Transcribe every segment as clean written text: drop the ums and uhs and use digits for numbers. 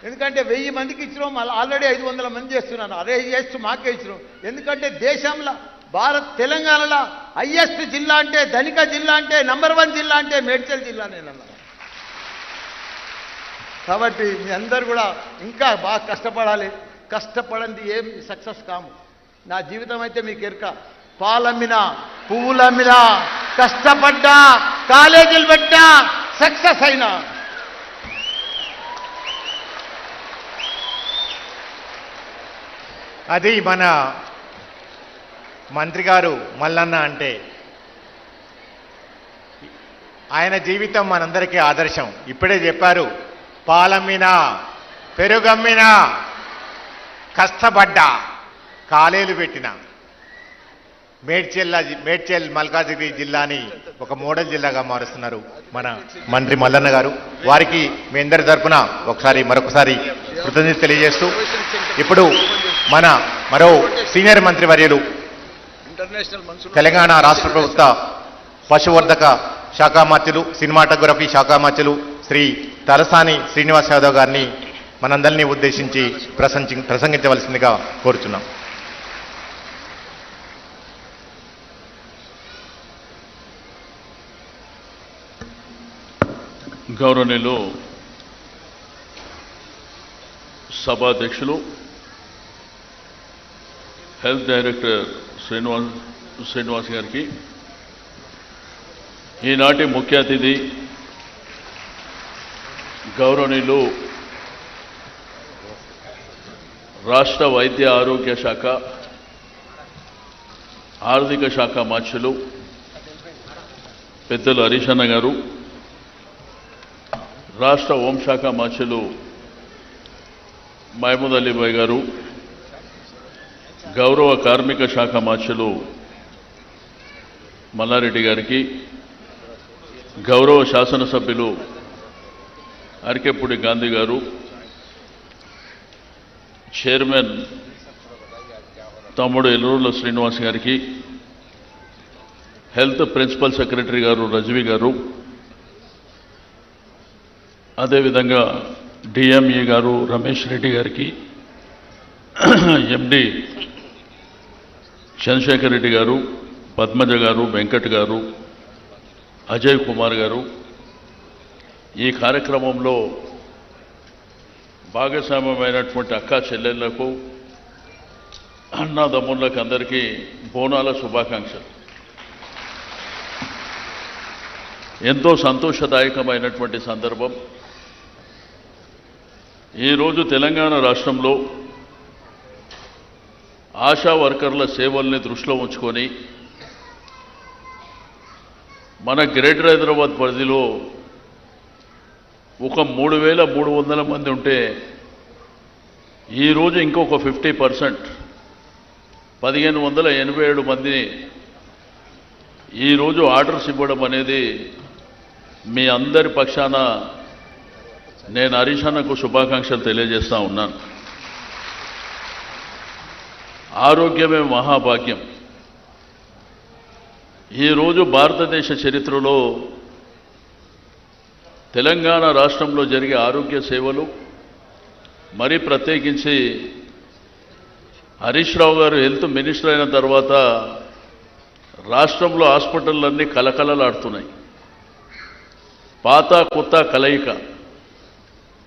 ఎందుకంటే 1000 మందికి ఇచ్చినాం, ఆల్రెడీ 500 మంది చేస్తున్నాను. అదే హైయెస్ట్ మాకే ఇచ్చినాం. ఎందుకంటే దేశంలో తెలంగాణలో హైయెస్ట్ జిల్లా అంటే, ధనిక జిల్లా అంటే, నంబర్ 1 జిల్లా అంటే మేడ్చల్ జిల్లా నేనన్నా. కాబట్టి మీ అందరు కూడా ఇంకా బాగా కష్టపడాలి. కష్టపడండి ఏం సక్సెస్ కాము. నా జీవితం అయితే మీకు ఎరక. పాలమ్మినా, పువ్వులమ్మినా, కష్టపడ్డా, కాలేజీలు పెట్టా, సక్సెస్ అయినా. అది మన మంత్రి గారు మల్లన్న అంటే. ఆయన జీవితం మనందరికీ ఆదర్శం. ఇప్పుడే చెప్పారు, పాలమ్మినా, పెరుగమ్మినా, కష్టపడ్డా, కాలేలు పెట్టిన. మేడ్చల్ మల్కాజిగిరి జిల్లాని ఒక మోడల్ జిల్లాగా మారుస్తున్నారు మన మంత్రి మల్లన్న గారు. వారికి మీ అందరి తరఫున మరొకసారి కృతజ్ఞత తెలియజేస్తూ, ఇప్పుడు మన మరో సీనియర్ మంత్రి వర్యులు తెలంగాణ రాష్ట్ర ప్రభుత్వ పశువర్ధక శాఖ మంత్రులు, సినిమాటోగ్రఫీ శాఖ మంత్రులు శ్రీ తలసాని శ్రీనివాస్ యాదవ్ గారిని మనందరినీ ఉద్దేశించి ప్రసంగించవలసిందిగా కోరుచున్నాం. గౌరవనీయులు సభాధ్యక్షులు, హెల్త్ డైరెక్టర్ శ్రీనివాస్ గారికి, ఈనాటి ముఖ్య అతిథి గౌరవనీయులు రాష్ట్ర వైద్య ఆరోగ్య శాఖ ఆర్థిక శాఖ మంత్రులు పెద్దలు హరీష్ అన్న గారు, రాష్ట్ర హోంశాఖ మంత్రులు మహమూద్ అలీభాయ్ గారు, గౌరవ కార్మిక శాఖ మంత్రులు మల్లారెడ్డి గారికి, గౌరవ శాసనసభ్యులు అరికెప్పూడి గాంధీ గారు, చైర్మన్ తమ్ముడు ఎల్లూరుల శ్రీనివాస్ గారికి, హెల్త్ ప్రిన్సిపల్ సెక్రటరీ గారు రజ్వి గారు, అదేవిధంగా డిఎంఈ గారు రమేష్ రెడ్డి గారికి, ఎండి చంద్రశేఖర్ రెడ్డి గారు, పద్మజ గారు, వెంకట్ గారు, అజయ్ కుమార్ గారు, ఈ కార్యక్రమంలో భాగస్వామ్యమైనటువంటి అక్కా చెల్లెళ్లకు, అన్నదమ్ముళ్ళకు అందరికీ బోనాల శుభాకాంక్షలు. ఎంతో సంతోషదాయకమైనటువంటి సందర్భం. ఈరోజు తెలంగాణ రాష్ట్రంలో ఆశా వర్కర్ల సేవల్ని దృష్టిలో ఉంచుకొని మన గ్రేటర్ హైదరాబాద్ పరిధిలో ఒక 3300 మంది ఉంటే ఈరోజు ఇంకొక 50% 1587 మందిని ఈరోజు ఆర్డర్స్ ఇవ్వడం అనేది మీ అందరి పక్షాన నేను హరీష్ అన్నకు శుభాకాంక్షలు తెలియజేస్తా ఉన్నాను. ఆరోగ్యమే మహాభాగ్యం. ఈరోజు భారతదేశ చరిత్రలో తెలంగాణ రాష్ట్రంలో జరిగే ఆరోగ్య సేవలు, మరీ ప్రత్యేకించి హరీష్ రావు గారు హెల్త్ మినిస్టర్ అయిన తర్వాత రాష్ట్రంలో హాస్పిటళ్ళన్నీ కలకలలాడుతున్నాయి. పాత కొత్త కలయిక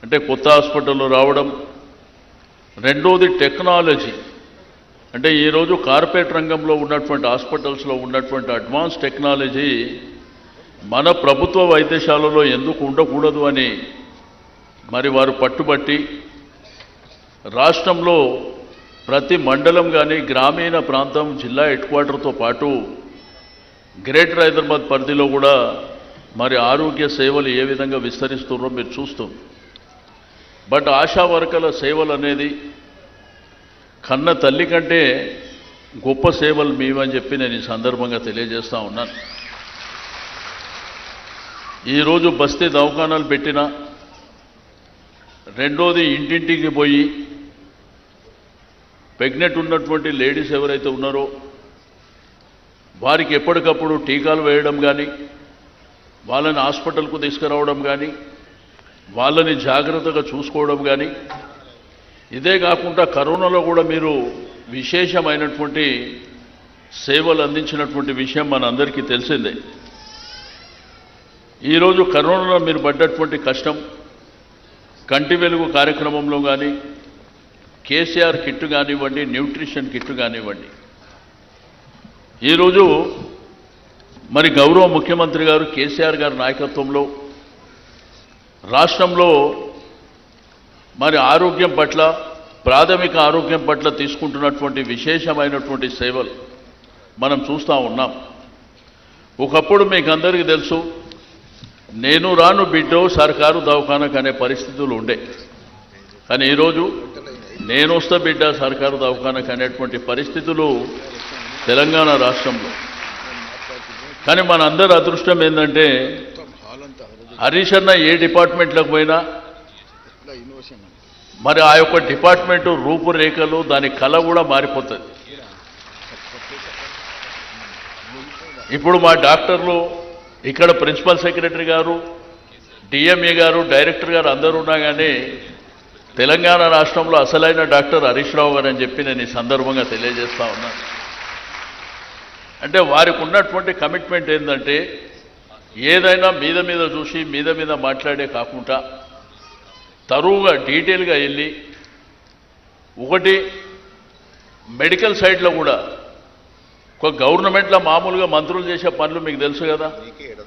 అంటే కొత్త హాస్పిటళ్ళు రావడం, రెండోది టెక్నాలజీ అంటే ఈరోజు కార్పొరేట్ రంగంలో ఉన్నటువంటి హాస్పిటల్స్లో ఉన్నటువంటి అడ్వాన్స్ టెక్నాలజీ మన ప్రభుత్వ వైద్యశాలలో ఎందుకు ఉండకూడదు అని మరి వారు పట్టుబట్టి రాష్ట్రంలో ప్రతి మండలం కానీ గ్రామీణ ప్రాంతం జిల్లా హెడ్ క్వార్టర్తో పాటు గ్రేటర్ హైదరాబాద్ పరిధిలో కూడా మరి ఆరోగ్య సేవలు ఏ విధంగా విస్తరిస్తున్నారో మీరు చూస్తుంది. బట్ ఆశా వర్కర్ల సేవలు అనేది కన్న తల్లి కంటే గొప్ప సేవలు మేమని చెప్పి నేను ఈ సందర్భంగా తెలియజేస్తూ ఉన్నాను. ఈరోజు బస్తీ దవాఖానాలు పెట్టినా, రెండోది ఇంటింటికి పోయి ప్రెగ్నెంట్ ఉన్నటువంటి లేడీస్ ఎవరైతే ఉన్నారో వారికి ఎప్పటికప్పుడు టీకాలు వేయడం కానీ, వాళ్ళని హాస్పిటల్కు తీసుకురావడం కానీ, వాళ్ళని జాగ్రత్తగా చూసుకోవడం కానీ, ఇదే కాకుండా కరోనాలో కూడా మీరు విశేషమైనటువంటి సేవలు అందించినటువంటి విషయం మనందరికీ తెలిసిందే. ఈరోజు కరోనాలో మీరు పడ్డటువంటి కష్టం, కంటి వెలుగు కార్యక్రమంలో కానీ, కేసీఆర్ కిట్ కానివ్వండి, న్యూట్రిషన్ కిట్ కానివ్వండి, ఈరోజు మరి గౌరవ ముఖ్యమంత్రి గారు కేసీఆర్ గారి నాయకత్వంలో రాష్ట్రంలో మరి ఆరోగ్యం పట్ల, ప్రాథమిక ఆరోగ్యం పట్ల తీసుకుంటున్నటువంటి విశేషమైనటువంటి సేవలు మనం చూస్తూ ఉన్నాం. ఒకప్పుడు మీకు అందరికీ తెలుసు, నేను రాను బిడ్డో సర్కారు దవాఖానకు అనే పరిస్థితులు ఉండే. కానీ ఈరోజు నేను వస్తా బిడ్డ సర్కారు దవాఖానకు అనేటువంటి పరిస్థితులు తెలంగాణ రాష్ట్రంలో. కానీ మన అందరి అదృష్టం ఏంటంటే, హరీష్ అన్న ఏ డిపార్ట్మెంట్లకు పోయినా మరి ఆ యొక్క డిపార్ట్మెంటు రూపురేఖలు, దాని కళ కూడా మారిపోతుంది. ఇప్పుడు మా డాక్టర్లు ఇక్కడ ప్రిన్సిపల్ సెక్రటరీ గారు, డిఎంఏ గారు, డైరెక్టర్ గారు అందరూ ఉన్నా కానీ తెలంగాణ రాష్ట్రంలో అసలైన డాక్టర్ హరీష్ రావు గారు అని చెప్పి నేను ఈ సందర్భంగా తెలియజేస్తా ఉన్నాను. అంటే వారికి ఉన్నటువంటి కమిట్మెంట్ ఏంటంటే, ఏదైనా మీద మీద చూసి మీద మీద మాట్లాడే కాకుండా తరువుగా డీటెయిల్గా వెళ్ళి, ఒకటి మెడికల్ సైడ్లో కూడా ఒక గవర్నమెంట్లో మామూలుగా మంత్రులు చేసే పనులు మీకు తెలుసు కదా,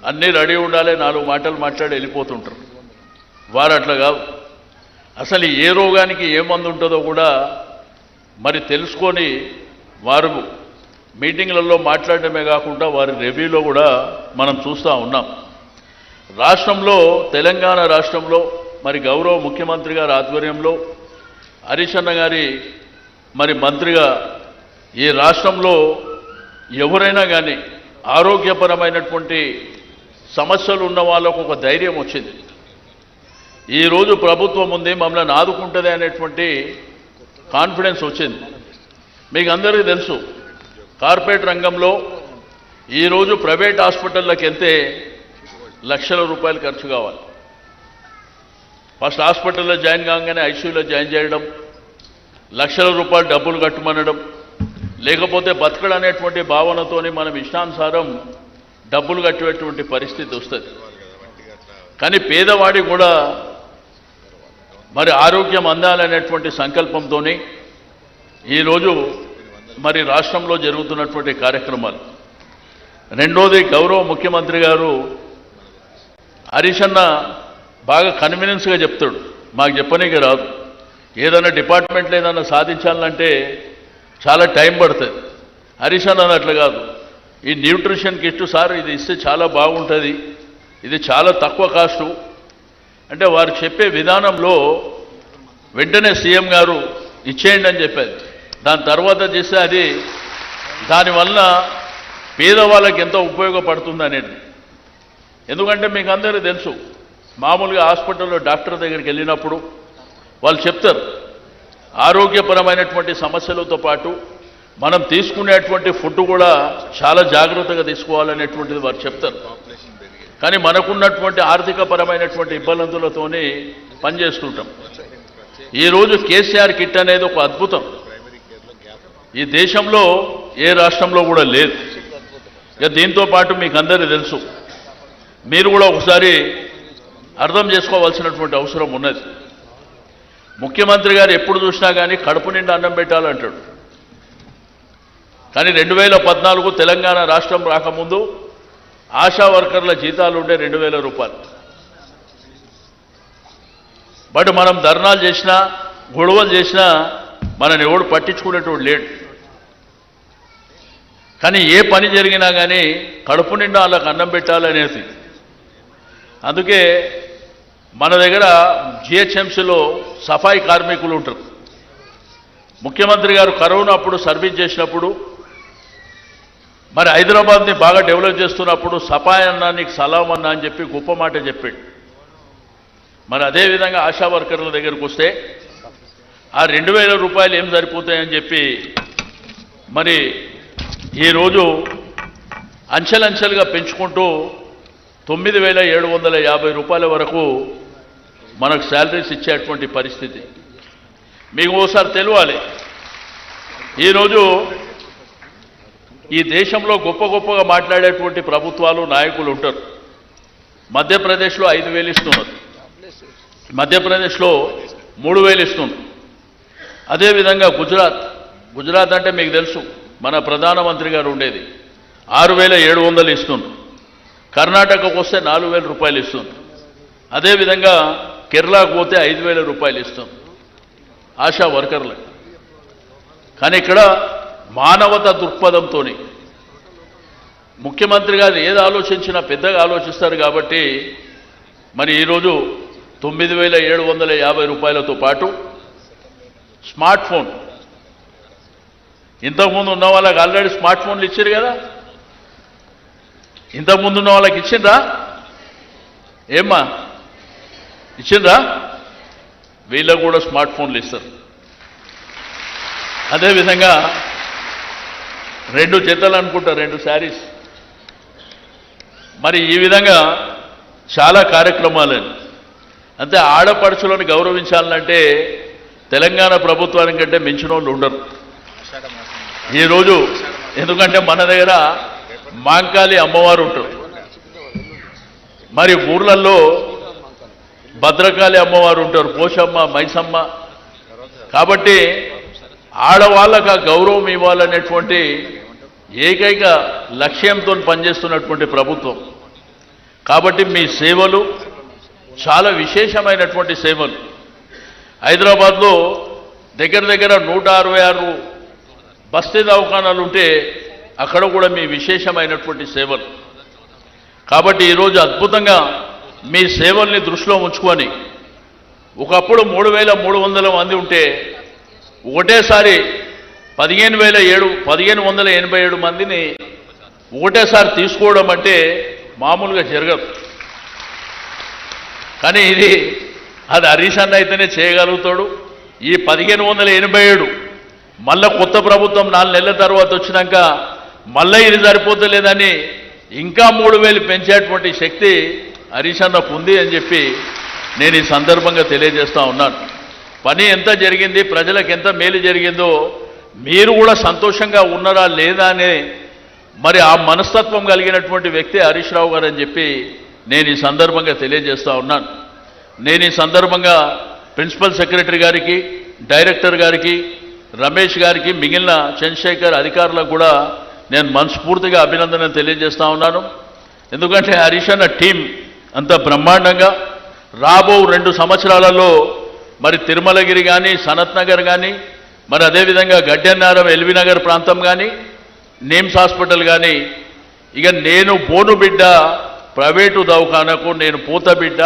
అన్నీ రెడీ ఉండాలి, 4 మాటలు మాట్లాడి వెళ్ళిపోతుంటారు. వారు అట్లా కాదు. అసలు ఏ రోగానికి ఏ మందు ఉంటుందో కూడా మరి తెలుసుకొని వారు మీటింగ్లలో మాట్లాడటమే కాకుండా వారి రివ్యూలో కూడా మనం చూస్తూ ఉన్నాం. రాష్ట్రంలో, తెలంగాణ రాష్ట్రంలో మరి గౌరవ ముఖ్యమంత్రి గారి ఆధ్వర్యంలో హరీష్ అన్న గారి మరి మంత్రిగా ఈ రాష్ట్రంలో ఎవరైనా కానీ ఆరోగ్యపరమైనటువంటి సమస్యలు ఉన్న వాళ్ళకు ఒక ధైర్యం వచ్చింది. ఈరోజు ప్రభుత్వం ఉంది, మమ్మల్ని ఆదుకుంటుంది అనేటువంటి కాన్ఫిడెన్స్ వచ్చింది. మీకు అందరికీ తెలుసు, కార్పొరేట్ రంగంలో ఈరోజు ప్రైవేట్ హాస్పిటళ్ళకి వెళ్తే లక్షల రూపాయలు ఖర్చు కావాలి. ఫస్ట్ హాస్పిటల్లో జాయిన్ కాగానే ఐసీయూలో జాయిన్ చేయడం, లక్షల రూపాయలు డబ్బులు కట్టమనడం, లేకపోతే బతకడం అనేటువంటి భావనతోని మనం ఇష్టానుసారం డబ్బులు కట్టేటువంటి పరిస్థితి వస్తుంది. కానీ పేదవాడి కూడా మరి ఆరోగ్యం అందాలనేటువంటి సంకల్పంతో ఈరోజు మరి రాష్ట్రంలో జరుగుతున్నటువంటి కార్యక్రమాలు. రెండోది, గౌరవ ముఖ్యమంత్రి గారు హరీష్ అన్న బాగా కన్వీనియన్స్గా చెప్తాడు, మాకు చెప్పనీకి రాదు. ఏదైనా డిపార్ట్మెంట్లో ఏదైనా సాధించాలంటే చాలా టైం పడుతుంది. హరీష్ అన్న అట్లా కాదు, ఈ న్యూట్రిషన్ కిట్ సార్ ఇది ఇస్తే చాలా బాగుంటుంది, ఇది చాలా తక్కువ కాస్టు అంటే వారు చెప్పే విధానంలో వెంటనే సీఎం గారు ఇచ్చేయండి అని చెప్పారు. దాని తర్వాత చేస్తే అది దానివల్ల పేదవాళ్ళకి ఎంతో ఉపయోగపడుతుంది అనేది. ఎందుకంటే మీకు అందరికీ తెలుసు, మామూలుగా హాస్పిటల్లో డాక్టర్ దగ్గరికి వెళ్ళినప్పుడు వాళ్ళు చెప్తారు, ఆరోగ్యపరమైనటువంటి సమస్యలతో పాటు మనం తీసుకునేటువంటి ఫుడ్ కూడా చాలా జాగ్రత్తగా తీసుకోవాలనేటువంటిది వారు చెప్తారు. కానీ మనకున్నటువంటి ఆర్థికపరమైనటువంటి ఇబ్బందులతోనే పనిచేస్తుంటాం. ఈరోజు కేసీఆర్ కిట్ అనేది ఒక అద్భుతం. ఈ దేశంలో ఏ రాష్ట్రంలో కూడా లేదు. ఇక దీంతో పాటు మీకు అందరికీ తెలుసు, మీరు కూడా ఒకసారి అర్థం చేసుకోవాల్సినటువంటి అవసరం ఉన్నది. ముఖ్యమంత్రి గారు ఎప్పుడు చూసినా కానీ కడుపు నిండా అన్నం పెట్టాలంటాడు. కానీ 2014 తెలంగాణ రాష్ట్రం రాకముందు ఆశా వర్కర్ల జీతాలు ఉండే 2000 రూపాయలు. బట్ మనం ధర్నాలు చేసినా, గొడవలు చేసినా మనని ఎవడు పట్టించుకునేటోడు లేడు. కానీ ఏ పని జరిగినా కానీ కడుపు నిండా వాళ్ళకి అన్నం పెట్టాలనేది. అందుకే మన దగ్గర జిహెచ్ఎంసీలో సఫాయి కార్మికులు ఉంటారు. ముఖ్యమంత్రి గారు కరోనా అప్పుడు సర్వీస్ చేసినప్పుడు మరి హైదరాబాద్ని బాగా డెవలప్ చేస్తున్నప్పుడు సఫాయి అన్నా నీకు సలాం అన్నా అని చెప్పి గొప్ప మాట చెప్పాడు. మరి అదేవిధంగా ఆశా వర్కర్ల దగ్గరకు వస్తే ఆ 2000 రూపాయలు ఏం సరిపోతాయని చెప్పి మరి ఈరోజు అంచెలంచెలుగా పెంచుకుంటూ 9750 రూపాయల వరకు మనకు శాలరీస్ ఇచ్చేటువంటి పరిస్థితి. మీకు ఓసారి తెలియాలి, ఈరోజు ఈ దేశంలో గొప్ప గొప్పగా మాట్లాడేటువంటి ప్రభుత్వాలు నాయకులు ఉంటారు. మధ్యప్రదేశ్లో 5,000 ఇస్తున్నారు, మధ్యప్రదేశ్లో 3,000 ఇస్తున్నారు. అదేవిధంగా గుజరాత్ అంటే మీకు తెలుసు, మన ప్రధానమంత్రి గారు ఉండేది 6,700 ఇస్తున్నారు. కర్ణాటకకు వస్తే 4,000 రూపాయలు ఇస్తున్నారు. అదేవిధంగా కేరళకు పోతే 5,000 రూపాయలు ఇస్తున్నారు ఆశా వర్కర్లకు. కానీ ఇక్కడ మానవతా దృక్పథంతో ముఖ్యమంత్రి గారు ఏది ఆలోచించినా పెద్దగా ఆలోచిస్తారు. కాబట్టి మరి ఈరోజు 9,750 రూపాయలతో పాటు స్మార్ట్ ఫోన్, ఇంతకుముందు ఉన్న వాళ్ళకి ఆల్రెడీ స్మార్ట్ ఫోన్లు ఇచ్చారు కదా, ఇంతకుముందు ఉన్న వాళ్ళకి ఇచ్చిండ్రా? ఏమ్మా ఇచ్చిండ్రా? వీళ్ళకు కూడా స్మార్ట్ ఫోన్లు ఇస్తారు. అదేవిధంగా 2 జతలు అనుకుంటా, 2 శారీస్. మరి ఈ విధంగా చాలా కార్యక్రమాలని, అంటే ఆడపడుచులను గౌరవించాలంటే తెలంగాణ ప్రభుత్వానికంటే మించిన వాళ్ళు ఉండరు ఈరోజు. ఎందుకంటే మన దగ్గర మాంకాళి అమ్మవారు ఉంటారు, మరి ఊర్లలో భద్రకాళి అమ్మవారు ఉంటారు, పోషమ్మ, మైసమ్మ. కాబట్టి ఆడవాళ్ళకు ఆ గౌరవం ఇవ్వాలనేటువంటి ఏకైక లక్ష్యంతో పనిచేస్తున్నటువంటి ప్రభుత్వం. కాబట్టి మీ సేవలు చాలా విశేషమైనటువంటి సేవలు. హైదరాబాద్లో దగ్గర దగ్గర 166 బస్తీ దవాఖానాలు ఉంటే అక్కడ కూడా మీ విశేషమైనటువంటి సేవలు. కాబట్టి ఈరోజు అద్భుతంగా మీ సేవల్ని దృష్టిలో ఉంచుకొని, ఒకప్పుడు 3,300 మంది ఉంటే ఒకటేసారి 15,787 మందిని ఒకటేసారి తీసుకోవడం అంటే మామూలుగా జరగదు. కానీ అది హరీష్ అన్న అయితేనే చేయగలుగుతాడు. ఈ 1587 మళ్ళా కొత్త ప్రభుత్వం 4 నెలల తర్వాత వచ్చినాక మళ్ళీ ఇది సరిపోతలేదని ఇంకా 3,000 పెంచేటువంటి శక్తి హరీష్ అన్నకు ఉంది అని చెప్పి నేను ఈ సందర్భంగా తెలియజేస్తా ఉన్నాను. పని ఎంత జరిగింది, ప్రజలకు ఎంత మేలు జరిగిందో మీరు కూడా సంతోషంగా ఉన్నారా లేదా అనే మరి ఆ మనస్తత్వం కలిగినటువంటి వ్యక్తి హరీష్ రావు గారు అని చెప్పి నేను ఈ సందర్భంగా తెలియజేస్తా ఉన్నాను. నేను ఈ సందర్భంగా ప్రిన్సిపల్ సెక్రటరీ గారికి, డైరెక్టర్ గారికి, రమేష్ గారికి, మిగిలిన చంద్రశేఖర్ అధికారులకు కూడా నేను మనస్ఫూర్తిగా అభినందనలు తెలియజేస్తా ఉన్నాను. ఎందుకంటే హరీష్ అన్న టీం అంత బ్రహ్మాండంగా రాబో 2 సంవత్సరాలలో మరి తిరుమలగిరి కానీ, సనత్ నగర్ కానీ, మరి అదేవిధంగా గడ్డెన్నారం, ఎల్వి నగర్ ప్రాంతం కానీ, నేమ్స్ హాస్పిటల్ కానీ, ఇక నేను బోను బిడ్డ ప్రైవేటు దవాఖానకు, నేను పూత బిడ్డ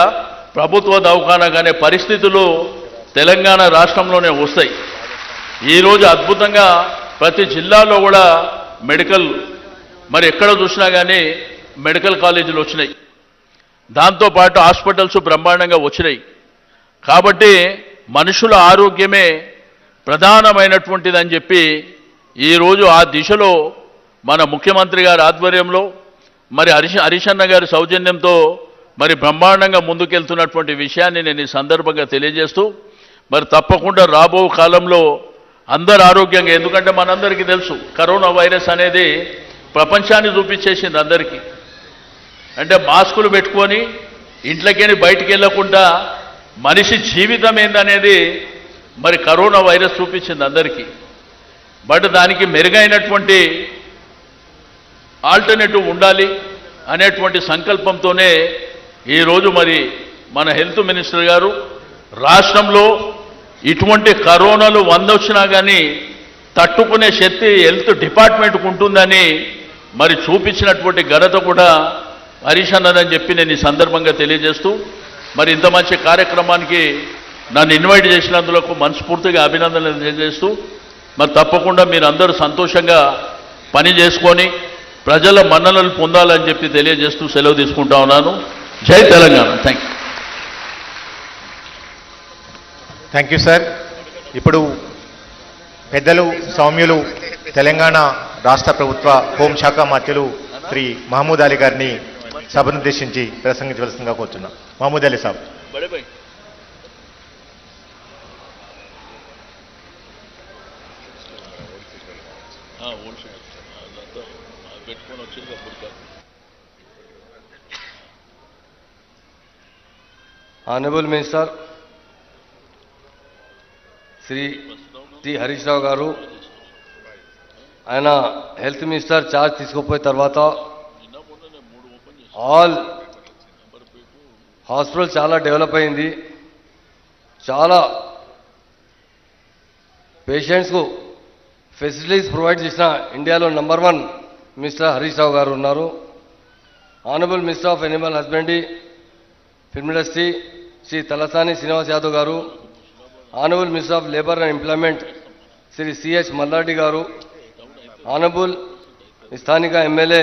ప్రభుత్వ దవాఖానకు అనే పరిస్థితులు తెలంగాణ రాష్ట్రంలోనే వస్తాయి. ఈరోజు అద్భుతంగా ప్రతి జిల్లాలో కూడా మెడికల్, మరి ఎక్కడ చూసినా కానీ మెడికల్ కాలేజీలు వచ్చినాయి, దాంతోపాటు హాస్పిటల్స్ బ్రహ్మాండంగా వచ్చినాయి. కాబట్టి మనుషుల ఆరోగ్యమే ప్రధానమైనటువంటిదని చెప్పి ఈరోజు ఆ దిశలో మన ముఖ్యమంత్రి గారి ఆధ్వర్యంలో, మరి హరీష్ అన్న గారి సౌజన్యంతో మరి బ్రహ్మాండంగా ముందుకెళ్తున్నటువంటి విషయాన్ని నేను ఈ సందర్భంగా తెలియజేస్తూ, మరి తప్పకుండా రాబో కాలంలో అందరు ఆరోగ్యంగా, ఎందుకంటే మనందరికీ తెలుసు కరోనా వైరస్ అనేది ప్రపంచాన్ని చూపించేసింది అందరికీ. అంటే మాస్కులు పెట్టుకొని ఇంట్లోకి బయటికి వెళ్ళకుండా మనిషి జీవితం ఏందనేది మరి కరోనా వైరస్ చూపించింది అందరికీ. బట్ దానికి మెరుగైనటువంటి ఆల్టర్నేటివ్ ఉండాలి అనేటువంటి సంకల్పంతోనే ఈరోజు మరి మన హెల్త్ మినిస్టర్ గారు రాష్ట్రంలో ఇటువంటి కరోనాలు 100 వచ్చినా కానీ తట్టుకునే శక్తి హెల్త్ డిపార్ట్మెంట్కు ఉంటుందని మరి చూపించినటువంటి ఘనత కూడా హరీష్ అన్నదని చెప్పి నేను ఈ సందర్భంగా తెలియజేస్తూ, మరి ఇంత మంచి కార్యక్రమానికి నన్ను ఇన్వైట్ చేసినందుకు మనస్ఫూర్తిగా అభినందనలు తెలియజేస్తూ, మరి తప్పకుండా మీరు అందరూ సంతోషంగా పని చేసుకొని ప్రజల మన్ననలు పొందాలని చెప్పి తెలియజేస్తూ సెలవు తీసుకుంటా ఉన్నాను. జై తెలంగాణ. Thank you sir. ఇప్పుడు పెద్దలు సౌమ్యులు తెలంగాణ రాష్ట్ర ప్రభుత్వ హోంశాఖ మంత్రులు శ్రీ మహమూద్ అలీ గారిని సభనుద్దేశించి ప్రసంగించవలసిందిగా కోరుతున్నాం. మహమూద్ అలీ సాబ్. హోల్సేల్ అదంతా పెట్టుకొని వచ్చింది అప్పుడు Honorable Minister, Sri Harish Rao garu, ఆయన హెల్త్ మినిస్టర్ చార్జ్ తీసుకుపోయిన తర్వాత ఆల్ హాస్పిటల్ చాలా డెవలప్ అయింది. చాలా పేషెంట్స్కు ఫెసిలిటీస్ ప్రొవైడ్ చేసిన ఇండియాలో నంబర్ 1 మినిస్టర్ హరీష్ రావు గారు ఉన్నారు. Honourable minister of animal husbandry film industry Shri Talasani Srinivas Yadav garu, honourable minister of labour and employment Shri CH Mallareddy garu, honourable స్థానిక MLA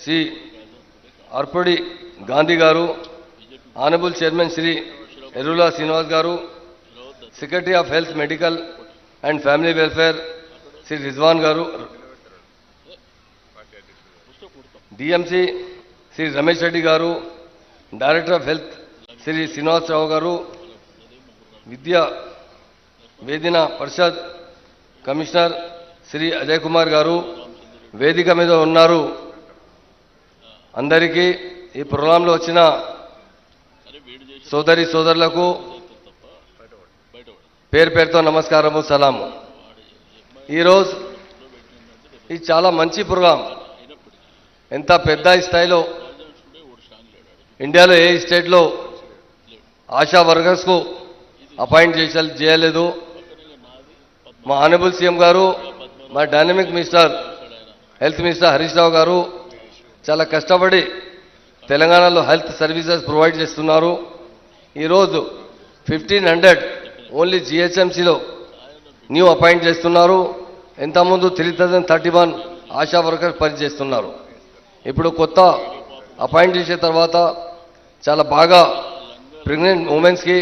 Shri Arpadi Gandhi garu, honourable chairman Shri Erula Srinivas garu, secretary of health medical and family welfare Shri Rizwan garu, DMC Shri Ramesh Reddy garu, director of health Shri Srinivasarao garu, Vidya Vedina Parishad commissioner Shri Ajay Kumar garu వేదిక మీద ఉన్నారు. అందరికీ ఈ ప్రోగ్రాంలో వచ్చిన సోదరి సోదరులకు పేరు పేరుతో నమస్కారము, సలాము. ఈరోజు ఇది చాలా మంచి ప్రోగ్రాం. ఎంత పెద్ద స్థాయిలో ఇండియాలో ఏ స్టేట్లో ఆశా వర్కర్స్కు అపాయింట్ చేయలేదు. మా ఆనరబుల్ సీఎం గారు, మా dynamic minister health minister Harish Rao garu చాలా కష్టపడి తెలంగాణలో హెల్త్ సర్వీసెస్ ప్రొవైడ్ చేస్తున్నారు. ఈరోజు 1500 ఓన్లీ జిహెచ్ఎంసీలో న్యూ అపాయింట్ చేస్తున్నారు. ఇంతకుముందు 3031 ఆశా వర్కర్స్ పనిచేస్తున్నారు. ఇప్పుడు కొత్త అపాయింట్ చేసిన తర్వాత చాలా బాగా ప్రెగ్నెంట్ ఉమెన్స్కి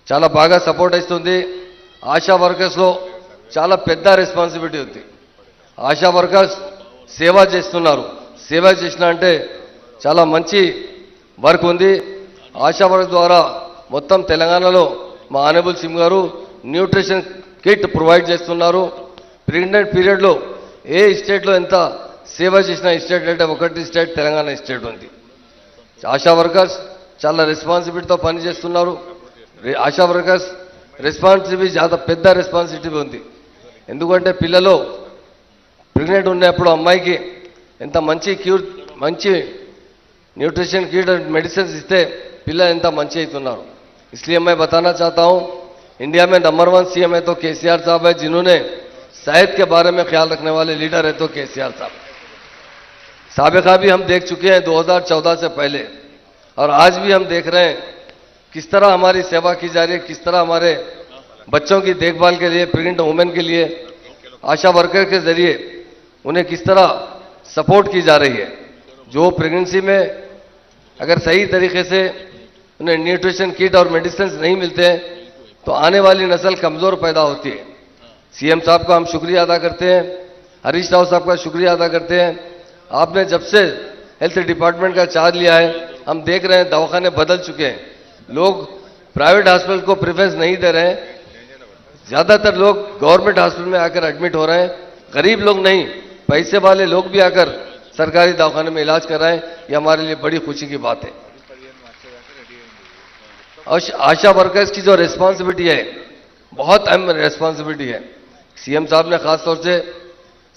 చాలా బాగా సపోర్ట్ ఇస్తుంది. ఆశా వర్కర్స్లో చాలా పెద్ద రెస్పాన్సిబిలిటీ ఉంది. ఆశా వర్కర్స్ సేవ చేస్తున్నారు. సేవ చేసిన అంటే చాలా మంచి వర్క్ ఉంది. ఆశా వర్క్ ద్వారా మొత్తం తెలంగాణలో మా ఆనరబుల్ సీఎం గారు న్యూట్రిషన్ కిట్ ప్రొవైడ్ చేస్తున్నారు. ప్రెగ్నెంట్ పీరియడ్లో ఏ స్టేట్లో ఎంత సేవ చేసిన స్టేట్ అంటే ఒకటి స్టేట్ తెలంగాణ స్టేట్ ఉంది. ఆశా వర్కర్స్ చాలా రెస్పాన్సిబిలిటీతో పనిచేస్తున్నారు. ఆశా వర్కర్స్ రెస్పాన్సిబిలిటీ చాలా పెద్ద రెస్పాన్సిబిలిటీ ఉంది. ఎందుకంటే పిల్లలు ప్రెగ్నెంట్ ఉన్నప్పుడు అమ్మాయికి ఎంత మంచి न्यूट्रिशन किट मेडिसिन इस्ते पिल्ला ఎంత మంచి అవుతున్నారు. इसलिए मैं बताना चाहता हूं, इंडिया में नंबर 1 सीएम है तो केसीआर साहब है, जिन्होंने सेहत के बारे में ख्याल रखने वाले लीडर है तो केसीआर साहब. साबिका भी हम देख चुके हैं 2014 से पहले, और आज भी हम देख रहे हैं किस तरह हमारी सेवा की जा रही है, किस तरह हमारे बच्चों की देखभाल के लिए, प्रेग्नेंट वुमेन के लिए आशा वर्कर के जरिए उन्हें किस तरह सपोर्ट की जा रही है. जो प्रेगनेंसी में अगर सही तरीके से उन्हें न्यूट्रिशन किट और मेडिसिन नहीं मिलते हैं तो आने वाली नस्ल कमज़ोर पैदा होती है. सीएम साहब का हम शुक्रिया अदा करते हैं, हरीश राव साहब का शुक्रिया अदा करते हैं. आपने जब से हेल्थ डिपार्टमेंट का चार्ज लिया है, हम देख रहे हैं दवाखाने बदल चुके हैं. लोग प्राइवेट हॉस्पिटल को प्रेफरेंस नहीं दे रहे हैं. ज़्यादातर लोग गवर्नमेंट हॉस्पिटल में आकर एडमिट हो रहे हैं. गरीब लोग नहीं, पैसे वाले लोग भी आकर सरकारी दवाखाने में इलाज कर रहे हैं. ये हमारे लिए बड़ी खुशी की बात है. आशा वर्कर्स की जो रिस्पॉन्सिबिलिटी है बहुत अहम रिस्पॉन्सिबिलिटी है. सीएम साहब ने खास तौर से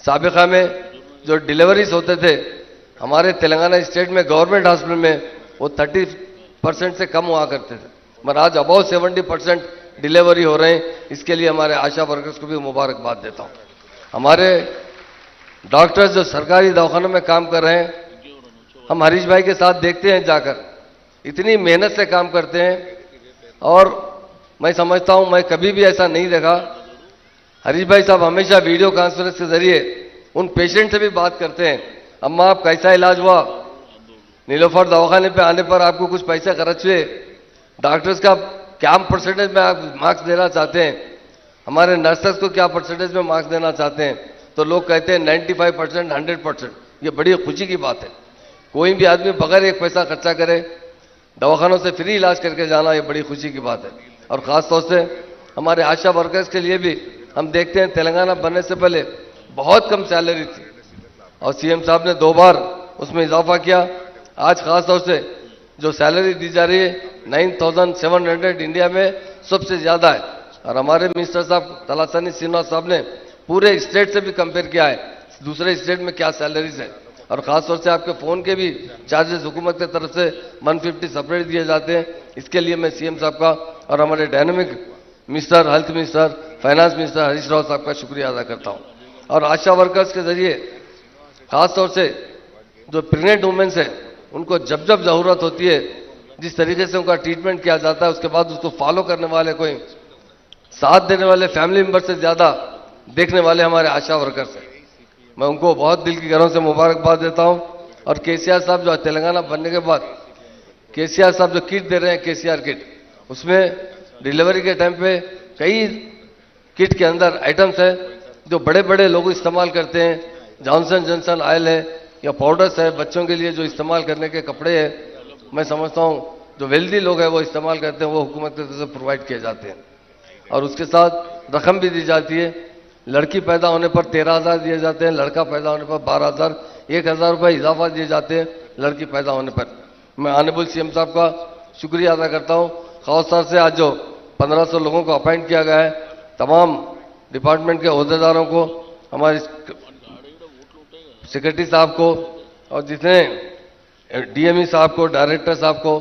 साबिका में जो डिलीवरीज होते थे हमारे तेलंगाना स्टेट में गवर्नमेंट हॉस्पिटल में वो 30% से कम हुआ करते थे, मगर आज अबाउ 70% डिलीवरी हो रहे हैं. इसके लिए हमारे आशा वर्कर्स को भी मुबारकबाद देता हूँ. हमारे डॉक्टर्स जो सरकारी दवाखानों में काम कर रहे हैं, हम हरीश भाई के साथ देखते हैं जाकर, इतनी मेहनत से काम करते हैं. और मैं समझता हूं, मैं कभी भी ऐसा नहीं देखा. हरीश भाई साहब हमेशा वीडियो कॉन्फ्रेंस के जरिए उन पेशेंट से भी बात करते हैं. अम्मा आप कैसा इलाज हुआ, नीलोफर दवाखाने पे आने पर आपको कुछ पैसे खर्च हुए, डॉक्टर्स का क्या परसेंटेज में आप मार्क्स देना चाहते हैं, हमारे नर्सेस को क्या परसेंटेज में मार्क्स देना चाहते हैं. तो लोग कहते हैं 95%, 100%. ये बड़ी खुशी की बात है. कोई भी आदमी बगैर एक पैसा खर्चा करे दवाखानों से फ्री इलाज करके जाना, ये बड़ी खुशी की बात है. और ख़ास तौर से हमारे आशा वर्कर्स के लिए भी हम देखते हैं तेलंगाना बनने से पहले बहुत कम सैलरी थी और सीएम साहब ने 2 बार उसमें इजाफा किया। आज खास तौर से जो सैलरी दी जा रही है 9,700 इंडिया में सबसे ज्यादा है। और हमारे मिनिस्टर साहब तलासानी श्रीनिवास साहब ने पूरे स्टेट से भी कंपेयर किया है दूसरे स्टेट में क्या सैलरीज है। और खासतौर से आपके फोन के भी चार्जेस हुकूमत की तरफ से 150 सेपरेट दिए जाते हैं। इसके लिए मैं सीएम साहब का और हमारे dynamic minister, health minister, finance minister Harish Rao साहब का शुक्रिया अदा करता हूं। और आशा वर्कर्स के जरिए खासतौर से जो प्रेग्नेंट वुमेन्स है उनको जब जब जरूरत होती है जिस तरीके से उनका ट्रीटमेंट किया जाता है उसके बाद उसको फॉलो करने वाले, कोई साथ देने वाले फैमिली मेंबर से ज्यादा देखने वाले हमारे आशा वर्कर्स हैं। मैं उनको बहुत दिल की गहराइयों से मुबारकबाद देता हूं। और केसीआर साहब जो तेलंगाना बनने के बाद केसीआर साहब जो किट दे रहे हैं, केसीआर किट, उसमें डिलीवरी के टाइम पे कई किट के अंदर आइटम्स है जो बड़े बड़े लोग इस्तेमाल करते हैं। जॉनसन जॉनसन ऑयल है या पाउडर्स है, बच्चों के लिए जो इस्तेमाल करने के कपड़े हैं, मैं समझता हूं जो वेल्दी लोग हैं वो इस्तेमाल करते हैं, वो हुकूमत की तरफ से प्रोवाइड किए जाते हैं। और उसके साथ रकम भी दी जाती है। लड़की पैदा होने पर 13,000 दिए जाते हैं, लड़का पैदा होने पर 12,000, 1,000 रुपये इजाफा दिए जाते हैं लड़की पैदा होने पर। मैं ऑनरेबल सीएम साहब का शुक्रिया अदा करता हूं। खासतौर से आज जो 1500 लोगों को अपॉइंट किया गया है, तमाम डिपार्टमेंट के अहदेदारों को, हमारे सेक्रेटरी साहब को और जितने डीएमई साहब को, डायरेक्टर साहब को,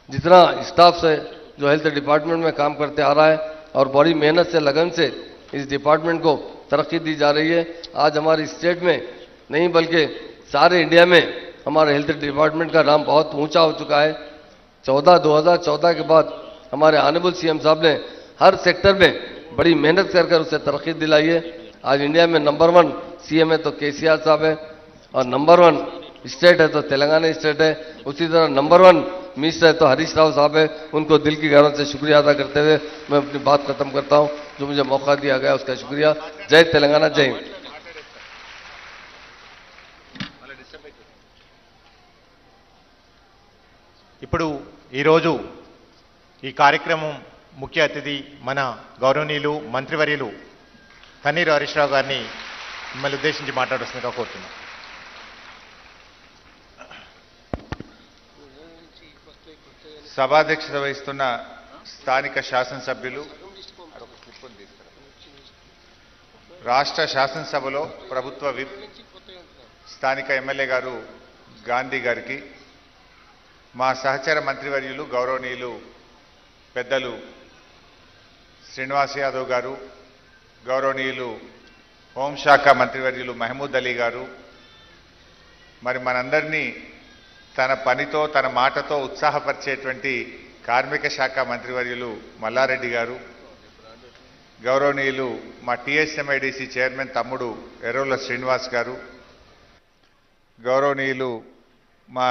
जितना स्टाफ से जो हेल्थ डिपार्टमेंट में काम करते आ रहा है और बड़ी मेहनत से, लगन से इस डिपार्टमेंट को तरक्की दी जा रही है। आज हमारे स्टेट में नहीं बल्कि सारे इंडिया में हमारे हेल्थ डिपार्टमेंट का नाम बहुत ऊंचा हो चुका है। 2014 के बाद हमारे ऑनरेबल सीएम साहब ने हर सेक्टर में बड़ी मेहनत कर उसे तरक्की दिलाई है। आज इंडिया में नंबर 1 सीएम है तो केसीआर साहब है, और नंबर 1 स्टेट है तो तेलंगाना स्टेट है। उसी तरह नंबर 1 मिनिस्टर है तो हरीश राव साहब है। उनको दिल की गहराइयों से शुक्रिया अदा करते हुए मैं अपनी बात खत्म करता हूं। जो मुझे मौका दिया गया उसका शुक्रिया। जय तेलंगाना, जय हिंद। ఇప్పుడు ఈరోజు ఈ కార్యక్రమం ముఖ్య అతిథి మన గౌరవనీయులు మంత్రివర్యులు తన్నీరు హరీష్ రావు గారిని మిమ్మల్ని ఉద్దేశించి మాట్లాడుతుందిగా కోరుతున్నాను. సభాధ్యక్షత వహిస్తున్న స్థానిక శాసనసభ్యులు, రాష్ట్ర శాసనసభలో ప్రభుత్వ విప్ స్థానిక ఎమ్మెల్యే గారు గాంధీ గారికి, మా సహచర మంత్రివర్యులు గౌరవనీయులు పెద్దలు శ్రీనివాస్ యాదవ్ గారు, గౌరవనీయులు హోంశాఖ మంత్రివర్యులు మహమూద్ అలీ గారు, మరి మనందరినీ తన పనితో తన మాటతో ఉత్సాహపరిచేటువంటి కార్మిక శాఖ మంత్రివర్యులు మల్లారెడ్డి గారు, గౌరవనీయులు మా టీఎస్ఎంఐడిసి చైర్మన్ తమ్ముడు ఎర్రోల శ్రీనివాస్ గారు, గౌరవనీయులు మా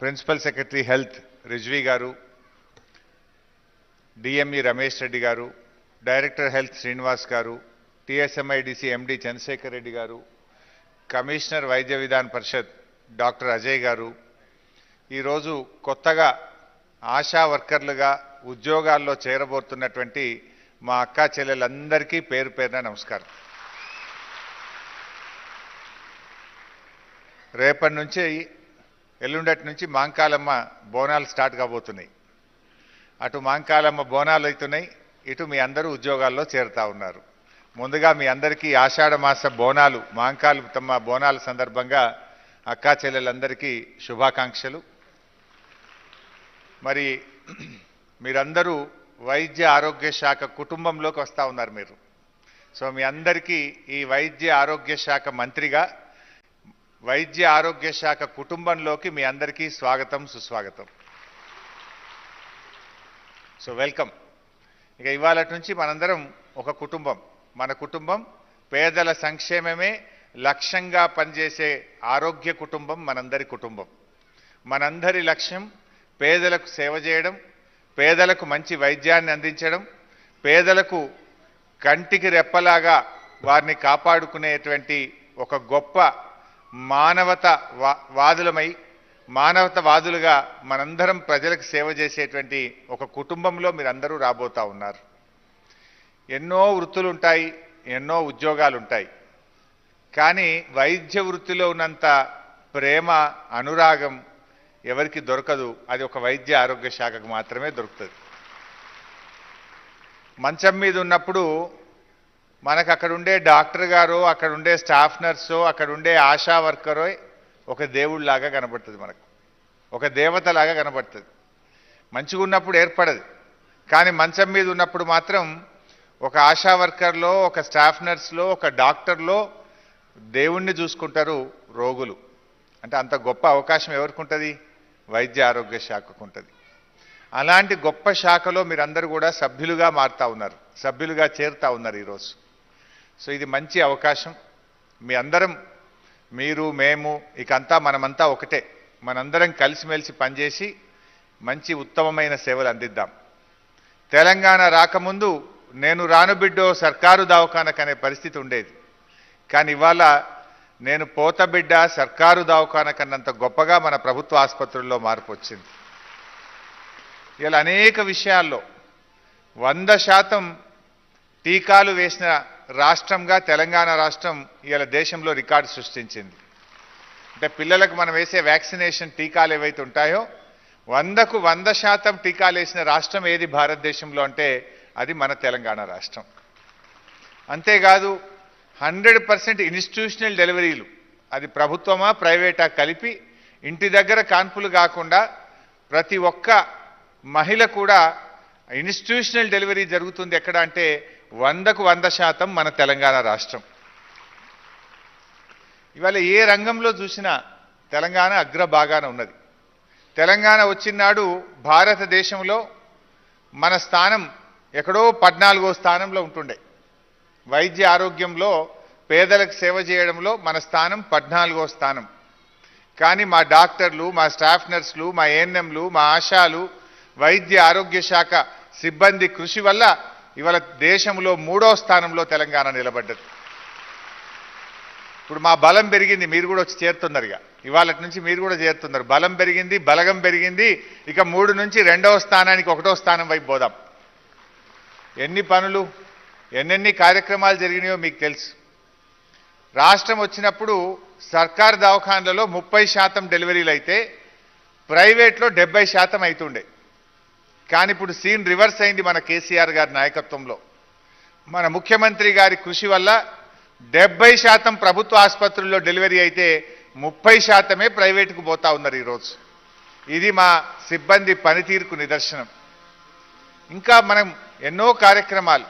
ప్రిన్సిపల్ సెక్రటరీ హెల్త్ రిజ్వీ గారు, DME Ramesh Reddy garu, director health Srinivas గారు, టీఎస్ఎంఐడిసి ఎండి చంద్రశేఖర్ రెడ్డి గారు, కమిషనర్ వైద్య విధాన పరిషత్ డాక్టర్ అజయ్ గారు, ఈరోజు కొత్తగా ఆశా వర్కర్లుగా ఉద్యోగాల్లో చేరబోతున్నటువంటి మా అక్కా చెల్లెలందరికీ పేరు పేరున నమస్కారం. రేపటి నుంచి ఎల్లుండటి నుంచి మాంకాలమ్మ బోనాలు స్టార్ట్ కాబోతున్నాయి. అటు మాంకాలమ్మ బోనాలు అవుతున్నాయి, ఇటు మీ అందరూ ఉద్యోగాల్లో చేరుతా ఉన్నారు. ముందుగా మీ అందరికీ ఆషాఢ మాస బోనాలు, మాంకాలమ్మ బోనాల సందర్భంగా అక్కా చెల్లెలందరికీ శుభాకాంక్షలు. మరి మీరందరూ వైద్య ఆరోగ్య శాఖ కుటుంబంలోకి వస్తూ ఉన్నారు మీరు. సో మీ అందరికీ ఈ వైద్య ఆరోగ్య శాఖ మంత్రిగా వైద్య ఆరోగ్య శాఖ కుటుంబంలోకి మీ అందరికీ స్వాగతం, సుస్వాగతం. So welcome. ఇక ఇవాళ నుంచి మనందరం ఒక కుటుంబం. మన కుటుంబం పేదల సంక్షేమమే లక్ష్యంగా పనిచేసే ఆరోగ్య కుటుంబం మనందరి కుటుంబం. మనందరి లక్ష్యం పేదలకు సేవ చేయడం, పేదలకు మంచి వైద్యాన్ని అందించడం, పేదలకు కంటికి రెప్పలాగా వారిని కాపాడుకునేటువంటి ఒక గొప్ప మానవతావాదులుగా మనందరం ప్రజలకు సేవ చేసేటువంటి ఒక కుటుంబంలో మీరందరూ రాబోతా ఉన్నారు. ఎన్నో వృత్తులు ఉంటాయి, ఎన్నో ఉద్యోగాలు ఉంటాయి. కానీ వైద్య వృత్తిలో ఉన్నంత ప్రేమ అనురాగం ఎవరికి దొరకదు. అది ఒక వైద్య ఆరోగ్య శాఖకు మాత్రమే దొరుకుతుంది. మంచం మీద ఉన్నప్పుడు మనకు అక్కడుండే డాక్టర్ గారో, అక్కడుండే స్టాఫ్ నర్సో, అక్కడుండే ఆశా వర్కరో ఒక దేవుళ్ళలాగా కనబడుతుంది, మనకు ఒక దేవతలాగా కనబడుతుంది. మంచిగా ఉన్నప్పుడు ఏర్పడదు, కానీ మంచం మీద ఉన్నప్పుడు మాత్రం ఒక ఆశా వర్కర్లో, ఒక స్టాఫ్ నర్స్లో, ఒక డాక్టర్లో దేవుణ్ణి చూసుకుంటారు రోగులు. అంటే అంత గొప్ప అవకాశం ఎవరికి ఉంటుంది? వైద్య ఆరోగ్య శాఖకు ఉంటుంది. అలాంటి గొప్ప శాఖలో మీరందరూ కూడా సభ్యులుగా మారుతా ఉన్నారు, సభ్యులుగా చేరుతా ఉన్నారు ఈరోజు. సో ఇది మంచి అవకాశం. మీ అందరం, మీరు, మేము, ఇకంతా మనమంతా ఒకటే. మనందరం కలిసిమెలిసి పనిచేసి మంచి ఉత్తమమైన సేవలు అందిద్దాం. తెలంగాణ రాకముందు నేను రాను బిడ్డో సర్కారు దవాఖానకనే పరిస్థితి ఉండేది. కానీ ఇవాళ నేను పోత బిడ్డ సర్కారు దవాఖాన కన్నంత గొప్పగా మన ప్రభుత్వ ఆసుపత్రుల్లో మార్పు వచ్చింది. ఇలా అనేక విషయాల్లో 100% టీకాలు వేసిన రాష్ట్రంగా తెలంగాణ రాష్ట్రం ఇవాళ దేశంలో రికార్డు సృష్టించింది. అంటే పిల్లలకు మనం వేసే వ్యాక్సినేషన్ టీకాలు ఏవైతే ఉంటాయో 100కు 100% టీకాలు వేసిన రాష్ట్రం ఏది భారతదేశంలో అంటే అది మన తెలంగాణ రాష్ట్రం. అంతేకాదు 100% ఇన్స్టిట్యూషనల్ డెలివరీలు, అది ప్రభుత్వమా ప్రైవేటా కలిపి ఇంటి దగ్గర కాన్పులు కాకుండా ప్రతి ఒక్క మహిళ కూడా ఇన్స్టిట్యూషనల్ డెలివరీ జరుగుతుంది. ఎక్కడ అంటే 100కు 100% మన తెలంగాణ రాష్ట్రం. ఇవాళ ఏ రంగంలో చూసినా తెలంగాణ అగ్రభాగాన ఉన్నది. తెలంగాణ వచ్చినాడు భారతదేశంలో మన స్థానం ఎక్కడో 14వ స్థానంలో ఉంటుండే. వైద్య ఆరోగ్యంలో పేదలకు సేవ చేయడంలో మన స్థానం 14వ స్థానం. కానీ మా డాక్టర్లు, మా స్టాఫ్ నర్సులు, మా ఏఎన్ఎంలు, మా ఆశాలు, వైద్య ఆరోగ్య శాఖ సిబ్బంది కృషి వల్ల ఇవాళ దేశంలో 3వ స్థానంలో తెలంగాణ నిలబడ్డది. ఇప్పుడు మా బలం పెరిగింది, మీరు కూడా వచ్చి చేరుతున్నారు. ఇవాళ నుంచి మీరు కూడా చేరుతున్నారు. బలం పెరిగింది, బలగం పెరిగింది. ఇక 3 నుంచి 2వ స్థానానికి 1వ స్థానం వైపు పోదాం. ఎన్ని పనులు, ఎన్నెన్ని కార్యక్రమాలు జరిగినాయో మీకు తెలుసు. రాష్ట్రం వచ్చినప్పుడు సర్కారు దవాఖానలలో 30% డెలివరీలు అయితే ప్రైవేట్లో 70% అవుతుండే. కానీ ఇప్పుడు సీన్ రివర్స్ అయింది మన కేసీఆర్ గారి నాయకత్వంలో. మన ముఖ్యమంత్రి గారి కృషి వల్ల 70% ప్రభుత్వ ఆసుపత్రుల్లో డెలివరీ అయితే 30%మే ప్రైవేటుకు పోతా ఉన్నారు ఈరోజు. ఇది మా సిబ్బంది పనితీరుకు నిదర్శనం. ఇంకా మనం ఎన్నో కార్యక్రమాలు,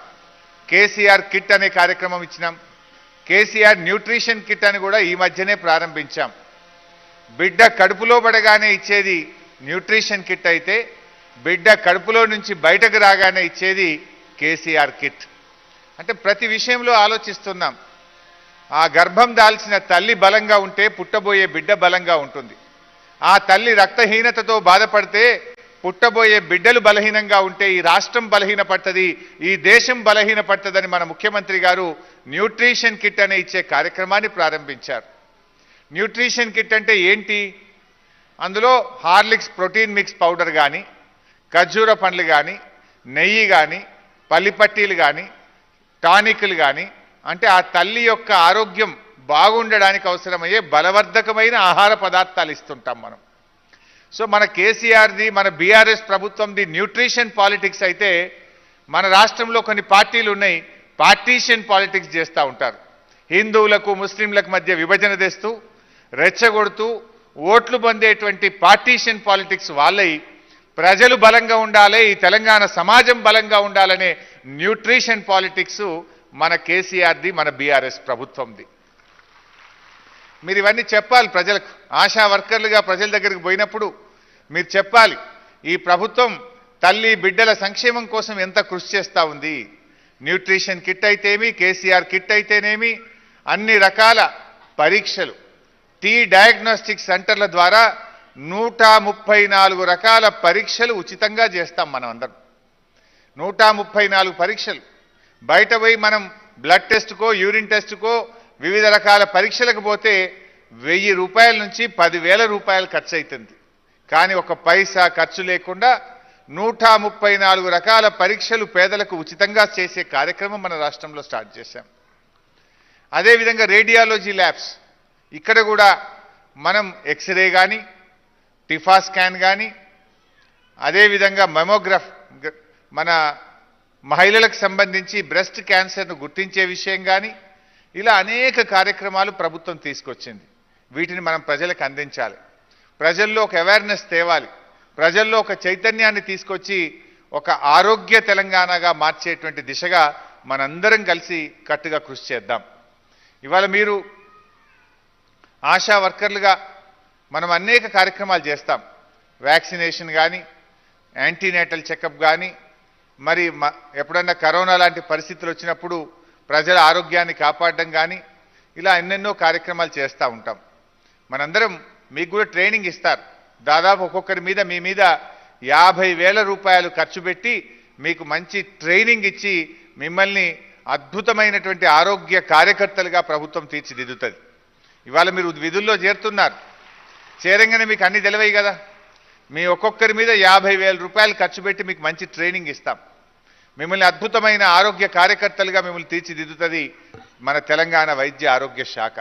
కేసీఆర్ కిట్ అనే కార్యక్రమం ఇచ్చినాం. కేసీఆర్ న్యూట్రిషన్ కిట్ అని కూడా ఈ మధ్యనే ప్రారంభించాం. బిడ్డ కడుపులో పడగానే ఇచ్చేది న్యూట్రిషన్ కిట్ అయితే బిడ్డ కడుపులో నుంచి బయటకు రాగానే ఇచ్చేది కేసీఆర్ కిట్. అంటే ప్రతి విషయంలో ఆలోచిస్తున్నాం. ఆ గర్భం దాల్చిన తల్లి బలంగా ఉంటే పుట్టబోయే బిడ్డ బలంగా ఉంటుంది. ఆ తల్లి రక్తహీనతతో బాధపడితే పుట్టబోయే బిడ్డలు బలహీనంగా ఉంటే ఈ రాష్ట్రం బలహీనపడుతుంది, ఈ దేశం బలహీనపడుతుందని మన ముఖ్యమంత్రి గారు న్యూట్రిషన్ కిట్ అనే ఇచ్చే కార్యక్రమాన్ని ప్రారంభించారు. న్యూట్రిషన్ కిట్ అంటే ఏంటి? అందులో హార్లిక్స్ ప్రోటీన్ మిక్స్ పౌడర్ కానీ, ఖర్జూర పండ్లు కానీ, నెయ్యి కానీ, పల్లిపట్టీలు కానీ, టానిక్లు కానీ, అంటే ఆ తల్లి యొక్క ఆరోగ్యం బాగుండడానికి అవసరమయ్యే బలవర్ధకమైన ఆహార పదార్థాలు ఇస్తుంటాం మనం. సో మన కేసీఆర్ది, మన బీఆర్ఎస్ ప్రభుత్వంది న్యూట్రిషన్ పాలిటిక్స్ అయితే మన రాష్ట్రంలో కొన్ని పార్టీలు ఉన్నాయి, పార్టీషన్ పాలిటిక్స్ చేస్తూ ఉంటారు. హిందువులకు ముస్లింలకు మధ్య విభజన తెస్తూ రెచ్చగొడుతూ ఓట్లు పొందేటువంటి పార్టీషన్ పాలిటిక్స్ వాళ్ళై ప్రజలు బలంగా ఉండాలి, ఈ తెలంగాణ సమాజం బలంగా ఉండాలనే న్యూట్రిషన్ పాలిటిక్స్ మన కేసీఆర్ది, మన బీఆర్ఎస్ ప్రభుత్వంది. మీరు ఇవన్నీ చెప్పాలి ప్రజలకు. ఆశా వర్కర్లుగా ప్రజల దగ్గరికి పోయినప్పుడు మీరు చెప్పాలి, ఈ ప్రభుత్వం తల్లి బిడ్డల సంక్షేమం కోసం ఎంత కృషి చేస్తూ ఉంది. న్యూట్రిషన్ కిట్ అయితేమి, కేసీఆర్ కిట్ అయితేనేమి, అన్ని రకాల పరీక్షలు డయాగ్నోస్టిక్ సెంటర్ల ద్వారా 134 రకాల పరీక్షలు ఉచితంగా చేస్తాం మనం అందరం. 134 పరీక్షలు. బయట పోయి మనం బ్లడ్ టెస్ట్కో, యూరిన్ టెస్ట్కో, వివిధ రకాల పరీక్షలకు పోతే 1000 రూపాయల నుంచి 10,000 రూపాయలు ఖర్చు అవుతుంది. కానీ ఒక పైసా ఖర్చు లేకుండా 134 రకాల పరీక్షలు పేదలకు ఉచితంగా చేసే కార్యక్రమం మన రాష్ట్రంలో స్టార్ట్ చేశాం. అదేవిధంగా రేడియాలజీ ల్యాబ్స్, ఇక్కడ కూడా మనం ఎక్స్రే కానీ, టిఫా స్కాన్ కానీ, అదేవిధంగా మెమోగ్రాఫ్, మన మహిళలకు సంబంధించి బ్రెస్ట్ క్యాన్సర్ను గుర్తించే విషయం కానీ, ఇలా అనేక కార్యక్రమాలు ప్రభుత్వం తీసుకొచ్చింది. వీటిని మనం ప్రజలకు అందించాలి, ప్రజల్లో ఒక అవేర్నెస్ తేవాలి, ప్రజల్లో ఒక చైతన్యాన్ని తీసుకొచ్చి ఒక ఆరోగ్య తెలంగాణగా మార్చేటువంటి దిశగా మనందరం కలిసి కట్టుగా కృషి చేద్దాం. ఇవాళ మీరు ఆశా వర్కర్లుగా మనం అనేక కార్యక్రమాలు చేస్తాం. వ్యాక్సినేషన్ కానీ, యాంటీనేటల్ చెకప్ కానీ, మరి ఎప్పుడన్నా కరోనా లాంటి పరిస్థితులు వచ్చినప్పుడు ప్రజల ఆరోగ్యాన్ని కాపాడడం కానీ, ఇలా ఎన్నెన్నో కార్యక్రమాలు చేస్తూ ఉంటాం. మనందరం మీకు కూడా ట్రైనింగ్ ఇస్తారు. దాదాపు ఒక్కొక్కరి మీద మీ మీద 50,000 రూపాయలు ఖర్చు పెట్టి మీకు మంచి ట్రైనింగ్ ఇచ్చి మిమ్మల్ని అద్భుతమైనటువంటి ఆరోగ్య కార్యకర్తలుగా ప్రభుత్వం తీర్చిదిద్దుతుంది. ఇవాళ మీరు విధుల్లో చేరుతున్నారు, చేరంగానే మీకు అన్ని తెలివై కదా. మీ ఒక్కొక్కరి మీద 50,000 రూపాయలు ఖర్చు పెట్టి మీకు మంచి ట్రైనింగ్ ఇస్తాం. మిమ్మల్ని అద్భుతమైన ఆరోగ్య కార్యకర్తలుగా మిమ్మల్ని తీర్చిదిద్దుతుంది మన తెలంగాణ వైద్య ఆరోగ్య శాఖ.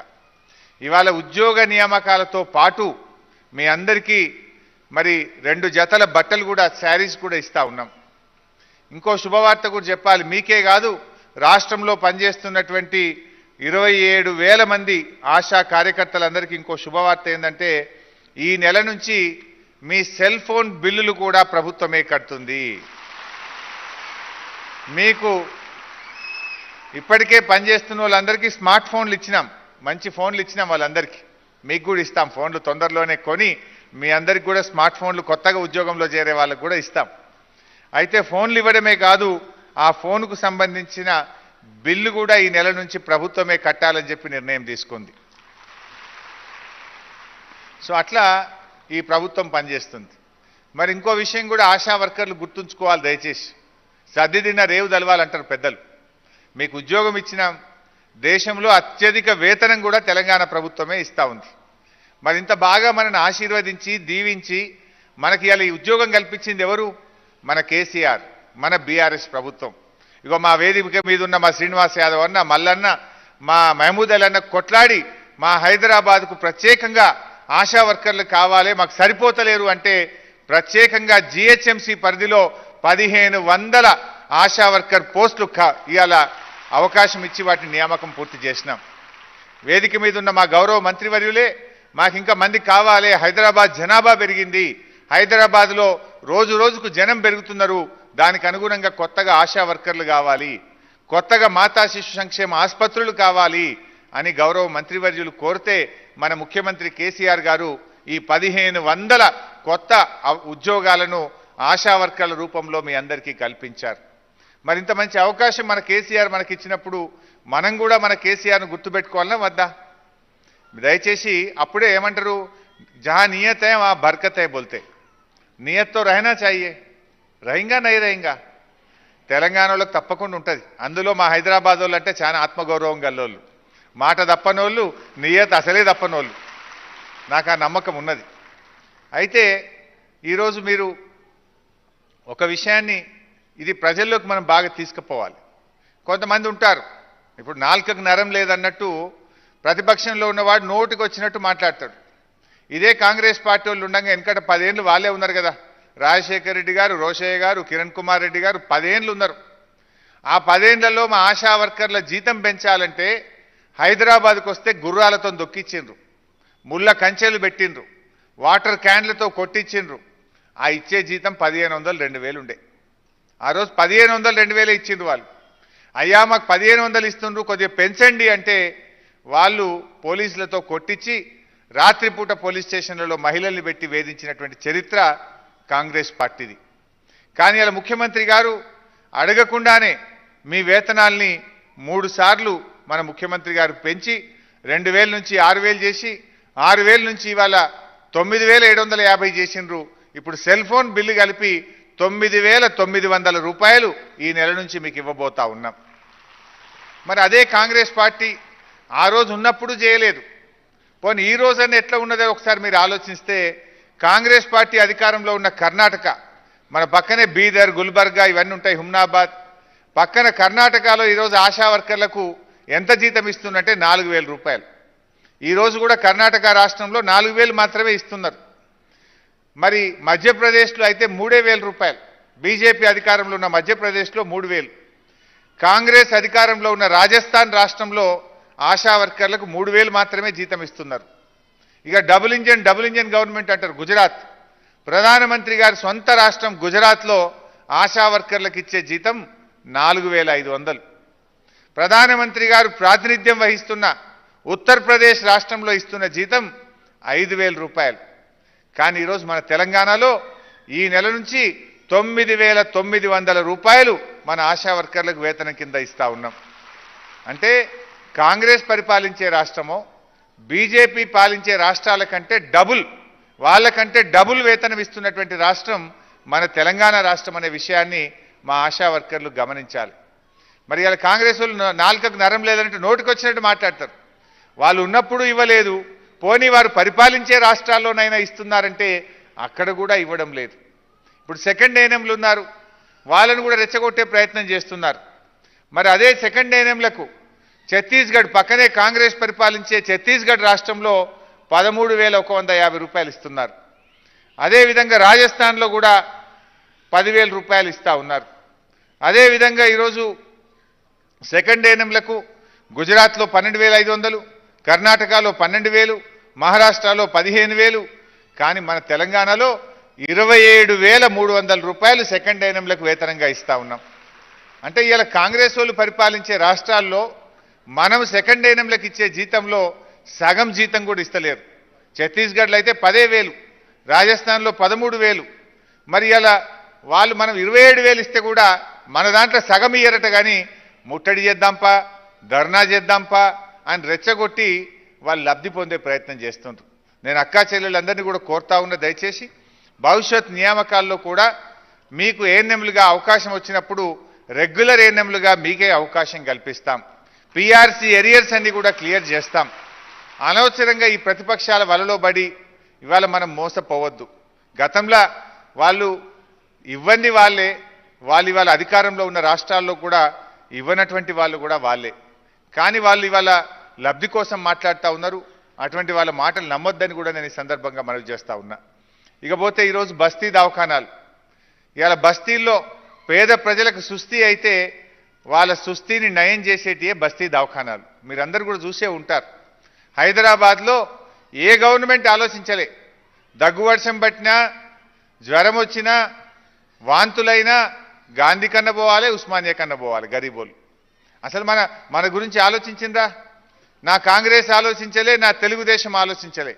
ఇవాళ ఉద్యోగ నియామకాలతో పాటు మీ అందరికీ మరి 2 జతల బట్టలు కూడా, శారీస్ కూడా ఇస్తా ఉన్నాం. ఇంకో శుభవార్త కూడా చెప్పాలి, మీకే కాదు రాష్ట్రంలో పనిచేస్తున్నటువంటి 27,000 మంది ఆశా కార్యకర్తలందరికీ ఇంకో శుభవార్త ఏంటంటే, ఈ నెల నుంచి మీ సెల్ ఫోన్ బిల్లులు కూడా ప్రభుత్వమే కడుతుంది. మీకు ఇప్పటికే పనిచేస్తున్న వాళ్ళందరికీ స్మార్ట్ ఫోన్లు ఇచ్చినాం, మంచి ఫోన్లు ఇచ్చినాం వాళ్ళందరికీ. మీకు కూడా ఇస్తాం ఫోన్లు, తొందరలోనే కొని మీ అందరికి కూడా స్మార్ట్ ఫోన్లు కొత్తగా ఉద్యోగంలో చేరే వాళ్ళకు కూడా ఇస్తాం. అయితే ఫోన్లు ఇవ్వడమే కాదు, ఆ ఫోన్కు సంబంధించిన బిల్లు కూడా ఈ నెల నుంచి ప్రభుత్వమే కట్టాలని చెప్పి నిర్ణయం తీసుకుంది. సో అట్లా ఈ ప్రభుత్వం పనిచేస్తుంది. మరి ఇంకో విషయం కూడా ఆశా వర్కర్లు గుర్తుంచుకోవాలి దయచేసి. సర్ది తిన్న రేవు తలవాలంటారు పెద్దలు. మీకు ఉద్యోగం ఇచ్చిన దేశంలో అత్యధిక వేతనం కూడా తెలంగాణ ప్రభుత్వమే ఇస్తూ ఉంది. మరి ఇంత బాగా మనని ఆశీర్వదించి దీవించి మనకి ఇలా ఈ ఉద్యోగం కల్పించింది ఎవరు? మన కేసీఆర్, మన బీఆర్ఎస్ ప్రభుత్వం. ఇగో మా వేదిక మీద ఉన్న మా శ్రీనివాస్ యాదవ్ అన్న, మల్లన్న, మా మహమూద్ అలన్న కొట్లాడి మా హైదరాబాద్కు ప్రత్యేకంగా ఆశా వర్కర్లు కావాలి, మాకు సరిపోతలేరు అంటే ప్రత్యేకంగా జిహెచ్ఎంసీ పరిధిలో 1,500 ఆశా వర్కర్ పోస్టులు ఇవాళ అవకాశం ఇచ్చి వాటిని నియామకం పూర్తి చేసినాం. వేదిక మీద ఉన్న మా గౌరవ మంత్రివర్యులే మాకు ఇంకా మంది కావాలి, హైదరాబాద్ జనాభా పెరిగింది, హైదరాబాద్లో రోజు రోజుకు జనం పెరుగుతున్నారు, దానికి అనుగుణంగా కొత్తగా ఆశా వర్కర్లు కావాలి, కొత్తగా మాతా శిశు సంక్షేమ ఆసుపత్రులు కావాలి అని గౌరవ మంత్రివర్యులు కోరితే మన ముఖ్యమంత్రి కేసీఆర్ గారు ఈ 1,500 కొత్త ఉద్యోగాలను ఆశా వర్కర్ల రూపంలో మీ అందరికీ కల్పించారు. మరి ఇంత మంచి అవకాశం మన కేసీఆర్ మనకి ఇచ్చినప్పుడు మనం కూడా మన కేసీఆర్ను గుర్తుపెట్టుకోవాలన్నా వద్దా? దయచేసి అప్పుడే ఏమంటారు, జహా నియత్ హై వహా బర్కత్ హై బోల్తే, నియత్తో రహనా చాహియే, రహింగా నై రహింగా. తెలంగాణలో తప్పకుండా ఉంటుంది. అందులో మా హైదరాబాద్ వాళ్ళు అంటే చాలా ఆత్మగౌరవం గల్లోళ్ళు, మాట తప్పనోళ్ళు, నియత్ అసలే తప్పనోళ్ళు. నాకు ఆ నమ్మకం ఉన్నది. అయితే ఈరోజు మీరు ఒక విషయాన్ని, ఇది ప్రజల్లోకి మనం బాగా తీసుకుపోవాలి. కొంతమంది ఉంటారు, ఇప్పుడు నాలుకకు నరం లేదన్నట్టు ప్రతిపక్షంలో ఉన్నవాడు నోటికి వచ్చినట్టు మాట్లాడతాడు. ఇదే కాంగ్రెస్ పార్టీ వాళ్ళు ఉండగా వెనకట 10 ఏళ్ళు వాళ్ళే ఉన్నారు కదా, రాజశేఖర్ రెడ్డి గారు, రోషయ్య గారు, కిరణ్ కుమార్ రెడ్డి గారు 10 ఏళ్ళు ఉన్నారు. ఆ 10 ఏళ్లలో మా ఆశా వర్కర్ల జీతం పెంచాలంటే హైదరాబాద్కు వస్తే గుర్రాలతో దొక్కిచ్చిండ్రు, ముళ్ళ కంచెలు పెట్టిండ్రు, వాటర్ క్యాన్లతో కొట్టించిండ్రు. ఆ ఇచ్చే జీతం 1,500 2,000 ఉండే. ఆ రోజు 1,500 2,000 ఇచ్చిండ్రు వాళ్ళు. అయ్యా మాకు 1,500 ఇస్తుండ్రు, కొద్దిగా పెంచండి అంటే వాళ్ళు పోలీసులతో కొట్టించి రాత్రిపూట పోలీస్ స్టేషన్లలో మహిళల్ని పెట్టి వేధించినటువంటి చరిత్ర కాంగ్రెస్ పార్టీది. కానీ అలా ముఖ్యమంత్రి గారు అడగకుండానే మీ వేతనాల్ని 3 సార్లు మన ముఖ్యమంత్రి గారు పెంచి 2,000 నుంచి 6,000 చేసి 6,000 నుంచి ఇవాళ 9,750 చేసిండ్రు. ఇప్పుడు సెల్ ఫోన్ బిల్లు కలిపి 9,900 రూపాయలు ఈ నెల నుంచి మీకు ఇవ్వబోతా ఉన్నాం. మరి అదే కాంగ్రెస్ పార్టీ ఆ రోజు ఉన్నప్పుడు చేయలేదు. పోనీ ఈ రోజన్నా ఎట్లా ఉన్నదో ఒకసారి మీరు ఆలోచిస్తే, కాంగ్రెస్ పార్టీ అధికారంలో ఉన్న కర్ణాటక, మన పక్కనే బీదర్, గుల్బర్గా ఇవన్నీ ఉంటాయి, హుమ్నాబాద్ పక్కన కర్ణాటకలో ఈరోజు ఆశా వర్కర్లకు ఎంత జీతం ఇస్తున్నట్టే 4,000 రూపాయలు. ఈరోజు కూడా కర్ణాటక రాష్ట్రంలో 4,000 మాత్రమే ఇస్తున్నారు. మరి మధ్యప్రదేశ్లో అయితే 3,000 రూపాయలు. బీజేపీ అధికారంలో ఉన్న మధ్యప్రదేశ్లో 3,000. కాంగ్రెస్ అధికారంలో ఉన్న రాజస్థాన్ రాష్ట్రంలో ఆశా వర్కర్లకు 3,000 మాత్రమే జీతం ఇస్తున్నారు. ఇక డబుల్ ఇంజన్ గవర్నమెంట్ అంటారు గుజరాత్. ప్రధానమంత్రి గారి సొంత రాష్ట్రం గుజరాత్లో ఆశా వర్కర్లకు ఇచ్చే జీతం 4,500. ప్రధానమంత్రి గారు ప్రాతినిధ్యం వహిస్తున్న ఉత్తరప్రదేశ్ రాష్ట్రంలో ఇస్తున్న జీతం 5,000 రూపాయలు. కానీ ఈరోజు మన తెలంగాణలో ఈ నెల నుంచి 9,900 రూపాయలు మన ఆశా వర్కర్లకు వేతనం కింద ఇస్తా ఉన్నాం. అంటే కాంగ్రెస్ పరిపాలించే రాష్ట్రమో బీజేపీ పాలించే రాష్ట్రాల కంటే వాళ్ళకంటే డబుల్ వేతనం ఇస్తున్నటువంటి రాష్ట్రం మన తెలంగాణ రాష్ట్రం అనే విషయాన్ని మా ఆశా వర్కర్లు గమనించాలి. మరి ఇలా కాంగ్రెస్ వాళ్ళు నాలుకకు నరం లేదంటే నోటికి వచ్చినట్టు మాట్లాడతారు. వాళ్ళు ఉన్నప్పుడు ఇవ్వలేదు, పోనీ వారు పరిపాలించే రాష్ట్రాల్లోనైనా ఇస్తున్నారంటే అక్కడ కూడా ఇవ్వడం లేదు. ఇప్పుడు సెకండ్ ఏఎన్ఎంలు ఉన్నారు, వాళ్ళను కూడా రెచ్చగొట్టే ప్రయత్నం చేస్తున్నారు. మరి అదే సెకండ్ ఏఎన్ఎంలకు ఛత్తీస్గఢ్ పక్కనే కాంగ్రెస్ పరిపాలించే ఛత్తీస్గఢ్ రాష్ట్రంలో 13,150 రూపాయలు ఇస్తున్నారు. అదేవిధంగా రాజస్థాన్లో కూడా 10,000 రూపాయలు ఇస్తూ ఉన్నారు. అదేవిధంగా ఈరోజు సెకండ్ ఏఎన్ఎంలకు గుజరాత్లో 12,500, కర్ణాటకలో 12,000, మహారాష్ట్రలో 15,000. కానీ మన తెలంగాణలో 27,300 రూపాయలు సెకండ్ ఏఎన్ఎంలకు వేతనంగా ఇస్తూ ఉన్నాం. అంటే ఇలా కాంగ్రెస్ వాళ్ళు పరిపాలించే రాష్ట్రాల్లో మనం సెకండ్ ఏఎన్ఎంలకు ఇచ్చే జీతంలో సగం జీతం కూడా ఇస్తలేరు. ఛత్తీస్గఢ్లో అయితే 10,000, రాజస్థాన్లో 13,000. మరి ఇలా వాళ్ళు మనం 27,000 ఇస్తే కూడా మన దాంట్లో సగం ఇయ్యరట. కానీ ముట్టడి చేద్దాంపా, ధర్నా చేద్దాంపా అని రెచ్చగొట్టి వాళ్ళు లబ్ధి పొందే ప్రయత్నం చేస్తుంటారు. నేను అక్కా చెల్లెళ్ళందరినీ కూడా కోరుతా ఉన్న, దయచేసి భవిష్యత్ నియామకాల్లో కూడా మీకు ఏఎన్ఎంలుగా అవకాశం వచ్చినప్పుడు రెగ్యులర్ ఏఎన్ఎంలుగా మీకే అవకాశం కల్పిస్తాం. పీఆర్సీ ఎరియర్స్ అన్ని కూడా క్లియర్ చేస్తాం. అనవసరంగా ఈ ప్రతిపక్షాల వలలో పడి ఇవాళ మనం మోసపోవద్దు. గతంలో వాళ్ళు ఇవ్వండి వాళ్ళు ఇవాళ అధికారంలో ఉన్న రాష్ట్రాల్లో కూడా ఇవ్వనటువంటి వాళ్ళు కూడా వాళ్ళే. కానీ వాళ్ళు ఇవాళ లబ్ధి కోసం మాట్లాడుతూ ఉన్నారు. అటువంటి వాళ్ళ మాటలు నమ్మొద్దని కూడా నేను ఈ సందర్భంగా మనవి చేస్తూ ఉన్నా. ఇకపోతే ఈరోజు బస్తీ దవాఖానాలు, ఇవాళ బస్తీల్లో పేద ప్రజలకు సుస్థి అయితే వాళ్ళ సుస్థిని నయం చేసేటియే బస్తీ దవాఖానాలు. మీరందరూ కూడా చూసే ఉంటారు. హైదరాబాద్లో ఏ గవర్నమెంట్ ఆలోచించలే, దగ్గు వర్షం పట్టినా, జ్వరం వచ్చినా, వాంతులైనా గాంధీ కన్నా పోవాలి, ఉస్మానియా కన్నా పోవాలి గరీబోలు. అసలు మన గురించి ఆలోచించిందా? నా కాంగ్రెస్ ఆలోచించలే, నా తెలుగుదేశం ఆలోచించలే.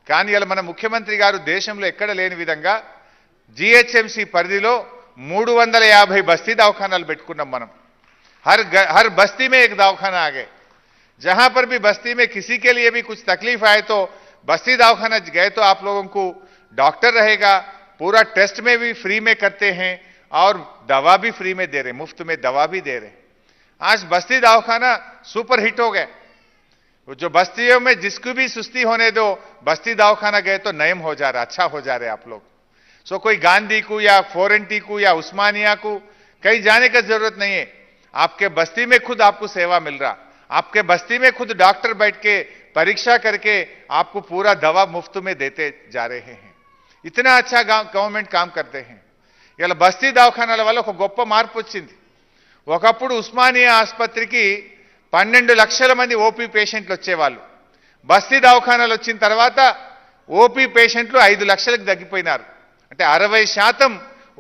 కానీ ఇలా మన ముఖ్యమంత్రి గారు దేశంలో ఎక్కడ లేని విధంగా జీహెచ్ఎంసీ పరిధిలో 350 బస్తీ దవాఖానాలు పెట్టుకున్నాం మనం. हर बस्ती में एक दवाखाना आ गए. जहां पर भी बस्ती में किसी के लिए भी कुछ तकलीफ आए तो बस्ती दवाखाना गए तो आप लोगों को डॉक्टर रहेगा, पूरा टेस्ट में भी फ्री में करते हैं और दवा भी फ्री में दे रहे, मुफ्त में दवा भी दे रहे. आज बस्ती दवाखाना सुपर हिट हो गए. जो बस्तियों में जिसको भी सुस्ती होने दो, बस्ती दवाखाना गए तो नयम हो जा रहा, अच्छा हो जा रहे आप लोग. सो कोई गांधी को या फोरेंटी को या उस्मानिया को कहीं जाने का जरूरत नहीं है. आपके बस्ती में खुद आपको सेवा मिल रहा, आपके बस्ती में खुद डॉक्टर बैठ के परीक्षा करके आपको पूरा दवा मुफ्त में देते जा रहे हैं. इतना अच्छा गवर्नमेंट काम करते हैं. ఇలా బస్తీ దవాఖానాల వల్ల ఒక గొప్ప మార్పు వచ్చింది. ఒకప్పుడు ఉస్మానియా ఆసుపత్రికి 12 లక్షల మంది ఓపీ పేషెంట్లు వచ్చేవాళ్ళు. బస్తీ దవాఖానాలు వచ్చిన తర్వాత ఓపీ పేషెంట్లు 5 లక్షలకు తగ్గిపోయినారు. అంటే 60%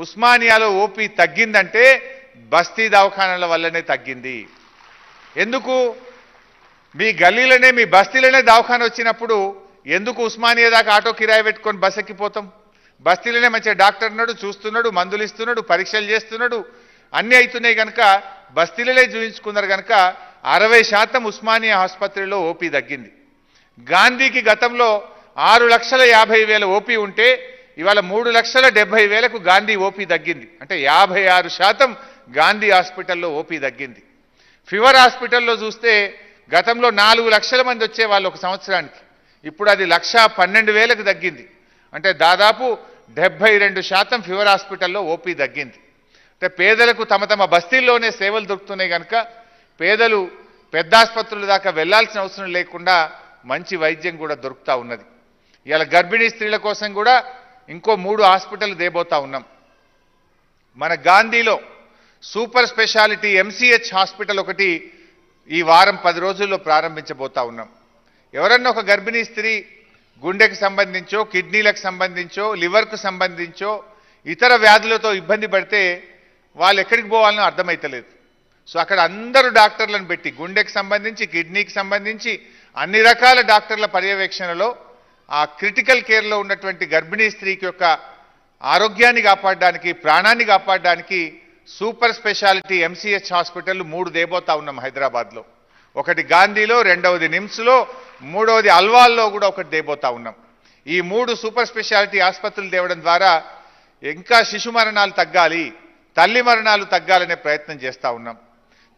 ఉస్మానియాలో ఓపీ తగ్గిందంటే బస్తీ దవాఖానాల వల్లనే తగ్గింది. ఎందుకు? మీ గల్లీలోనే మీ బస్తీలోనే దవాఖానా వచ్చినప్పుడు ఎందుకు ఉస్మానియా దాకా ఆటో కిరాయి పెట్టుకొని బస్ ఎక్కిపోతాం? బస్తీలోనే మంచిగా డాక్టర్ ఉన్నాడు, చూస్తున్నాడు, మందులు ఇస్తున్నాడు, పరీక్షలు చేస్తున్నాడు, అన్నీ అవుతున్నాయి కనుక బస్తీలనే చూపించుకున్నారు కనుక 60% ఉస్మానియా ఆసుపత్రిలో ఓపీ తగ్గింది. గాంధీకి గతంలో 6,50,000 ఓపీ ఉంటే ఇవాళ 3,70,000కు గాంధీ ఓపీ తగ్గింది. అంటే 56% గాంధీ హాస్పిటల్లో ఓపీ తగ్గింది. ఫీవర్ హాస్పిటల్లో చూస్తే గతంలో 4 లక్షల మంది వచ్చేవాళ్ళు ఒక సంవత్సరానికి, ఇప్పుడు అది 1,12,000కు తగ్గింది. అంటే దాదాపు 72% ఫీవర్ హాస్పిటల్లో ఓపీ తగ్గింది. అంటే పేదలకు తమ బస్తీల్లోనే సేవలు దొరుకుతున్నాయి కనుక పేదలు పెద్ద ఆసుపత్రుల దాకా వెళ్లాల్సిన అవసరం లేకుండా మంచి వైద్యం కూడా దొరుకుతూ ఉన్నది. ఇలా గర్భిణీ స్త్రీల కోసం కూడా ఇంకో 3 హాస్పిటల్ దేబోతా ఉన్నాం. మన గాంధీలో సూపర్ స్పెషాలిటీ MCH హాస్పిటల్ ఒకటి ఈ వారం 10 రోజుల్లో ప్రారంభించబోతా ఉన్నాం. ఎవరన్నా ఒక గర్భిణీ స్త్రీ గుండెకు సంబంధించో, కిడ్నీలకు సంబంధించో, లివర్కు సంబంధించో ఇతర వ్యాధులతో ఇబ్బంది పడితే వాళ్ళు ఎక్కడికి పోవాలనో అర్థమైతలేదు. సో అక్కడ అందరూ డాక్టర్లను పెట్టి గుండెకి సంబంధించి, కిడ్నీకి సంబంధించి అన్ని రకాల డాక్టర్ల పర్యవేక్షణలో ఆ క్రిటికల్ కేర్లో ఉన్నటువంటి గర్భిణీ స్త్రీకి యొక్క ఆరోగ్యాన్ని కాపాడడానికి, ప్రాణాన్ని కాపాడడానికి సూపర్ స్పెషాలిటీ MCH హాస్పిటల్ 3 దేబోతా ఉన్నాం హైదరాబాద్లో. ఒకటి గాంధీలో, రెండవది నిమ్స్లో, మూడవది అల్వాల్లో కూడా ఒకటి దేబోతా ఉన్నాం. ఈ 3 సూపర్ స్పెషాలిటీ ఆసుపత్రులు తేవడం ద్వారా ఇంకా శిశు మరణాలు తగ్గాలి, తల్లి మరణాలు తగ్గాలనే ప్రయత్నం చేస్తూ ఉన్నాం.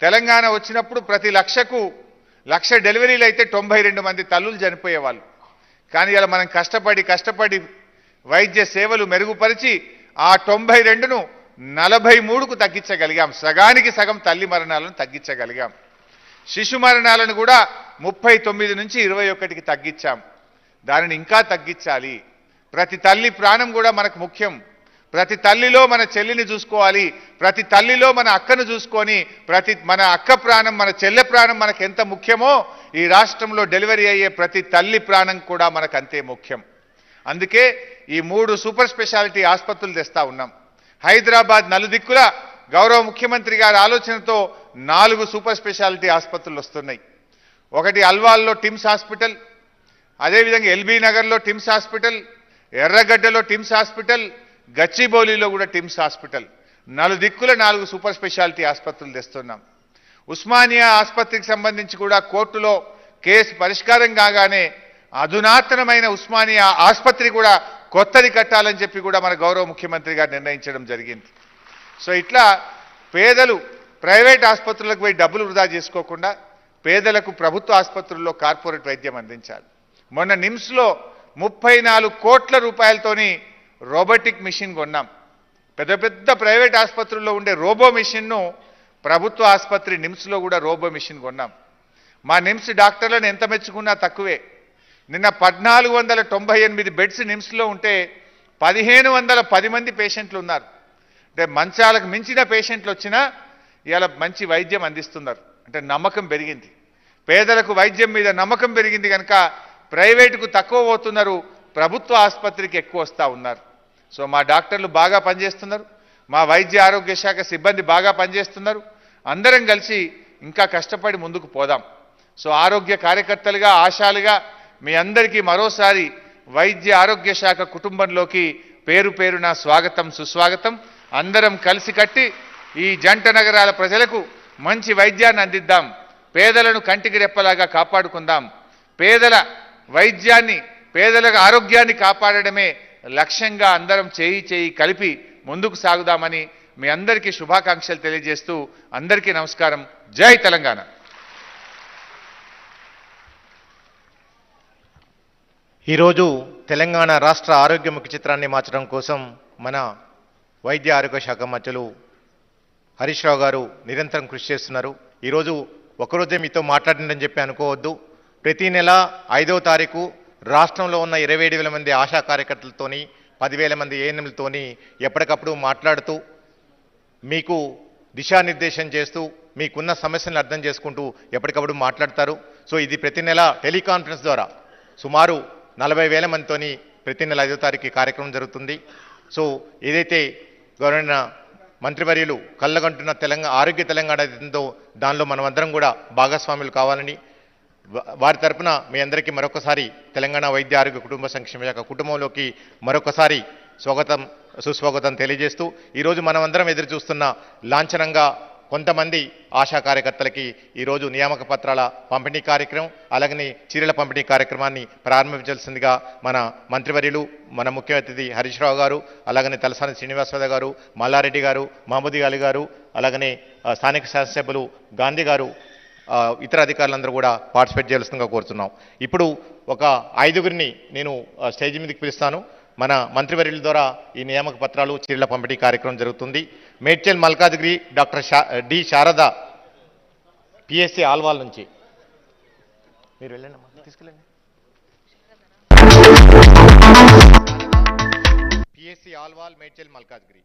తెలంగాణ వచ్చినప్పుడు ప్రతి 1,00,000 డెలివరీలు అయితే 92 మంది తల్లులు చనిపోయేవాళ్ళు. కానీ ఇలా మనం కష్టపడి వైద్య సేవలు మెరుగుపరిచి ఆ 92ను 43కు తగ్గించగలిగాం. సగానికి సగం తల్లి మరణాలను తగ్గించగలిగాం. శిశు మరణాలను కూడా 39 నుంచి 21కి తగ్గించాం. దానిని ఇంకా తగ్గించాలి. ప్రతి తల్లి ప్రాణం కూడా మనకు ముఖ్యం. ప్రతి తల్లిలో మన చెల్లిని చూసుకోవాలి, ప్రతి తల్లిలో మన అక్కను చూసుకొని మన అక్క ప్రాణం, మన చెల్లె ప్రాణం మనకు ఎంత ముఖ్యమో ఈ రాష్ట్రంలో డెలివరీ అయ్యే ప్రతి తల్లి ప్రాణం కూడా మనకు అంతే ముఖ్యం. అందుకే ఈ 3 సూపర్ స్పెషాలిటీ ఆసుపత్రులు తెస్తా ఉన్నాం. హైదరాబాద్ నలుదిక్కుల గౌరవ ముఖ్యమంత్రి గారి ఆలోచనతో 4 సూపర్ స్పెషాలిటీ ఆసుపత్రులు వస్తున్నాయి. ఒకటి అల్వాల్లో టిమ్స్ హాస్పిటల్, అదేవిధంగా ఎల్బీ నగర్లో టిమ్స్ హాస్పిటల్, ఎర్రగడ్డలో టిమ్స్ హాస్పిటల్, గచ్చిబౌలిలో కూడా టిమ్స్ హాస్పిటల్. నలుదిక్కుల 4 సూపర్ స్పెషాలిటీ ఆసుపత్రులు తెస్తున్నాం. ఉస్మానియా ఆసుపత్రికి సంబంధించి కూడా కోర్టులో కేసు పరిష్కారం కాగానే అధునాతనమైన ఉస్మానియా ఆసుపత్రి కూడా కొత్తది కట్టాలని చెప్పి కూడా మన గౌరవ ముఖ్యమంత్రి గారు నిర్ణయించడం జరిగింది. సో ఇట్లా పేదలు ప్రైవేట్ ఆసుపత్రులకు పోయి డబ్బులు వృధా చేసుకోకుండా పేదలకు ప్రభుత్వ ఆసుపత్రుల్లో కార్పొరేట్ వైద్యం అందించాలి. మొన్న నిమ్స్లో 34 కోట్ల రూపాయలతోని రోబోటిక్ మిషన్ కొన్నాం. పెద్ద ప్రైవేట్ ఆసుపత్రుల్లో ఉండే రోబో మిషన్ను ప్రభుత్వ ఆసుపత్రి నిమ్స్లో కూడా రోబో మిషన్ కొన్నాం. మా నిమ్స్ డాక్టర్లను ఎంత మెచ్చుకున్నా తక్కువే. నిన్న 1498 బెడ్స్ నిమ్స్లో ఉంటే 1510 మంది పేషెంట్లు ఉన్నారు. అంటే మంచాలకు మించిన పేషెంట్లు వచ్చినా ఇవాళ మంచి వైద్యం అందిస్తున్నారు. అంటే నమ్మకం పెరిగింది, పేదలకు వైద్యం మీద నమ్మకం పెరిగింది కనుక ప్రైవేటుకు తక్కువ పోతున్నారు, ప్రభుత్వ ఆసుపత్రికి ఎక్కువ వస్తూ ఉన్నారు. సో మా డాక్టర్లు బాగా పనిచేస్తున్నారు, మా వైద్య ఆరోగ్య శాఖ సిబ్బంది బాగా పనిచేస్తున్నారు. అందరం కలిసి ఇంకా కష్టపడి ముందుకు పోదాం. సో ఆరోగ్య కార్యకర్తలుగా, ఆశాలుగా మీ అందరికీ మరోసారి వైద్య ఆరోగ్య శాఖ కుటుంబంలోకి పేరు పేరున స్వాగతం, సుస్వాగతం. అందరం కలిసి కట్టి ఈ జంట నగరాల ప్రజలకు మంచి వైద్యాన్ని అందిద్దాం, పేదలను కంటికి రెప్పలాగా కాపాడుకుందాం. పేదల వైద్యాన్ని, పేదల ఆరోగ్యాన్ని కాపాడడమే లక్ష్యంగా అందరం చేయి కలిపి ముందుకు సాగుదామని మీ అందరికీ శుభాకాంక్షలు తెలియజేస్తూ అందరికీ నమస్కారం. జై తెలంగాణ. ఈరోజు తెలంగాణ రాష్ట్ర ఆరోగ్య ముఖ చిత్రాన్ని మార్చడం కోసం మన వైద్య ఆరోగ్య శాఖ మంత్రులు హరీష్ రావు గారు నిరంతరం కృషి చేస్తున్నారు. ఈరోజు ఒకరోజే మీతో మాట్లాడిందని చెప్పి అనుకోవద్దు. ప్రతి నెల 5వ తారీఖు రాష్ట్రంలో ఉన్న 27,000 మంది ఆశా కార్యకర్తలతోని, 10,000 మంది ఏఎన్ఎంలతోని ఎప్పటికప్పుడు మాట్లాడుతూ మీకు దిశానిర్దేశం చేస్తూ మీకున్న సమస్యలను అర్థం చేసుకుంటూ ఎప్పటికప్పుడు మాట్లాడతారు. సో ఇది ప్రతి నెల టెలికాన్ఫరెన్స్ ద్వారా సుమారు 40,000 మందితోని ప్రతి నెల 5వ తారీఖు కార్యక్రమం జరుగుతుంది. సో ఏదైతే గవర్నమెంట్ మంత్రివర్యులు కళ్ళగంటున్న ఆరోగ్య తెలంగాణ ఏదో దానిలో మనమందరం కూడా భాగస్వాములు కావాలని వారి తరపున మీ అందరికీ మరొకసారి తెలంగాణ వైద్య ఆరోగ్య కుటుంబ సంక్షేమ శాఖ కుటుంబంలోకి మరొకసారి స్వాగతం, సుస్వాగతం తెలియజేస్తూ ఈరోజు మనమందరం ఎదురు చూస్తున్న లాంఛనంగా కొంతమంది ఆశా కార్యకర్తలకి ఈరోజు నియామక పత్రాల పంపిణీ కార్యక్రమం, అలాగనే చీరల పంపిణీ కార్యక్రమాన్ని ప్రారంభించాల్సిందిగా మన మంత్రివర్యులు, మన ముఖ్య అతిథి హరీష్ రావు గారు, అలాగనే తలసాని శ్రీనివాసరావు గారు, మల్లారెడ్డి గారు, మహమూద్ అలీ గారు, అలాగనే స్థానిక శాసనసభ్యులు గాంధీ గారు, ఇతర అధికారులందరూ కూడా పార్టిసిపేట్ చేయాల్సిందిగా కోరుతున్నాం. ఇప్పుడు ఒక 5గురిని నేను స్టేజ్ మీదకి పిలుస్తాను. మన మంత్రివర్యుల ద్వారా ఈ నియామక పత్రాలు, చీరల పంపిణీ కార్యక్రమం జరుగుతుంది. Medchal Malkajgiri doctor D Sharada PSC Alwal నుంచి మీరు వెళ్ళండి అమ్మా, తీసుకెళ్ళండి. పిఎస్సి ఆల్వాల్ మేడ్చల్ మల్కాజ్గిరి.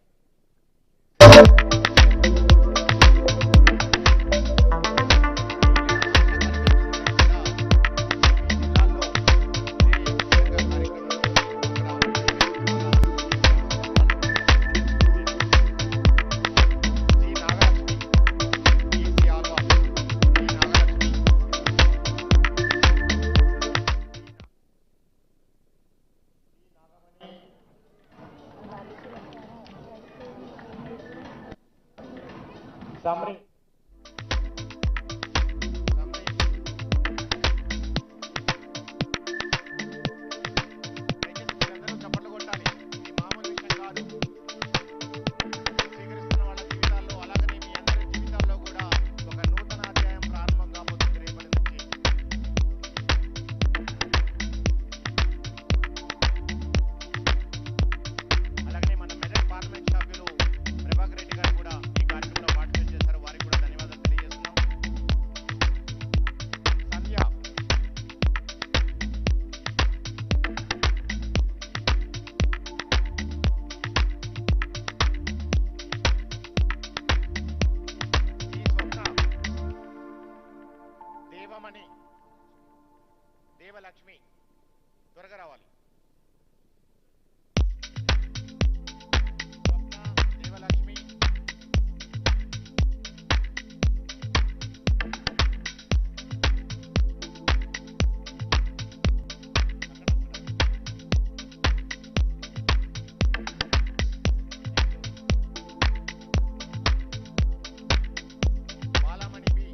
Summary. చప్పట్లు కొట్టాలి. ఇది మామూలు విషయం కాదు. స్వీకరిస్తున్న వాళ్ళ జీవితాల్లో అలాగనే మీ అందరి జీవితాల్లో కూడా ఒక నూతన అధ్యాయం ప్రారంభం కాబోతుంది రేపటి నుంచి. అలాగనే మన మెదక్ పార్లమెంట్ సభ్యులు ప్రభాకర్ రెడ్డి గారు కూడా ఈ కార్యక్రమంలో పార్టిసిపేట్ చేశారు. వారికి కూడా ధన్యవాదాలు తెలియజేస్తున్నాం. సంధ్య ఈ స్వప్న దేవమణి దేవలక్ష్మి త్వరగా రావాలి. Swapna Devalakshmi Balamani B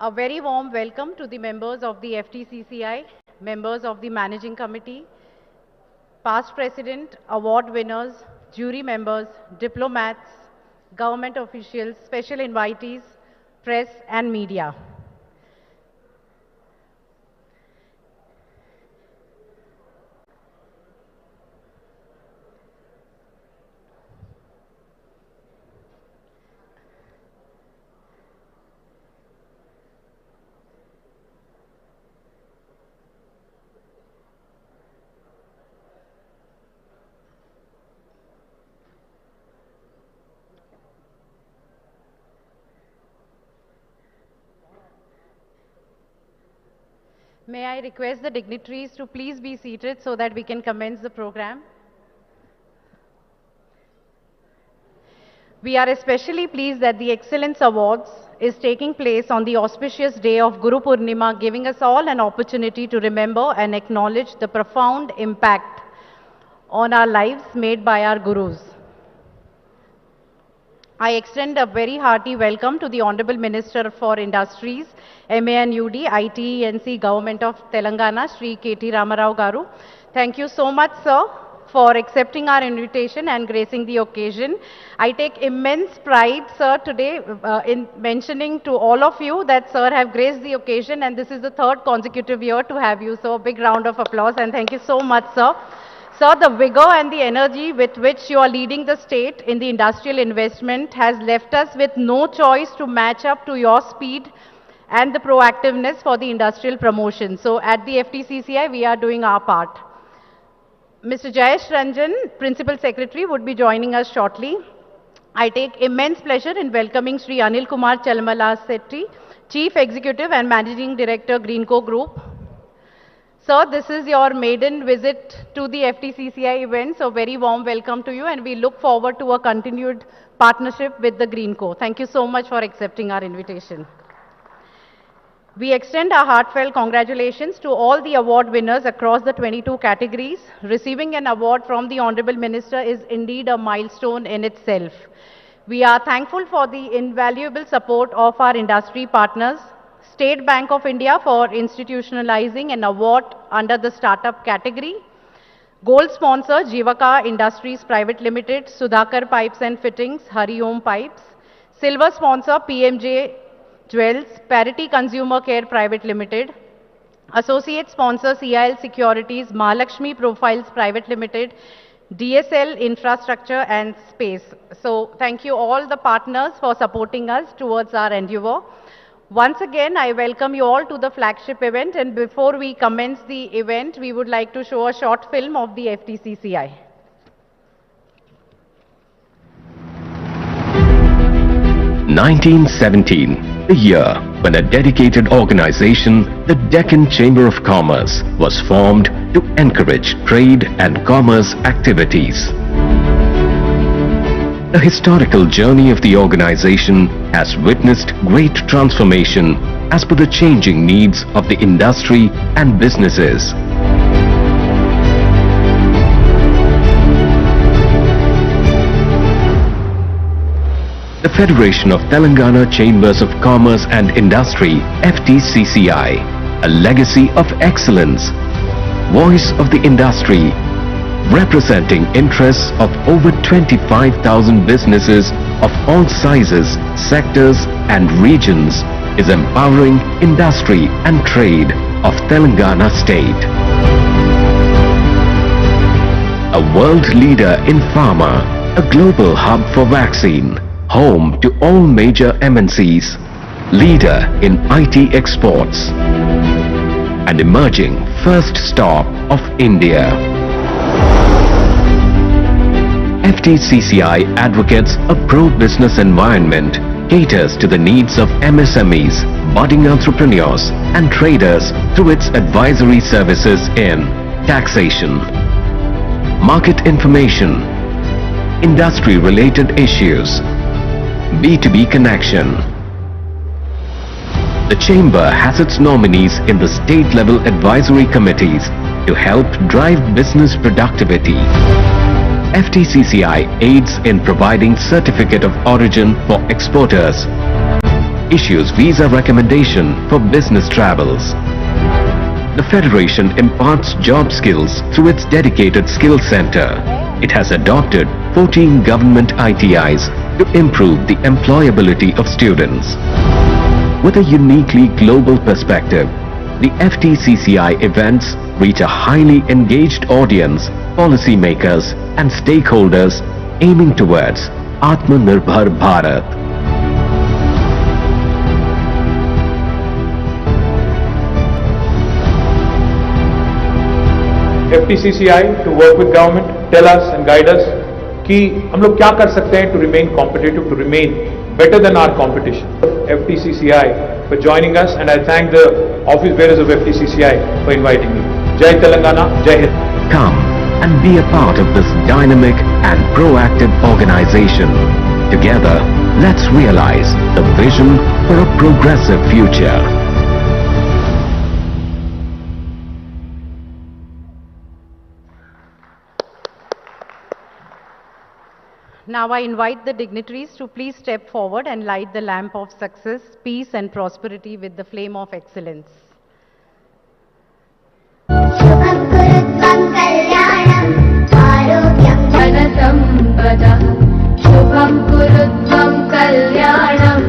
A very warm welcome to the members of the FTCCI, members of the Managing Committee, past president, award winners, jury members, diplomats, government officials, special invitees, press and media. May I request the dignitaries to please be seated so that we can commence the program. We are especially pleased that the Excellence Awards is taking place on the auspicious day of Guru Purnima, giving us all an opportunity to remember and acknowledge the profound impact on our lives made by our Gurus. I extend a very hearty welcome to the Honorable Minister for Industries, MANUD, ITENC, Government of Telangana, Shri K.T. Ramarao Garu. Thank you so much, sir, for accepting our invitation and gracing the occasion. I take immense pride, sir, today in mentioning to all of you that sir have graced the occasion, and this is the third consecutive year to have you. So a big round of applause and thank you so much, sir. Sir, the vigor and the energy with which you are leading the state in the industrial investment has left us with no choice to match up to your speed and the proactiveness for the industrial promotion. So at the FTCCI, we are doing our part. Mr. Jayesh Ranjan, Principal Secretary, would be joining us shortly. I take immense pleasure in welcoming Sri Anil Kumar Chalmala Setti, Chief Executive and Managing Director, Greenco Group. Sir, this is your maiden visit to the FTCCI event, so very warm welcome to you, and we look forward to a continued partnership with the Greenco. Thank you so much for accepting our invitation. We extend our heartfelt congratulations to all the award winners across the 22 categories. Receiving an award from the Honorable Minister is indeed a milestone in itself. We are thankful for the invaluable support of our industry partners, State Bank of India for institutionalizing an award under the startup category, gold sponsor Jivaka Industries Private Limited, Sudhakar Pipes and Fittings, Hari Om Pipes, silver sponsor PMJ Jewels, Parity Consumer Care Private Limited, associate sponsor CIL Securities, Mahalakshmi Profiles Private Limited, DSL Infrastructure and Space. So thank you all the partners for supporting us towards our endeavor. Once again, I welcome you all to the flagship event, and before we commence the event, we would like to show a short film of the FTCCI. (1917), the year when a dedicated organization, the Deccan Chamber of Commerce, was formed to encourage trade and commerce activities. The historical journey of the organization has witnessed great transformation as per the changing needs of the industry and businesses. The Federation of Telangana Chambers of Commerce and Industry, FTCCI, a legacy of excellence, voice of the industry, representing interests of over 25,000 businesses of all sizes, sectors and regions, is empowering industry and trade of Telangana state. A world leader in pharma, a global hub for vaccine, home to all major MNCs, leader in IT exports, an emerging first stop of India. FTCCI advocates a pro-business environment, caters to the needs of MSMEs, budding entrepreneurs and traders through its advisory services in taxation, market information, industry-related issues, B2B connection. The Chamber has its nominees in the state-level advisory committees to help drive business productivity. FTCCI aids in providing certificate of origin for exporters, issues visa recommendation for business travels. The Federation imparts job skills through its dedicated skill center. It has adopted 14 government ITIs to improve the employability of students. With a uniquely global perspective, the FTCCI events reach a highly engaged audience, policymakers and stakeholders aiming towards Atmanirbhar Bharat. FTCCI to work with government, tell us and guide us कि हम लोग क्या कर सकते हैं to remain competitive, to remain better than our competition. FTCCI for joining us, and I thank the office bearers of FTCCI for inviting me. Jai Telangana, Jai Hind. Come and be a part of this dynamic and proactive organization. Together, let's realize the vision for a progressive future. Now I invite the dignitaries to please step forward and light the lamp of success, peace and prosperity with the flame of excellence. शुभं कुरुत्वं कल्याणम्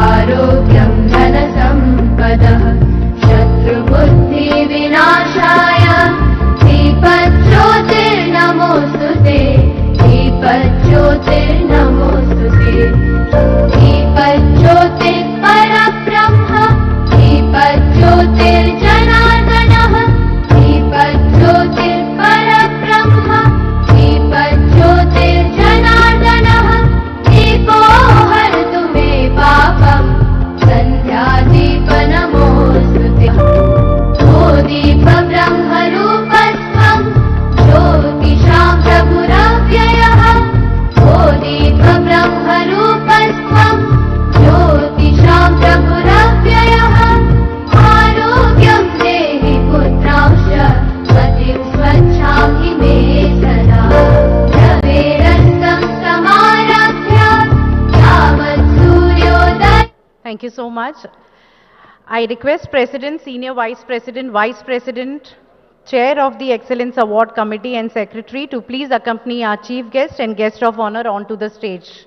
आरोग्यं धनसम्पदः शत्रुबुद्धिविनाशाय दीपज्योतिर्नमोऽस्तुते दीपज्योतिर्नमोऽस्तुते दीपज्योतिः परब्रह्म दीपज्योतिर्जनार्दनः दीपज्योतिः परब्रह्म दीपज्योतिर्जनार्दनः दीपो हरतु मे पापम् सन्ध्यादीपनमोऽस्तुते ओ दीपब्रह्मरूपस्त्वं ज्योतिषां प्रभुरव्ययः ओ दीपब्रह्मरूपस्त्वं ज्योतिषां प्रभुरव्ययः आरोग्यं देहि पुत्रांश मतिं स्वच्छां हि मे सदा रवेरस्तं समारभ्य यावत् सूर्योदय. Thank you so much. I request President, Senior Vice President, Vice President, Chair of the Excellence Award Committee and Secretary to please accompany our Chief Guest and Guest of Honor onto the stage.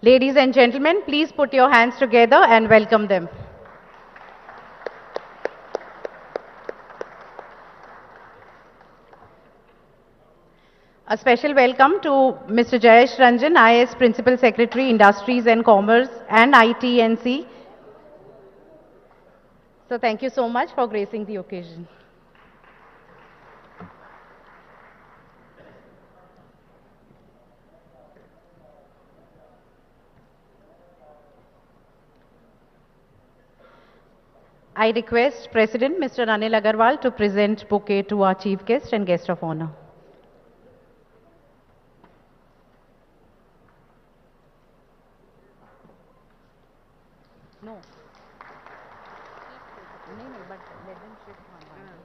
Ladies and gentlemen, please put your hands together and welcome them. A special welcome to Mr. Jayesh Ranjan, IAS Principal Secretary, Industries and Commerce and ITNC. So thank you so much for gracing the occasion. I request President Mr. Anil Agarwal to present bouquet to our Chief Guest and Guest of Honor. No. But let them shift one by one.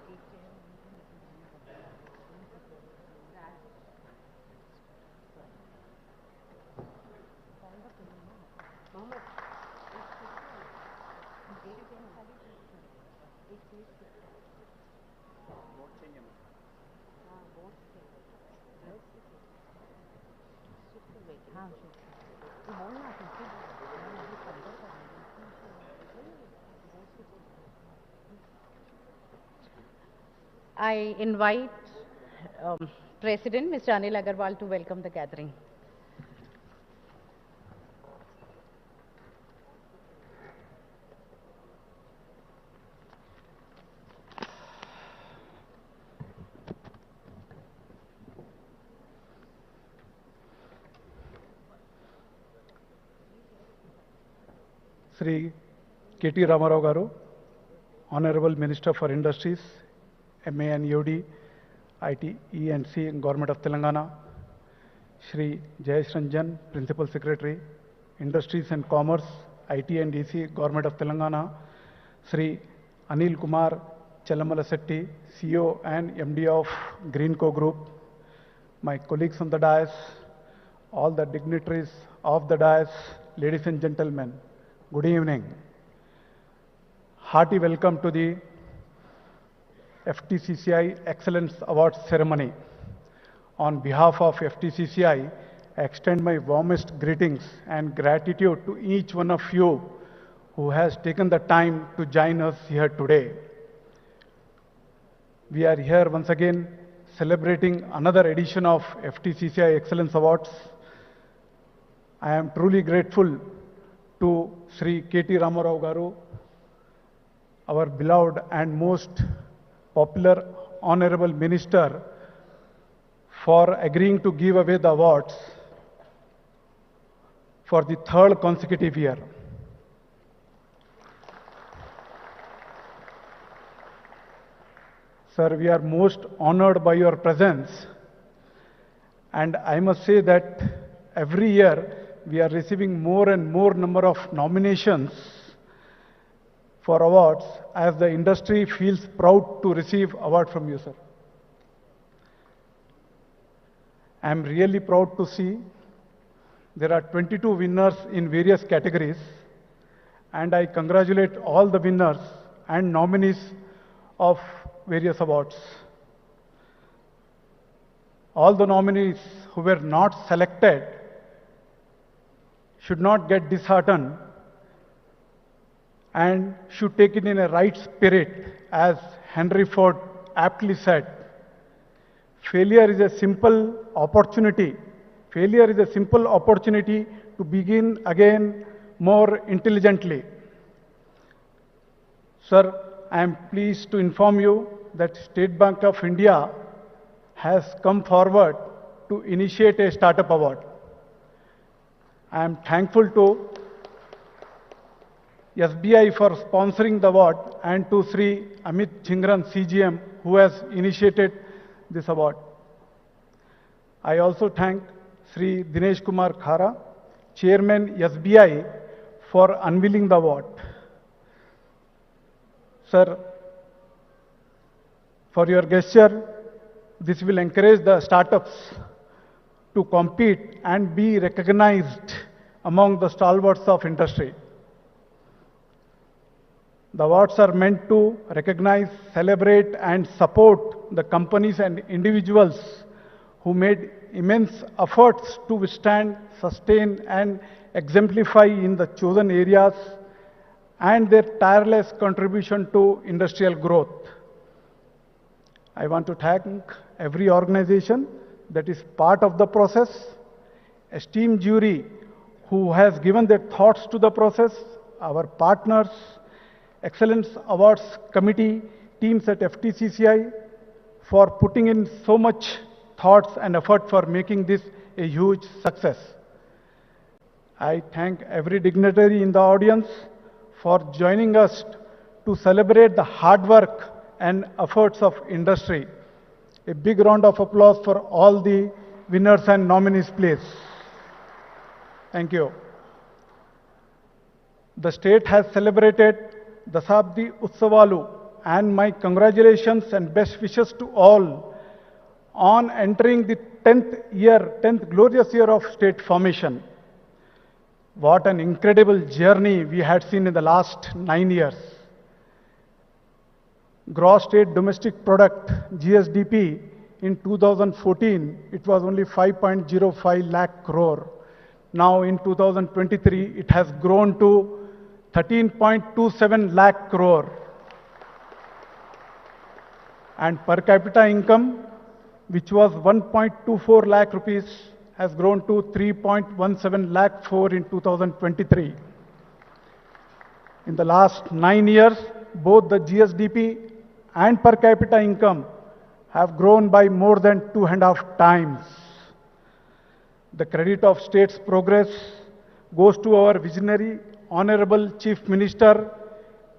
I invite President Mr. Anil Agarwal to welcome the gathering. Sri K.T. Ramarao Garu, Honorable Minister for Industries, MANUD, IT, E&C, Government of Telangana, Shri Jayesh Ranjan, Principal Secretary, Industries and Commerce, IT and EC, Government of Telangana, Shri Anil Kumar Challamalasetti, CEO and MD of Greenco Group, my colleagues on the dais, all the dignitaries of the dais, ladies and gentlemen, Good evening. Hearty welcome to the FTCCI Excellence Awards ceremony. On behalf of FTCCI, I extend my warmest greetings and gratitude to each one of you who has taken the time to join us here today. We are here once again celebrating another edition of FTCCI Excellence Awards. I am truly grateful to Sri K.T. Ramarao Garu, our beloved and most popular Honorable Minister, for agreeing to give away the awards for the third consecutive year. Sir, we are most honored by your presence, and I must say that every year we are receiving more and more number of nominations for awards as the industry feels proud to receive award from you, sir. I am really proud to see there are 22 winners in various categories, and I congratulate all the winners and nominees of various awards. All the nominees who were not selected should not get disheartened and should take it in a right spirit, as Henry Ford aptly said. Failure is a simple opportunity. Failure is a simple opportunity to begin again more intelligently. Sir, I am pleased to inform you that State Bank of India has come forward to initiate a startup award. I am thankful to SBI for sponsoring the award and to Sri Amit Jhingran CGM who has initiated this award. I also thank Sri Dinesh Kumar Khara, Chairman SBI, for unveiling the award. Sir, for your gesture, this will encourage the startups to compete and be recognized among the stalwarts of industry. The awards are meant to recognize, celebrate, and support the companies and individuals who made immense efforts to withstand, sustain, and exemplify in the chosen areas and their tireless contribution to industrial growth. I want to thank every organization that is part of the process, esteemed jury who has given their thoughts to the process, our partners, Excellence Awards Committee, teams at FTCCI for putting in so much thoughts and effort for making this a huge success. I thank every dignitary in the audience for joining us to celebrate the hard work and efforts of industry. A big round of applause for all the winners and nominees, please. Thank you. The state has celebrated Dasabdi Utsavalu, and my congratulations and best wishes to all on entering the 10th glorious year of state formation. What an incredible journey we had seen in the last 9 years. Gross State Domestic Product, GSDP, in 2014, it was only 5.05 lakh crore. Now in 2023, it has grown to 13.27 lakh crore. And per capita income, which was 1.24 lakh rupees, has grown to 3.17 lakh 4 in 2023. In the last 9 years, both the GSDP and per capita income have grown by more than 2.5 times. The credit of state's progress goes to our visionary, Honorable Chief Minister,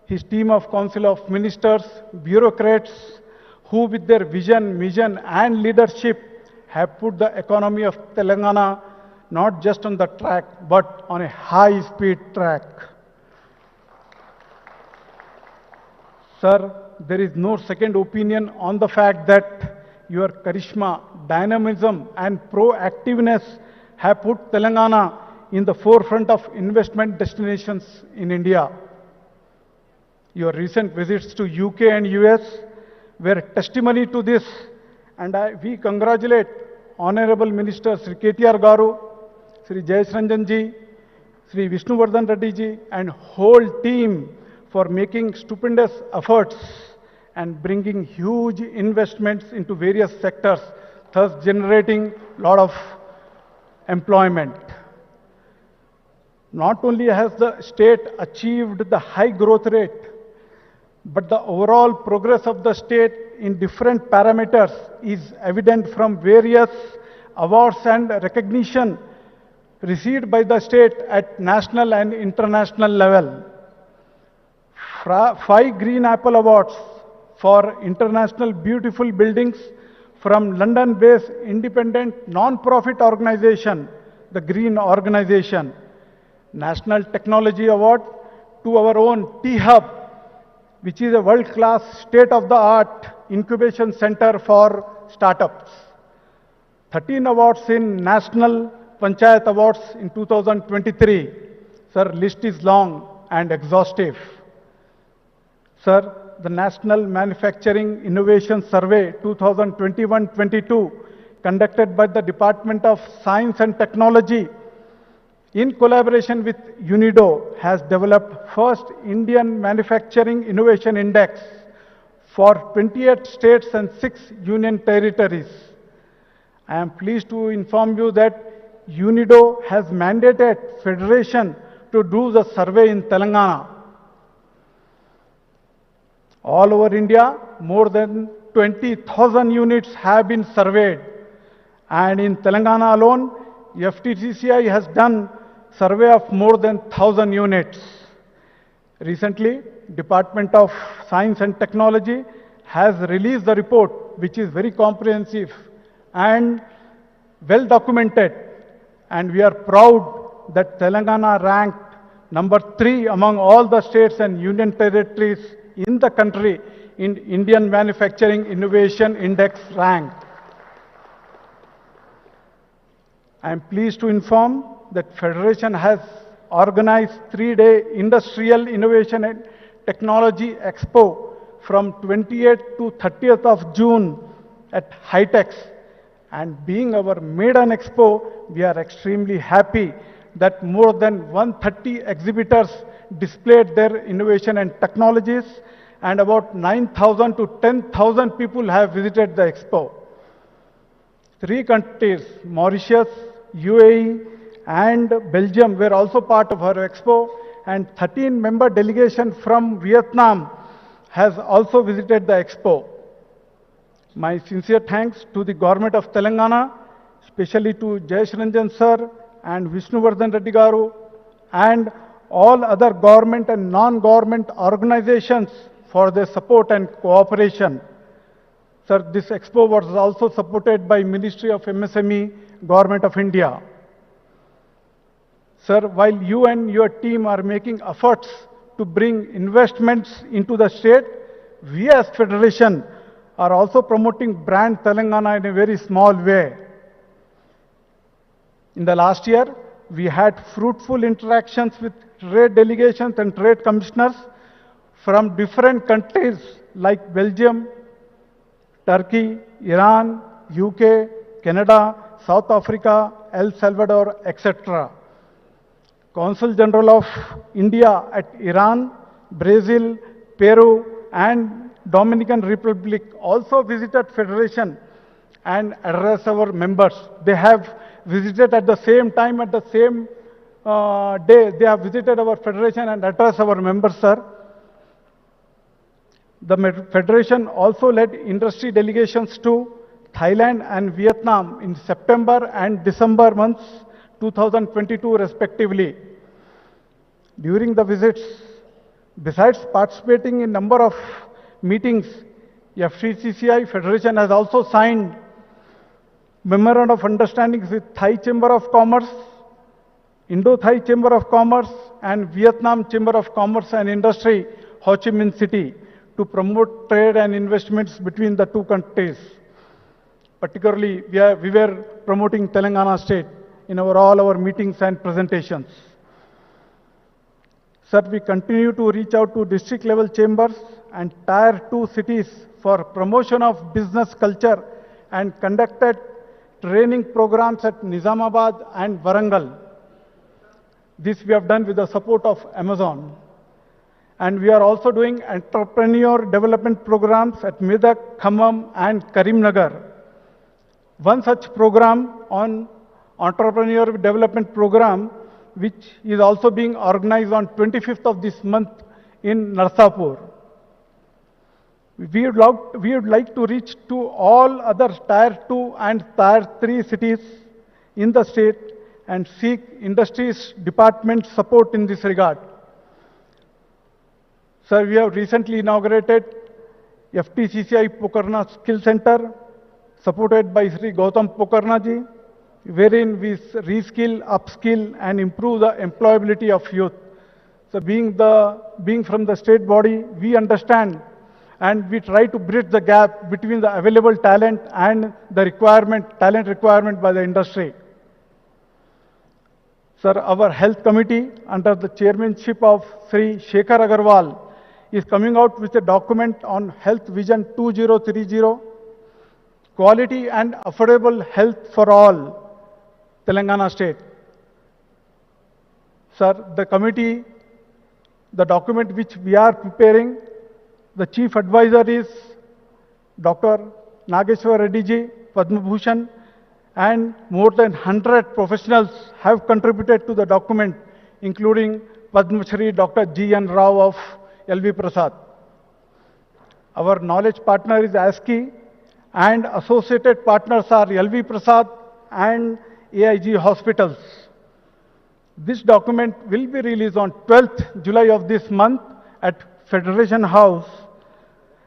his team of Council of Ministers, bureaucrats, who with their vision, mission and leadership have put the economy of Telangana not just on the track, but on a high-speed track. Sir, there is no second opinion on the fact that your charisma, dynamism and proactiveness have put Telangana in the forefront of investment destinations in India. Your recent visits to UK and US were testimony to this, and we congratulate Honorable Minister Sri KTR Garu, Sri Jayesh Ranjan ji, Sri Vishnuvardhan Reddy ji, and whole team for making stupendous efforts and bringing huge investments into various sectors, thus generating a lot of employment. Not only has the state achieved the high growth rate, but the overall progress of the state in different parameters is evident from various awards and recognition received by the state at national and international level. 5 Green Apple Awards for international beautiful buildings from London-based independent non-profit organization, the Green Organization. National Technology Award to our own T-Hub, which is a world-class state-of-the-art incubation center for startups. 13 awards in National Panchayat Awards in 2023. Sir, list is long and exhaustive. Sir, the National Manufacturing Innovation Survey 2021-22 conducted by the Department of Science and Technology in collaboration with UNIDO has developed first Indian Manufacturing Innovation Index for 28 states and 6 union territories. I am pleased to inform you that UNIDO has mandated Federation to do the survey in Telangana. All over India, more than 20,000 units have been surveyed. And in Telangana alone, FTCCI has done survey of more than 1,000 units. Recently, Department of Science and Technology has released the report, which is very comprehensive and well documented. And we are proud that Telangana ranked number 3 among all the states and union territories in the country in Indian Manufacturing Innovation Index rank. I am pleased to inform that Federation has organized 3-day Industrial Innovation and Technology Expo from 28th to 30th of June at HITEX. And being our maiden expo, we are extremely happy that more than 130 exhibitors displayed their innovation and technologies, and about 9,000 to 10,000 people have visited the expo. 3 countries, Mauritius, UAE, and Belgium were also part of our expo, and 13-member delegation from Vietnam has also visited the expo. My sincere thanks to the government of Telangana, especially to Jayesh Ranjan sir and Vishnuvardhan Reddy Garu, and all other government and non-government organizations for their support and cooperation. Sir, this expo was also supported by Ministry of MSME, Government of India. Sir, while you and your team are making efforts to bring investments into the state, we as Federation are also promoting brand Telangana in a very small way. In the last year, we had fruitful interactions with trade delegations and trade commissioners from different countries like Belgium, Turkey, Iran, UK, Canada, South Africa, El Salvador, etc. Consul General of India at Iran, Brazil, Peru, and Dominican Republic also visited Federation and addressed our members. They have visited at the same time, at the same day, they have visited our Federation and addressed our members, sir. The Federation also led industry delegations to Thailand and Vietnam in September and December months 2022 respectively. During the visits, besides participating in number of meetings, FTCCI Federation has also signed Memorandum of Understandings with Thai Chamber of Commerce, Indo-Thai Chamber of Commerce, and Vietnam Chamber of Commerce and Industry, Ho Chi Minh City, to promote trade and investments between the two countries. Particularly, we were promoting Telangana state in all our meetings and presentations. Sir, we continue to reach out to district level chambers and tier 2 cities for promotion of business culture and conducted training programs at Nizamabad and Warangal. This we have done with the support of Amazon. And we are also doing entrepreneur development programs at Medak, Khammam and Karimnagar. One such program on entrepreneur development program, which is also being organized on 25th of this month in Narsapur. We would like to reach to all other tier 2 and tier 3 cities in the state and seek industries department support in this regard. Sir, we have recently inaugurated FTCCI Pokarna Skill Center, supported by Sri Gautam Pokarna ji, wherein we reskill, upskill, and improve the employability of youth. So, being from the state body, we understand and we try to bridge the gap between the available talent and the talent requirement by the industry. Sir, our health committee, under the chairmanship of Sri Shekhar Agarwal, is coming out with a document on Health Vision 2030, Quality and Affordable Health for All, Telangana State. Sir, the document which we are preparing, the chief advisor is Dr. Nageshwar Reddy ji, Padma Bhushan, and more than 100 professionals have contributed to the document, including Padma Shri Dr. G.N. Rao of L.V. Prasad. Our knowledge partner is ASCII, and associated partners are L.V. Prasad and AIG Hospitals. This document will be released on 12th July of this month at Federation House,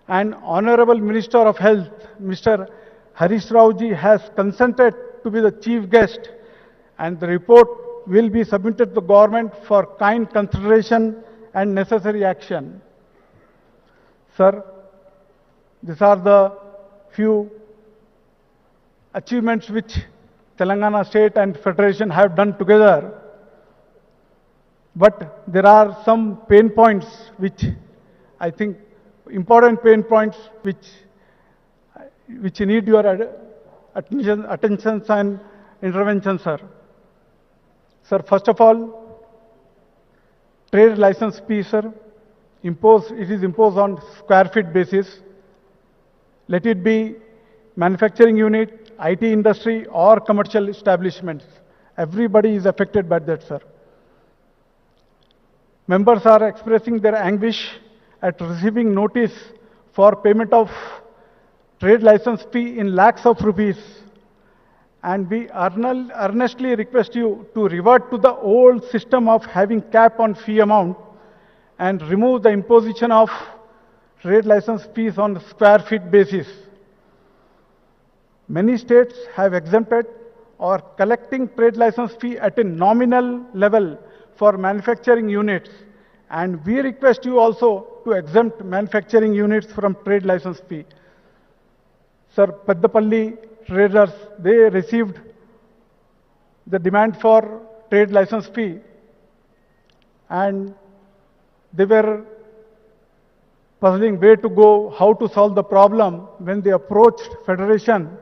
and Honorable Minister of Health, Mr. Harish Rao ji, has consented to be the chief guest, and the report will be submitted to the government for kind consideration and necessary action. Sir, these are the few achievements which Telangana State and Federation have done together. But there are some pain points which I think important pain points which need your attention and intervention, sir. Sir, first of all, trade license fee, sir, it is imposed on square feet basis. Let it be manufacturing unit, IT industry or commercial establishments. Everybody is affected by that, sir. Members are expressing their anguish at receiving notice for payment of trade license fee in lakhs of rupees. And we earnestly request you to revert to the old system of having cap on fee amount and remove the imposition of trade license fees on square feet basis. Many states have exempted or collecting trade license fee at a nominal level for manufacturing units, and we request you also to exempt manufacturing units from trade license fee. Sir, Peddapalli traders, they received the demand for trade license fee, and they were puzzling where to go, how to solve the problem when they approached Federation,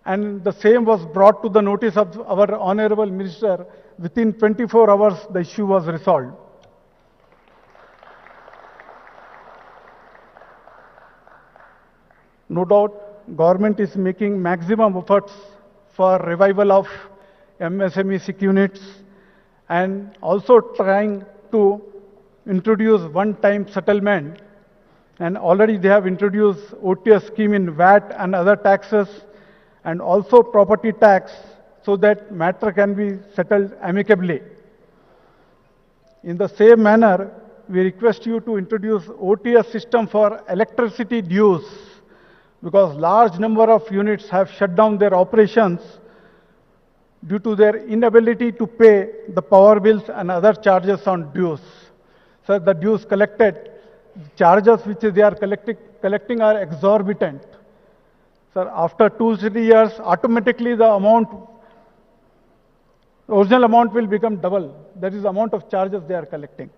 and the same was brought to the notice of our Honorable Minister. Within 24 hours, the issue was resolved. No doubt, government is making maximum efforts for revival of MSME SIC units and also trying to introduce one-time settlement. And already they have introduced OTS scheme in VAT and other taxes, and also property tax, so that matter can be settled amicably. In the same manner, we request you to introduce OTS system for electricity dues, because large number of units have shut down their operations due to their inability to pay the power bills and other charges on dues. So the dues collected, charges which they are collecting are exorbitant. Sir, after 2-3 years, automatically the amount original amount will become double. That is the amount of charges they are collecting.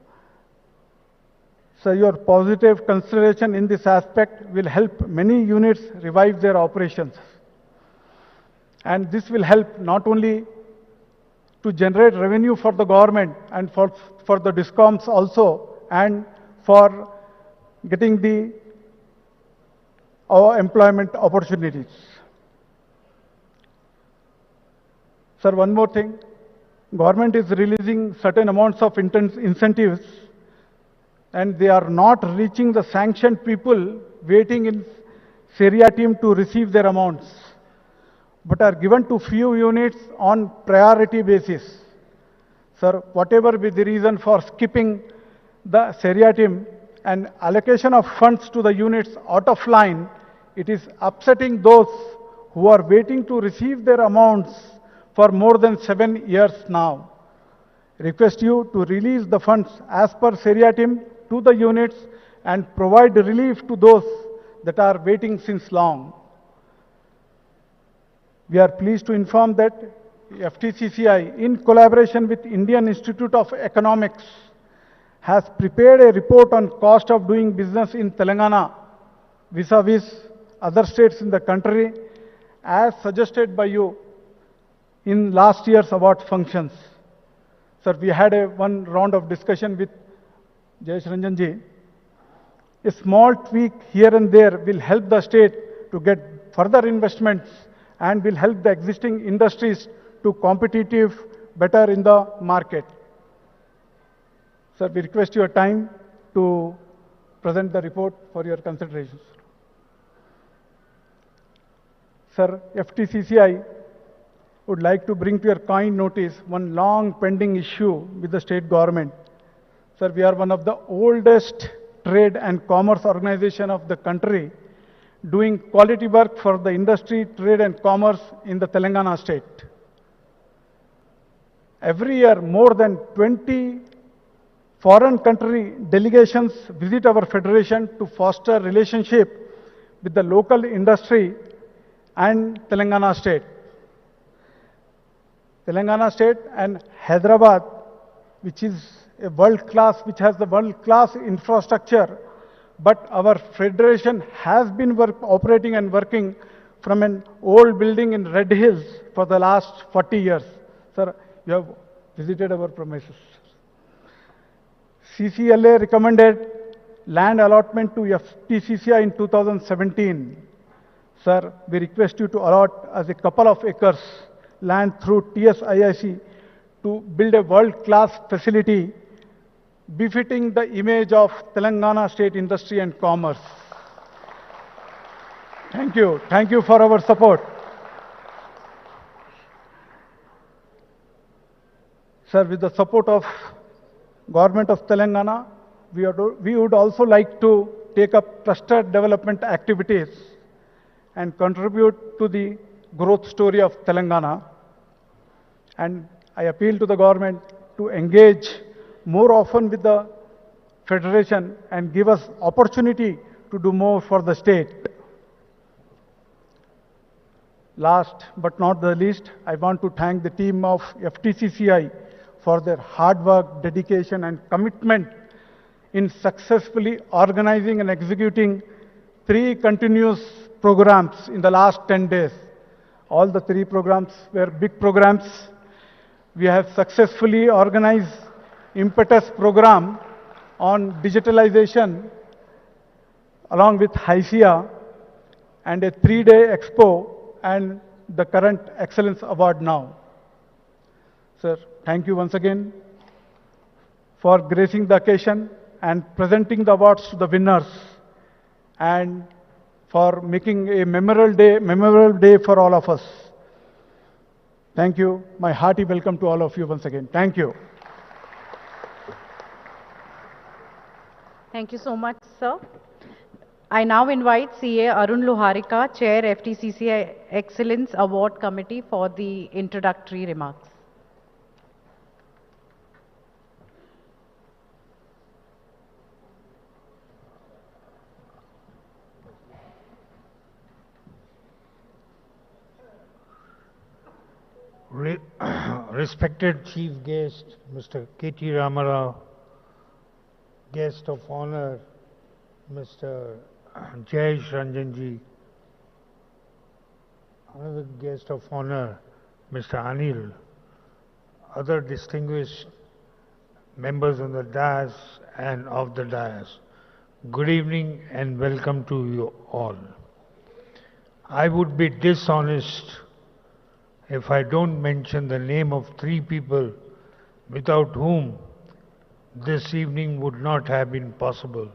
So your positive consideration in this aspect will help many units revive their operations. And this will help not only to generate revenue for the government and for the DISCOMs also, and for getting our employment opportunities. Sir, one more thing. Government is releasing certain amounts of incentives, and they are not reaching the sanctioned people waiting in Syria team to receive their amounts, but are given to few units on priority basis. Sir, whatever be the reason for skipping the Syria team and allocation of funds to the units out of line, it is upsetting those who are waiting to receive their amounts for more than 7 years now. Request you to release the funds as per Syria team to the units and provide relief to those that are waiting since long. We are pleased to inform that FTCCI, in collaboration with Indian Institute of Economics, has prepared a report on cost of doing business in Telangana vis-a-vis other states in the country, as suggested by you in last year's award functions. Sir, we had one round of discussion with Jayesh Ranjan ji. A small tweak here and there will help the state to get further investments and will help the existing industries to competitive better in the market. Sir, we request your time to present the report for your considerations. Sir, FTCCI would like to bring to your kind notice one long pending issue with the state government. Sir, we are one of the oldest trade and commerce organization of the country, doing quality work for the industry, trade and commerce in the Telangana state. Every year, more than 20 foreign country delegations visit our federation to foster relationship with the local industry and Telangana state. Telangana state and Hyderabad, which is a which has the world-class infrastructure, but our federation has been operating and working from an old building in Red Hills for the last 40 years. Sir, you have visited our premises. CCLA recommended land allotment to FTCCI in 2017. Sir, we request you to allot as a couple of acres land through TSIIC to build a world-class facility befitting the image of Telangana state industry and commerce. Thank you. Thank you for our support. Sir, with the support of Government of Telangana, we would also like to take up cluster development activities and contribute to the growth story of Telangana. And I appeal to the government to engage more often with the federation and give us opportunity to do more for the state. Last but not the least, I want to thank the team of FTCCI for their hard work, dedication and commitment in successfully organizing and executing 3 continuous programs in the last 10 days. All the 3 programs were big programs. We have successfully organized impetus program on digitalization along with HICIA and a 3-day expo and the current excellence award now. Sir, thank you once again for gracing the occasion and presenting the awards to the winners and for making a memorable day for all of us. Thank you. My hearty welcome to all of you once again. Thank you. Thank you so much, sir. I now invite CA Arun Loharika, Chair FTCCI Excellence Award Committee, for the introductory remarks. respected chief guest, Mr. K.T. Ramarao, guest of honor, Mr. Jayesh Ranjanji, another guest of honor, Mr. Anil, other distinguished members on the dais and of the dais. Good evening and welcome to you all. I would be dishonest if I don't mention the name of three people without whom this evening would not have been possible.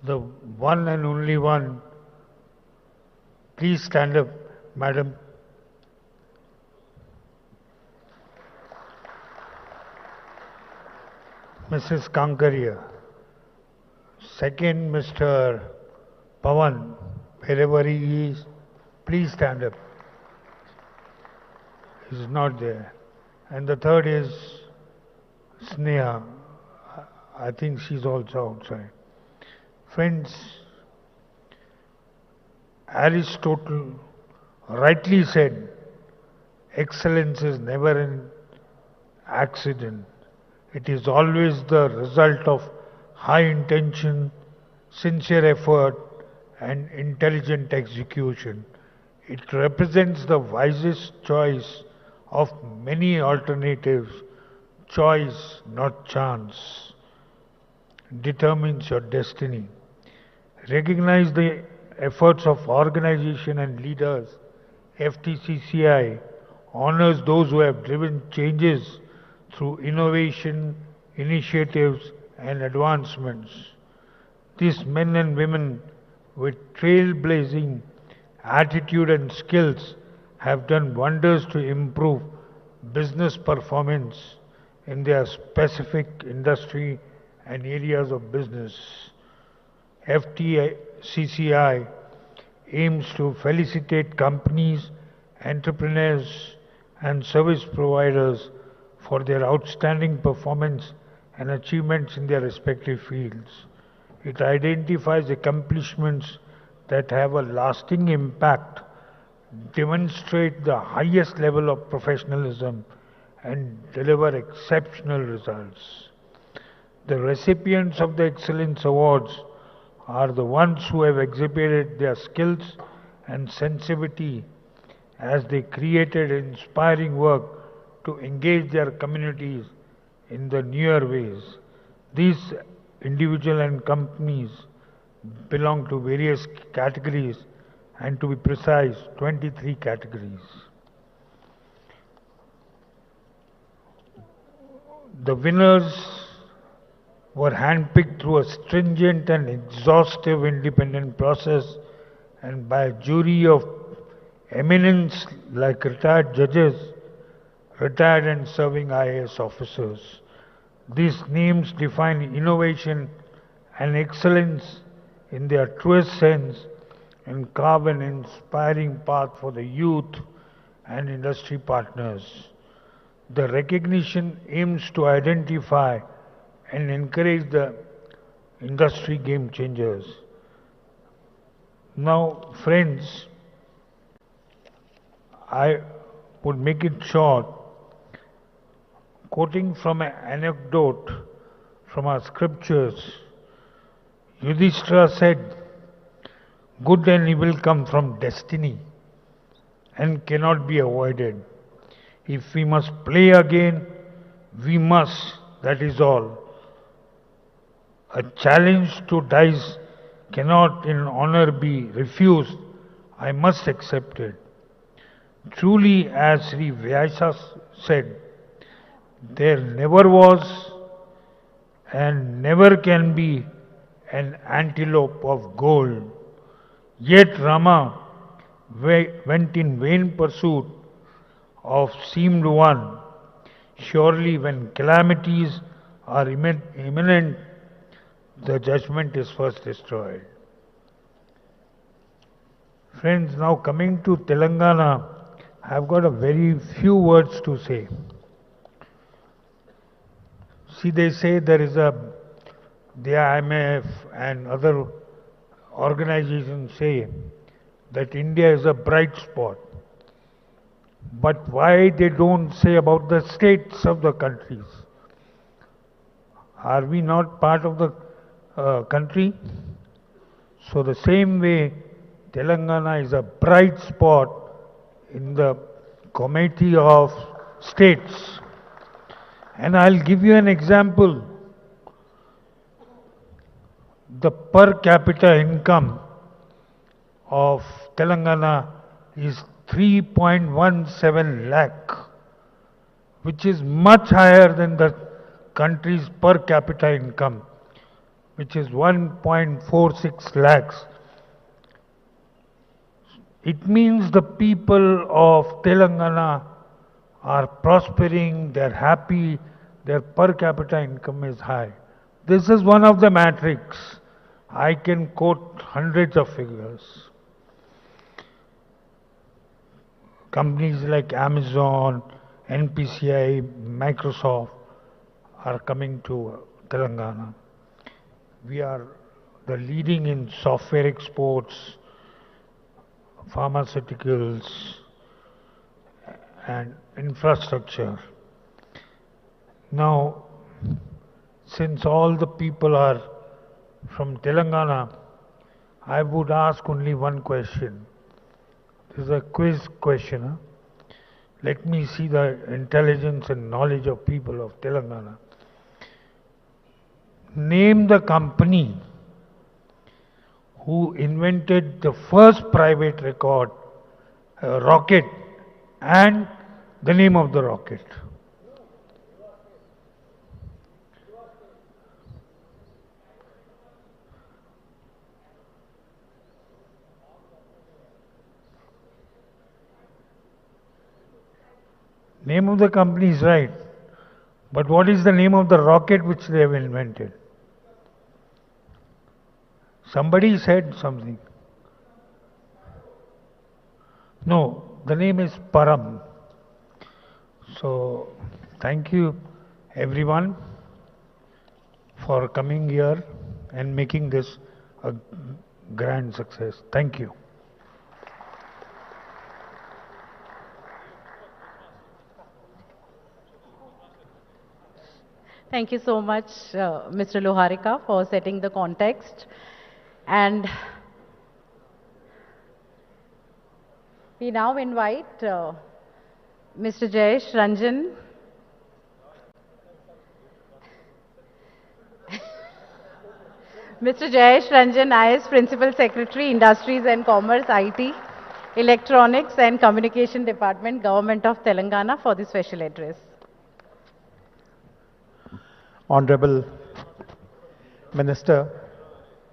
The one and only one, please stand up, madam. Mrs. Kankaria. Second, Mr. Pawan, wherever he is, please stand up. He's not there. And the third is Sneha. I think she's also outside. Friends, Aristotle rightly said, excellence is never an accident. It is always the result of high intention, sincere effort, and intelligent execution. It represents the wisest choice of many alternatives. Choice, not chance, determines your destiny. Recognize the efforts of organization and leaders. FTCCI honors those who have driven changes through innovation, initiatives, and advancements. These men and women with trailblazing attitude and skills have done wonders to improve business performance in their specific industry and areas of business. FTCCI aims to felicitate companies, entrepreneurs, and service providers for their outstanding performance and achievements in their respective fields. It identifies accomplishments that have a lasting impact, demonstrate the highest level of professionalism, and deliver exceptional results. The recipients of the Excellence Awards are the ones who have exhibited their skills and sensitivity as they created inspiring work to engage their communities in the newer ways. These individuals and companies belong to various categories, and to be precise, 23 categories. The winners were handpicked through a stringent and exhaustive independent process and by a jury of eminence like retired judges, retired and serving IAS officers. These names define innovation and excellence in their truest sense and carve an inspiring path for the youth and industry partners. The recognition aims to identify and encourage the industry game changers. Now, friends, I would make it short, quoting from an anecdote from our scriptures. Yudhishthira said, good and evil come from destiny and cannot be avoided. If we must play again, we must, that is all. A challenge to dice cannot in honor be refused. I must accept it. Truly, as Sri Vyasa said, there never was and never can be an antelope of gold. Yet Rama went in vain pursuit of seemed one. Surely when calamities are imminent, the judgment is first destroyed. Friends, now coming to Telangana, I've got a very few words to say. See, they say the IMF and other organizations say that India is a bright spot. But why they don't say about the states of the countries? Are we not part of the country? So the same way, Telangana is a bright spot in the committee of states. And I'll give you an example. The per capita income of Telangana is 3.17 lakh, which is much higher than the country's per capita income, which is 1.46 lakhs. It means the people of Telangana are prospering, they're happy, their per capita income is high. This is one of the metrics. I can quote hundreds of figures. Companies like Amazon, NPCI, Microsoft are coming to Telangana. We are the leading in software exports, pharmaceuticals, and infrastructure. Now, since all the people are from Telangana, I would ask only one question. This is a quiz question. Huh? Let me see the intelligence and knowledge of people of Telangana. Name the company who invented the first private rocket and the name of the rocket. Name of the company is right, but what is the name of the rocket which they have invented? Somebody said something. No, the name is Param. So, thank you everyone for coming here and making this a grand success. Thank you. Thank you so much, Mr. Loharika, for setting the context. And we now invite Mr. Jayesh Ranjan. Mr. Jayesh Ranjan, IS Principal Secretary, Industries and Commerce, IT, Electronics and Communication Department, Government of Telangana, for the special address. Honorable Minister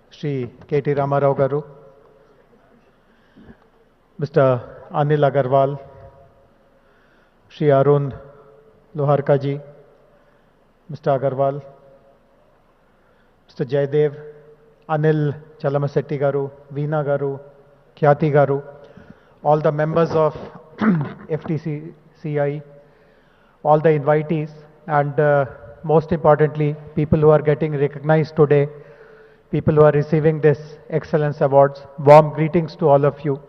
Shri K.T. Ramarao Garu, Mr. Anil Agarwal, Shri Arun Loharka ji, Mr. Agarwal, Mr. Jaydev, Anil Chalamasetti Garu, Veena Garu, Khyati Garu, all the members of FTCCI, all the invitees, and most importantly, people who are getting recognized today, people who are receiving this Excellence Awards. Warm greetings to all of you.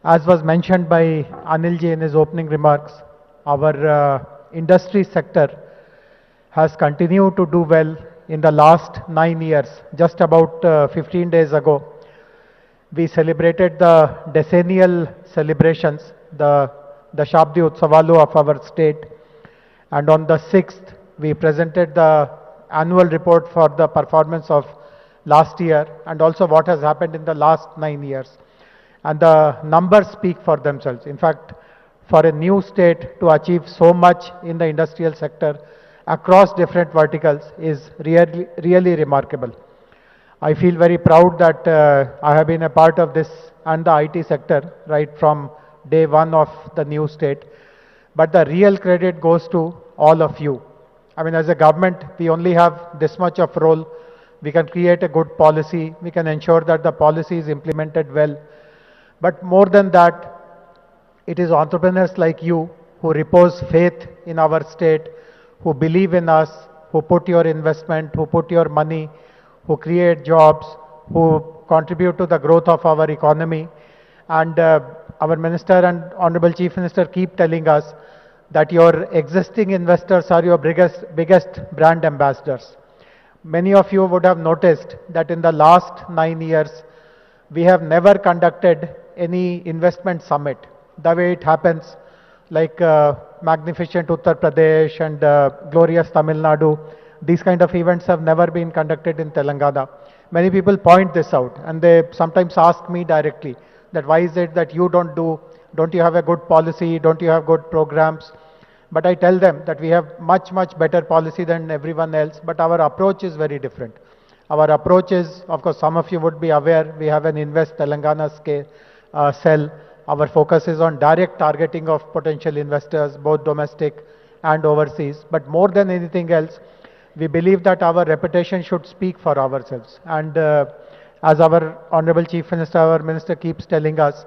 As was mentioned by Anil ji in his opening remarks, our industry sector has continued to do well in the last 9 years. Just about 15 days ago, we celebrated the decennial celebrations, the Dashabdi Utsavalu of our state, and on the 6th, we presented the annual report for the performance of last year and also what has happened in the last 9 years. And the numbers speak for themselves. In fact, for a new state to achieve so much in the industrial sector across different verticals is really remarkable. I feel very proud that I have been a part of this and the IT sector right from day one of the new state. But the real credit goes to all of you. I mean, as a government, we only have this much of role. We can create a good policy. We can ensure that the policy is implemented well. But more than that, it is entrepreneurs like you who repose faith in our state, who believe in us, who put your investment, who put your money, who create jobs, who contribute to the growth of our economy. And our Minister and Honorable Chief Minister keep telling us that your existing investors are your biggest brand ambassadors. Many of you would have noticed that in the last 9 years, we have never conducted any investment summit. The way it happens, like magnificent Uttar Pradesh and glorious Tamil Nadu, these kind of events have never been conducted in Telangana. Many people point this out, and they sometimes ask me directly that why is it that you don't you have a good policy, don't you have good programs? But I tell them that we have much better policy than everyone else, but our approach is very different. Our approach is, of course, some of you would be aware, we have an Invest Telangana cell. Our focus is on direct targeting of potential investors, both domestic and overseas. But more than anything else, we believe that our reputation should speak for ourselves. And as our Honorable Chief Minister, our Minister keeps telling us,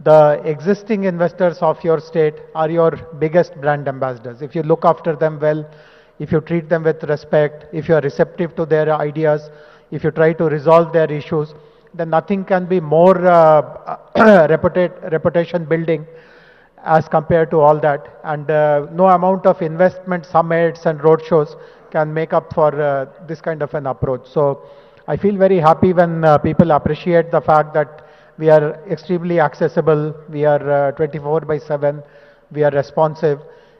the existing investors of your state are your biggest brand ambassadors. If you look after them well, if you treat them with respect, if you are receptive to their ideas, if you try to resolve their issues, then nothing can be more reputation building as compared to all that. And no amount of investment summits and roadshows can make up for this kind of an approach. So I feel very happy when people appreciate the fact that we are extremely accessible, we are 24/7, we are responsive,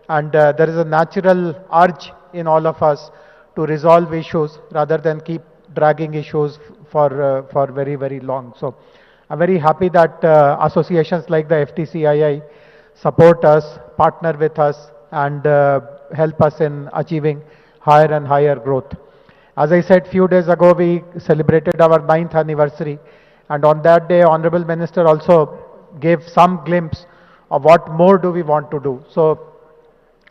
and there is a natural urge in all of us to resolve issues rather than keep dragging issues for very long. So I'm very happy that associations like the FTCII support us, partner with us, and help us in achieving higher and higher growth. As I said few days ago, we celebrated our 9th anniversary, and on that day, Honorable Minister also gave some glimpse of what more do we want to do. So,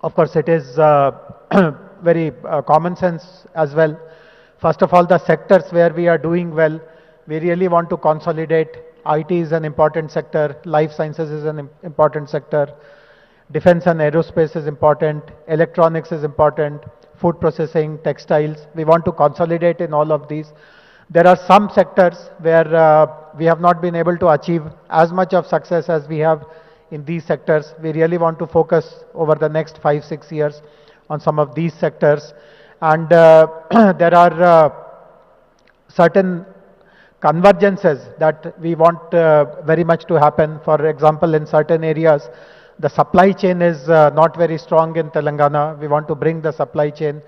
of course, it is very common sense as well. First of all, the sectors where we are doing well, we really want to consolidate. IT is an important sector, life sciences is an important sector, defense and aerospace is important, electronics is important, food processing, textiles. We want to consolidate in all of these. There are some sectors where we have not been able to achieve as much of success as we have in these sectors. We really want to focus over the next 5-6 years on some of these sectors. And there are certain convergences that we want very much to happen. For example, in certain areas, the supply chain is not very strong in Telangana. We want to bring the supply chain.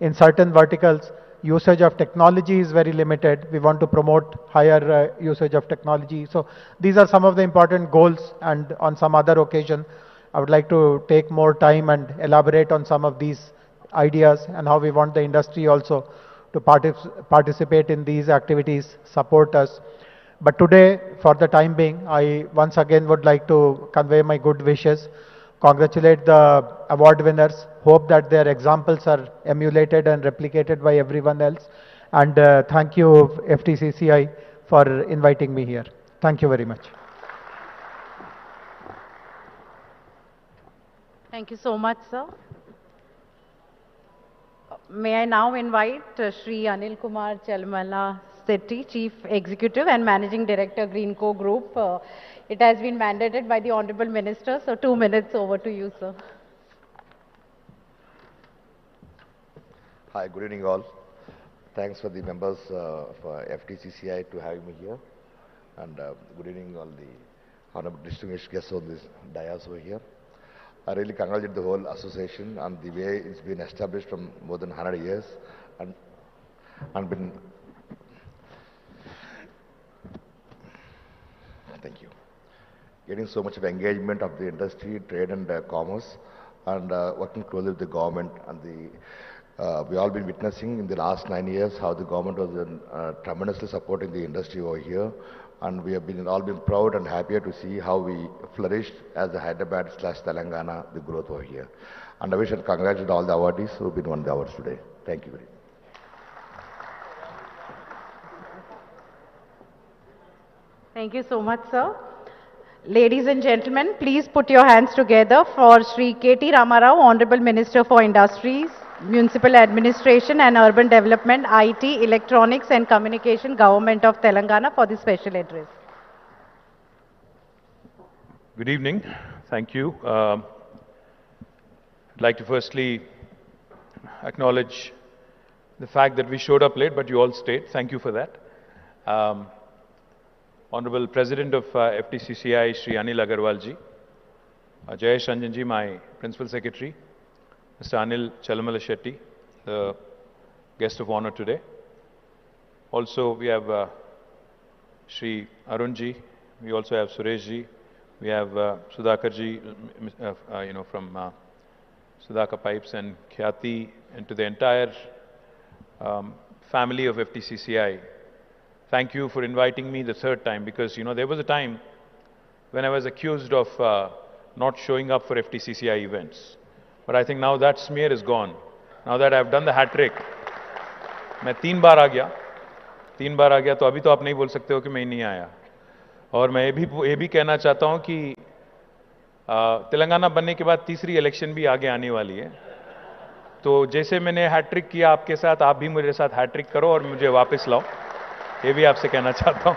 In certain verticals, usage of technology is very limited. We want to promote higher usage of technology. So these are some of the important goals, and on some other occasion, I would like to take more time and elaborate on some of these ideas and how we want the industry also to participate in these activities, support us. But today, for the time being, I once again would like to convey my good wishes, congratulate the award winners, hope that their examples are emulated and replicated by everyone else, and thank you FTCCI for inviting me here. Thank you very much. Thank you so much, sir. May I now invite Shri Anil Kumar Chalmala Sethi, Chief Executive and Managing Director, Greenco Group. It has been mandated by the Honorable Minister, so 2 minutes over to you, sir. Hi, good evening all. Thanks for the members for FTCCI to having me here. And good evening all the honorable distinguished guests on this dais over here. I really congratulate the whole association and the way it's been established from more than 100 years and been. Thank you. Getting so much of engagement of the industry, trade and commerce, and working closely with the government and the. We all been witnessing in the last 9 years how the government was tremendously supporting the industry over here, and we have all been proud and happier to see how we flourished as the Hyderabad/Telangana, the growth over here. And I wish and congratulate all the awardees who have been won the awards today. Thank you very much. Thank you so much, sir. Ladies and gentlemen, please put your hands together for Shri K.T. Ramarao, Honorable Minister for Industries, Municipal Administration and Urban Development, IT, Electronics and Communication, Government of Telangana for the special address. Good evening. Thank you. I'd like to firstly acknowledge the fact that we showed up late, but you all stayed. Thank you for that. Honorable President of FTCCI, Shri Anil Agarwal ji, Jayesh Ranjan ji, my Principal Secretary, Mr. Anil Chalamala Shetty, the guest of honor today. Also, we have Shri Arun ji, we also have Suresh ji, we have Sudhakar ji, from Sudhakar Pipes, and Khyati, and to the entire family of FTCCI. Thank you for inviting me the third time, because there was a time when I was accused of not showing up for FTCCI events. But I think now that smear is gone. Now that I've done the hat trick, मैं 3 बार आ गया, तो अभी तो आप नहीं बोल सकते हो कि मैं नहीं आया. और मैं ये भी कहना चाहता हूं कि तेलंगाना बनने के बाद तीसरी इलेक्शन भी आगे आने वाली है. तो जैसे मैंने हैट ट्रिक किया आपके साथ, आप भी मेरे साथ हैट ट्रिक करो और मुझे वापस लाओ. ये भी आपसे कहना चाहता हूं.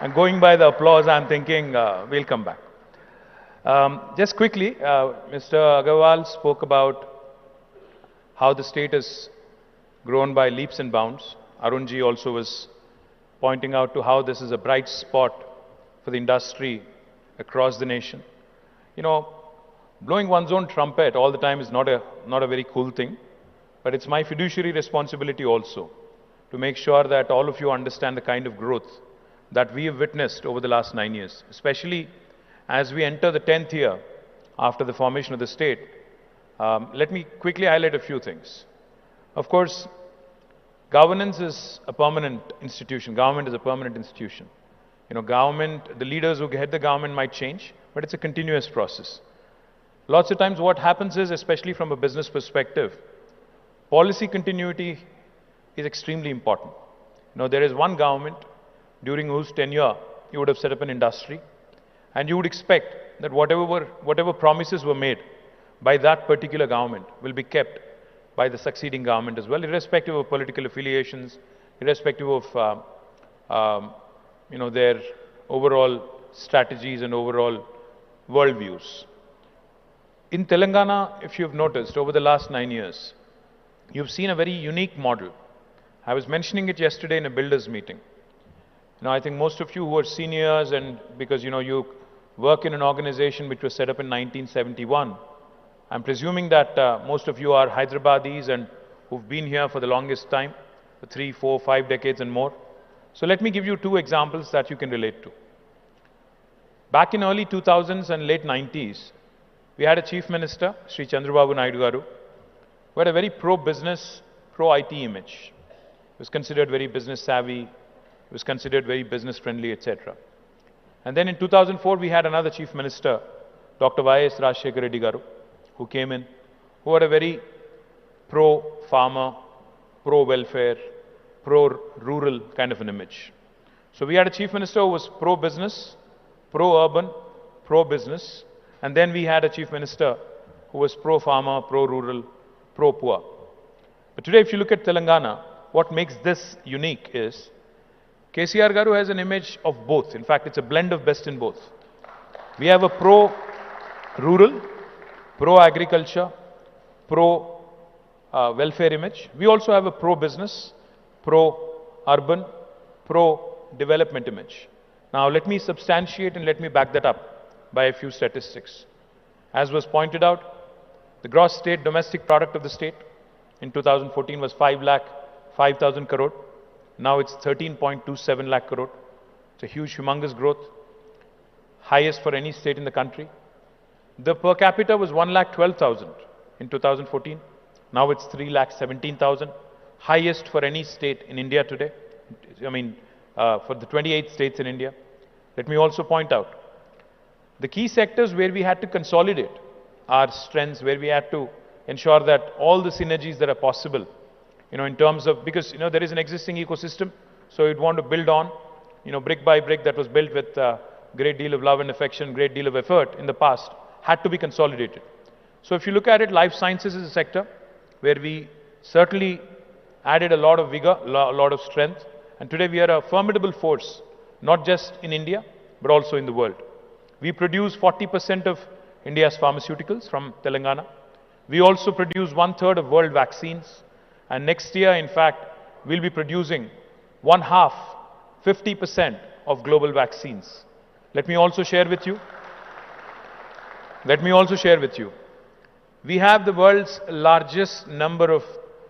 And going by the applause, I'm thinking we'll come back. Just quickly, Mr. Agarwal spoke about how the state has grown by leaps and bounds. Arunji also was pointing out to how this is a bright spot for the industry across the nation. Blowing one's own trumpet all the time is not a very cool thing, but it's my fiduciary responsibility also to make sure that all of you understand the kind of growth that we have witnessed over the last 9 years, especially as we enter the 10th year after the formation of the state. Let me quickly highlight a few things. Of course, governance is a permanent institution. Government is a permanent institution. The leaders who head the government might change, but it's a continuous process. Lots of times what happens is, especially from a business perspective, policy continuity is extremely important. There is one government during whose tenure you would have set up an industry, and you would expect that whatever promises were made by that particular government will be kept by the succeeding government as well, irrespective of political affiliations, irrespective of their overall strategies and overall worldviews. In Telangana, if you've noticed, over the last 9 years, you've seen a very unique model. I was mentioning it yesterday in a builders meeting. I think most of you who are seniors, and because you work in an organization which was set up in 1971, I'm presuming that most of you are Hyderabadis and who've been here for the longest time, for 3, 4, 5 decades and more. So let me give you 2 examples that you can relate to. Back in early 2000s and late 90s, we had a Chief Minister, Sri Chandrababu Naidu Garu, who had a very pro-business, pro-IT image. He was considered very business savvy, he was considered very business friendly, etc. And then in 2004, we had another Chief Minister, Dr. Y.S. Rajshekar Reddy Garu, who came in, who had a very pro-farmer, pro-welfare, pro-rural kind of an image. So we had a Chief Minister who was pro-business, pro-urban, pro-business, and then we had a Chief Minister who was pro-farmer, pro-rural, pro-poor. But today, if you look at Telangana, what makes this unique is KCR Garu has an image of both. In fact, it's a blend of best in both. We have a pro-rural, pro-agriculture, pro-welfare image. We also have a pro-business, pro-urban, pro-development image. Now, let me substantiate and let me back that up by a few statistics. As was pointed out, the gross state domestic product of the state in 2014 was 5,05,000 crore. Now it's 13.27 lakh crore. It's a huge, humongous growth, highest for any state in the country. The per capita was 1,12,000 in 2014. Now it's 3,17,000, highest for any state in India today. For the 28 states in India. Let me also point out, the key sectors where we had to consolidate our strengths, where we had to ensure that all the synergies that are possible, in terms of, because, there is an existing ecosystem, so you'd want to build on, brick by brick that was built with a great deal of love and affection, great deal of effort in the past, had to be consolidated. So if you look at it, life sciences is a sector where we certainly added a lot of vigor, a lot of strength, and today we are a formidable force, not just in India, but also in the world. We produce 40% of India's pharmaceuticals from Telangana. We also produce 1/3 of world vaccines. And next year, in fact, we'll be producing 1/2, 50% of global vaccines. Let me also share with you, we have the world's largest number of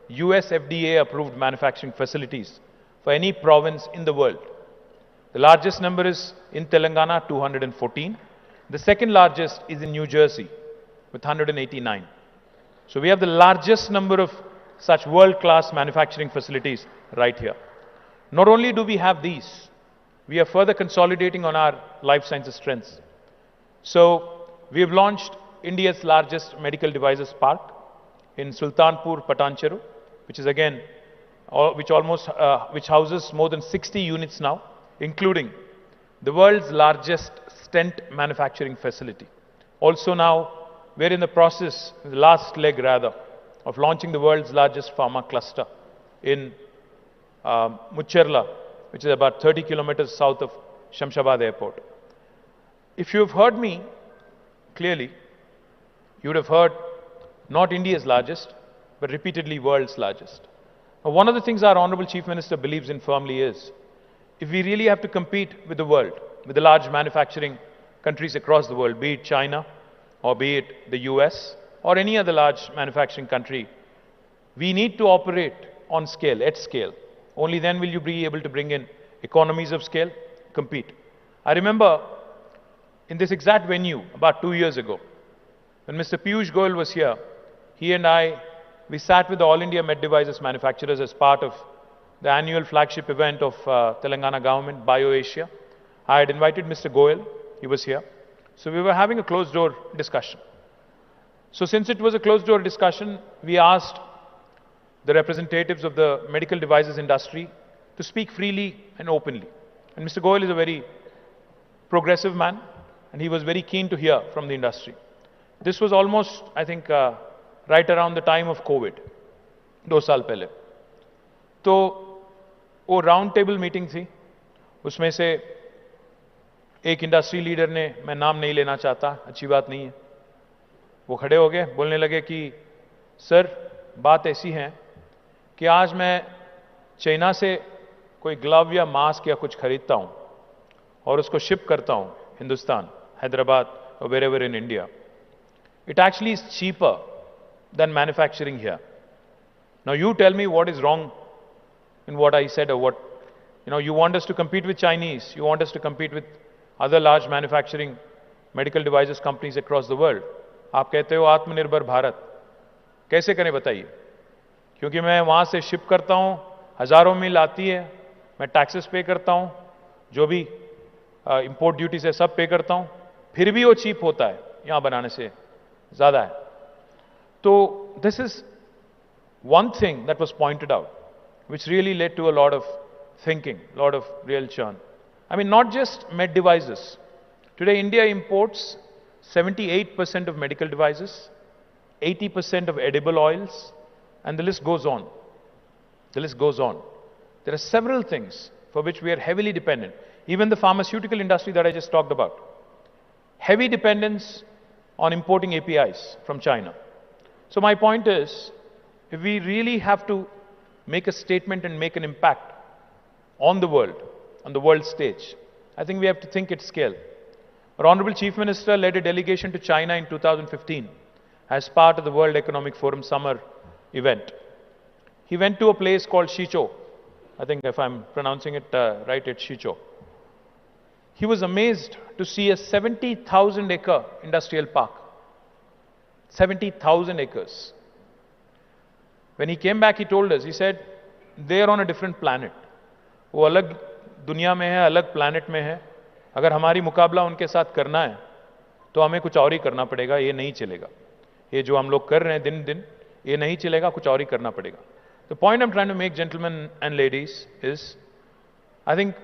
US FDA approved manufacturing facilities for any province in the world. The largest number is in Telangana, 214. The second largest is in New Jersey with 189. So we have the largest number of such world-class manufacturing facilities right here. Not only do we have these, we are further consolidating on our life sciences strengths. So we have launched India's largest medical devices park in Sultanpur, Patancheru, which is again, which houses more than 60 units now, including the world's largest stent manufacturing facility. Also now, we're in the process, the last leg rather, of launching the world's largest pharma cluster in Mucherla, which is about 30 kilometers south of Shamshabad Airport. If you have heard me clearly, you would have heard not India's largest, but repeatedly world's largest. Now, one of the things our Honorable Chief Minister believes in firmly is, if we really have to compete with the world, with the large manufacturing countries across the world, be it China, or be it the US, or any other large manufacturing country, we need to operate on scale, at scale. Only then will you be able to bring in economies of scale, compete. I remember in this exact venue about 2 years ago, when Mr. Piyush Goyal was here, he and we sat with the All India Med Devices manufacturers as part of the annual flagship event of Telangana government, BioAsia. I had invited Mr. Goyal, he was here. So we were having a closed-door discussion. So since it was a closed-door discussion, we asked the representatives of the medical devices industry to speak freely and openly. And Mr. Goyal is a very progressive man, and he was very keen to hear from the industry. This was almost, I think, right around the time of COVID, 2 साल पहले. तो वो round table meeting थी, उसमें से एक industry leader ने, मैं नाम नहीं लेना चाहता, अच्छी बात नहीं है, वो खड़े हो गए, बोलने लगे कि सर बात ऐसी है कि आज मैं चाइना से कोई ग्लव या मास्क या कुछ खरीदता हूं और उसको शिप करता हूं हिंदुस्तान, हैदराबाद और wherever in India. It actually is cheaper than manufacturing here. Now you tell me what is wrong in what I said, or what, you want us to compete with Chinese, you want us to compete with other large manufacturing medical devices companies across the world. आप कहते हो आत्मनिर्भर भारत, कैसे करें बताइए? क्योंकि मैं वहां से शिप करता हूं, हजारों मील आती है, मैं टैक्सेस पे करता हूं, जो भी इंपोर्ट ड्यूटीज है सब पे करता हूं, फिर भी वो चीप होता है, यहां बनाने से ज्यादा है. तो this is one thing that was pointed out, which really led to a lot of thinking, a lot of real churn. I mean, not just med devices. Today, India imports 78% of medical devices, 80% of edible oils, and the list goes on. The list goes on. There are several things for which we are heavily dependent. Even the pharmaceutical industry that I just talked about. Heavy dependence on importing APIs from China. So my point is, if we really have to make a statement and make an impact on the world stage, I think we have to think at scale. Our Honorable Chief Minister led a delegation to China in 2015 as part of the World Economic Forum summer event. He went to a place called Shichou. I think if I'm pronouncing it right, it's Shichou. He was amazed to see a 70,000 acre industrial park. 70,000 acres. When he came back, he told us, he said, they are on a different planet. वो अलग दुनिया में है, अलग planet में है. अगर हमारी मुकाबला उनके साथ करना है, तो हमें कुछ और ही करना पड़ेगा, ये नहीं चलेगा. ये जो हम लोग कर रहे हैं दिन दिन, ये नहीं चलेगा, कुछ और ही करना पड़ेगा. The point I'm trying to make, gentlemen and ladies, is I think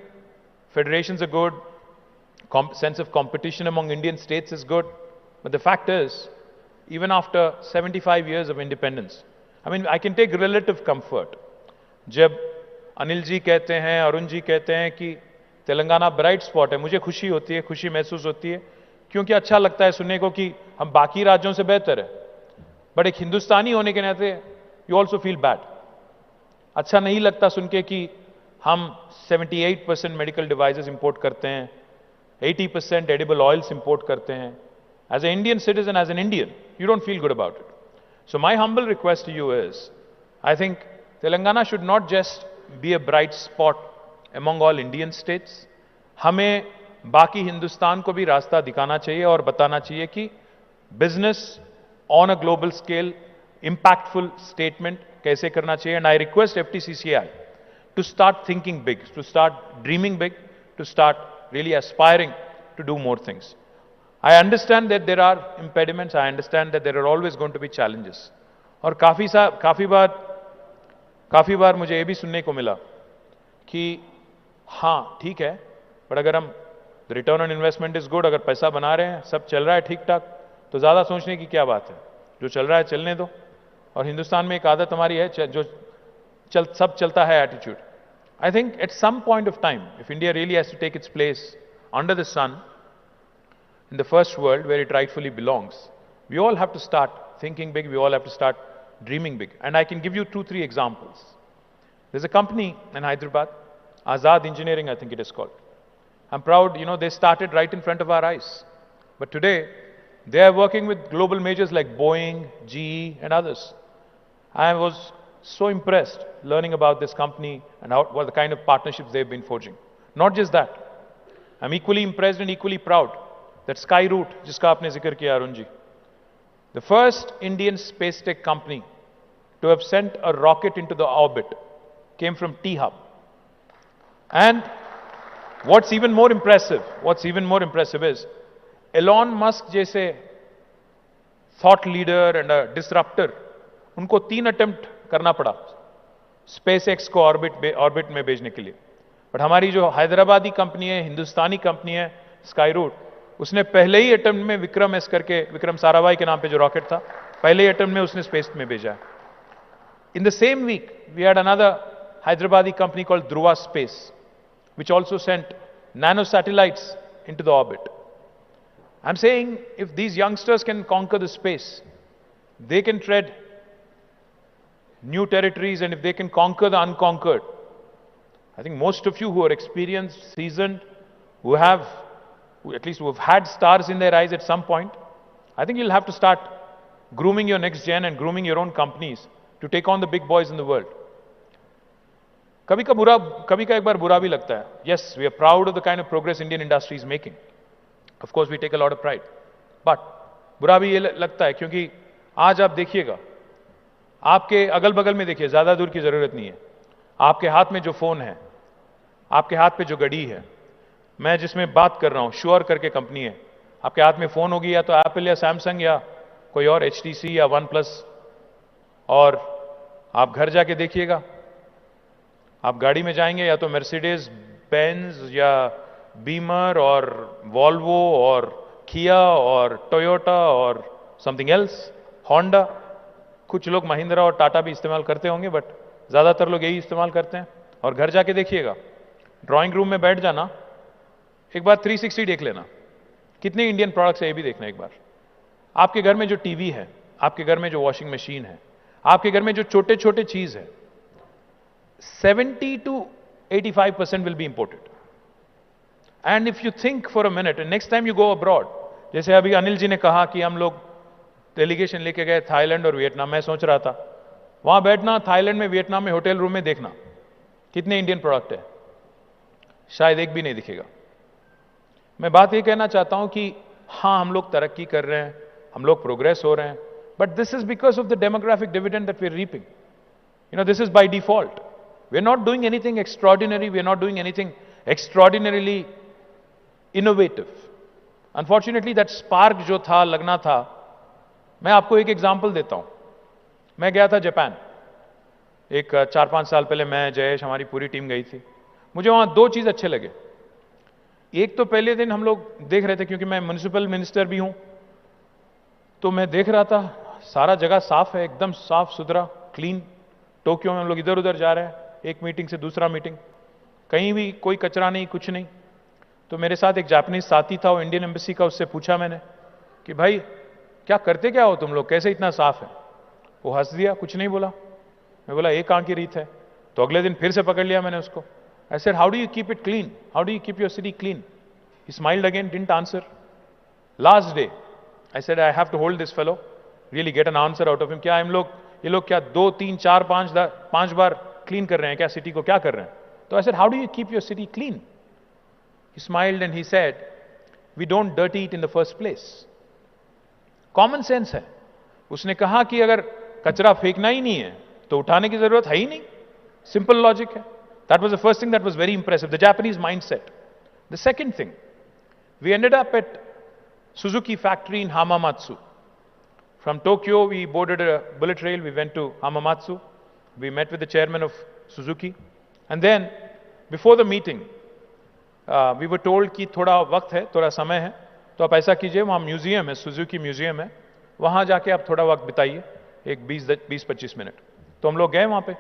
federations are good, sense of competition among Indian states is good, but the fact is, even after 75 years of independence, I mean, I can take relative comfort. जब अनिल जी कहते हैं, अरुण जी कहते हैं कि Telangana bright spot है, मुझे खुशी होती है, खुशी महसूस होती है क्योंकि अच्छा लगता है सुनने को कि हम बाकी राज्यों से बेहतर है, बट एक हिंदुस्तानी होने के नाते यू ऑल्सो फील बैड। अच्छा नहीं लगता सुन के कि हम 78% मेडिकल डिवाइसेस इंपोर्ट करते हैं, 80% एडिबल ऑयल्स इंपोर्ट करते हैं। As a Indian citizen, as an Indian, you don't feel good about it. So my humble request to you is, I think Telangana should not just be a bright spot among all Indian states. हमें बाकी हिंदुस्तान को भी रास्ता दिखाना चाहिए और बताना चाहिए कि business on a global scale impactful statement कैसे करना चाहिए। And I request FTCCI to start thinking big, to start dreaming big, to start really aspiring to do more things. I understand that there are impediments. I understand that there are always going to be challenges. और काफी बार मुझे ये भी सुनने को मिला कि हाँ ठीक है, पर अगर हम return on investment is good, अगर पैसा बना रहे हैं, सब चल रहा है ठीक ठाक, तो ज्यादा सोचने की क्या बात है, जो चल रहा है चलने दो। और हिंदुस्तान में एक आदत हमारी है जो सब चलता है attitude. I think at some point of time, if India really has to take its place under the sun in the first world where it rightfully belongs, we all have to start thinking big, we all have to start dreaming big. And I can give you 2-3 examples. There's a company in Hyderabad, Azad Engineering, I think it is called. I'm proud, they started right in front of our eyes. But today, they are working with global majors like Boeing, GE, and others. I was so impressed learning about this company and what the kind of partnerships they've been forging. Not just that, I'm equally impressed and equally proud that Skyroot, जिसका आपने जिक्र किया Arun ji, the first Indian space tech company to have sent a rocket into the orbit came from T-Hub. And what's even more impressive is Elon Musk जैसे thought leader and a disruptor, उनको 3 attempt करना पड़ा space x को orbit में भेजने के लिए। But हमारी जो हैदराबादी कंपनी है, हिंदुस्तानी कंपनी है स्काईरूट, उसने पहले ही अटेम्प्ट में विक्रम एस करके, विक्रम साराभाई के नाम पे जो रॉकेट था, पहले ही अटेम्प्ट में उसने स्पेस में भेजा। In the same week we had another Hyderabadi company called Dhruva space, which also sent nano satellites into the orbit. I'm saying if these youngsters can conquer the space, they can tread new territories, and if they can conquer the unconquered, I think most of you who are experienced, seasoned, who have had stars in their eyes at some point, I think you'll have to start grooming your next gen and grooming your own companies to take on the big boys in the world. कभी का एक बार बुरा भी लगता है. Yes, we are proud of the kind of progress Indian industry is making. Of course, we take a lot of pride. But बुरा भी ये लगता है क्योंकि आज आप देखिएगा, आपके अगल बगल में देखिए, ज्यादा दूर की जरूरत नहीं है, आपके हाथ में जो फोन है, आपके हाथ पे जो घड़ी है, मैं जिसमें बात कर रहा हूं, श्योर करके कंपनी है, आपके हाथ में फोन होगी या तो एप्पल या सैमसंग या कोई और HTC या वन प्लस, और आप घर जाके देखिएगा, आप गाड़ी में जाएंगे या तो मर्सिडीज बेंज या बीमर और वॉल्वो और किया और टोयोटा और समथिंग एल्स, होंडा, कुछ लोग महिंद्रा और टाटा भी इस्तेमाल करते होंगे, बट ज्यादातर लोग यही इस्तेमाल करते हैं. और घर जाके देखिएगा, ड्राइंग रूम में बैठ जाना, एक बार 360 देख लेना, कितने इंडियन प्रोडक्ट्स है ये भी देखना एक बार. आपके घर में जो टीवी है, आपके घर में जो वॉशिंग मशीन है, आपके घर में जो छोटे छोटे चीज है, 70 to 85% will be imported. And if you think for a minute, and next time you go abroad, जैसे अभी अनिल जी ने कहा कि हम लोग डेलीगेशन लेके गए थाईलैंड और वियतनाम, मैं सोच रहा था वहां बैठना, थाईलैंड में, वियतनाम में होटल रूम में देखना कितने इंडियन प्रोडक्ट है, शायद एक भी नहीं दिखेगा. मैं बात ये कहना चाहता हूं कि हां, हम लोग तरक्की कर रहे हैं, हम लोग प्रोग्रेस हो रहे हैं, but this is because of the demographic dividend that we are reaping. This is by default. We are not doing anything extraordinary. We are not doing anything extraordinarily innovative. Unfortunately, that spark जो था, लगना था. मैं आपको एक example देता हूं. मैं गया था जापान, एक 4-5 साल पहले. मैं, जयेश, हमारी पूरी टीम गई थी. मुझे वहां 2 चीज अच्छे लगे. एक तो पहले दिन हम लोग देख रहे थे, क्योंकि मैं म्युनिसिपल मिनिस्टर भी हूं, तो मैं देख रहा था सारा जगह साफ है, एकदम साफ सुथरा, क्लीन. टोक्यो में हम लोग इधर उधर जा रहे हैं, एक मीटिंग से दूसरा मीटिंग, कहीं भी कोई कचरा नहीं, कुछ नहीं. तो मेरे साथ एक जापानीज साथी था, वो इंडियन एम्बेसी का, उससे पूछा मैंने कि भाई क्या करते क्या हो तुम लोग, कैसे इतना साफ है? वो हंस दिया, कुछ नहीं बोला। मैं बोला एक आंख की रीत है। तो अगले दिन फिर से पकड़ लिया मैंने उसको। I said how do you keep it clean, how do you keep your city clean? He smiled again, didn't answer. Last day I said I have to hold this fellow, really get an answer out of him. क्या ये लोग क्या 2, 3, 4, 5 बार clean कर रहे हैं क्या city को, क्या कर रहे हैं? तो आई said how do you keep your city clean? He smiled and he said, we don't dirty it in the first place. Common sense है। उसने कहा कि अगर कचरा फेंकना ही नहीं है तो उठाने की जरूरत है ही नहीं। Simple logic है। That was the first thing that was very impressive, the Japanese mindset. The second thing, we ended up at Suzuki factory in Hamamatsu. From Tokyo, we boarded a bullet train, we went to Hamamatsu. We met with the chairman of Suzuki. And then, before the meeting, we were told कि थोड़ा वक्त है, थोड़ा समय है, तो आप ऐसा कीजिए, वहाँ म्यूजियम है, सुजुकी म्यूजियम है, वहाँ जाके आप थोड़ा वक्त बिताइए, एक 20-25 मिनट। तो हम लोग गए वहाँ पे,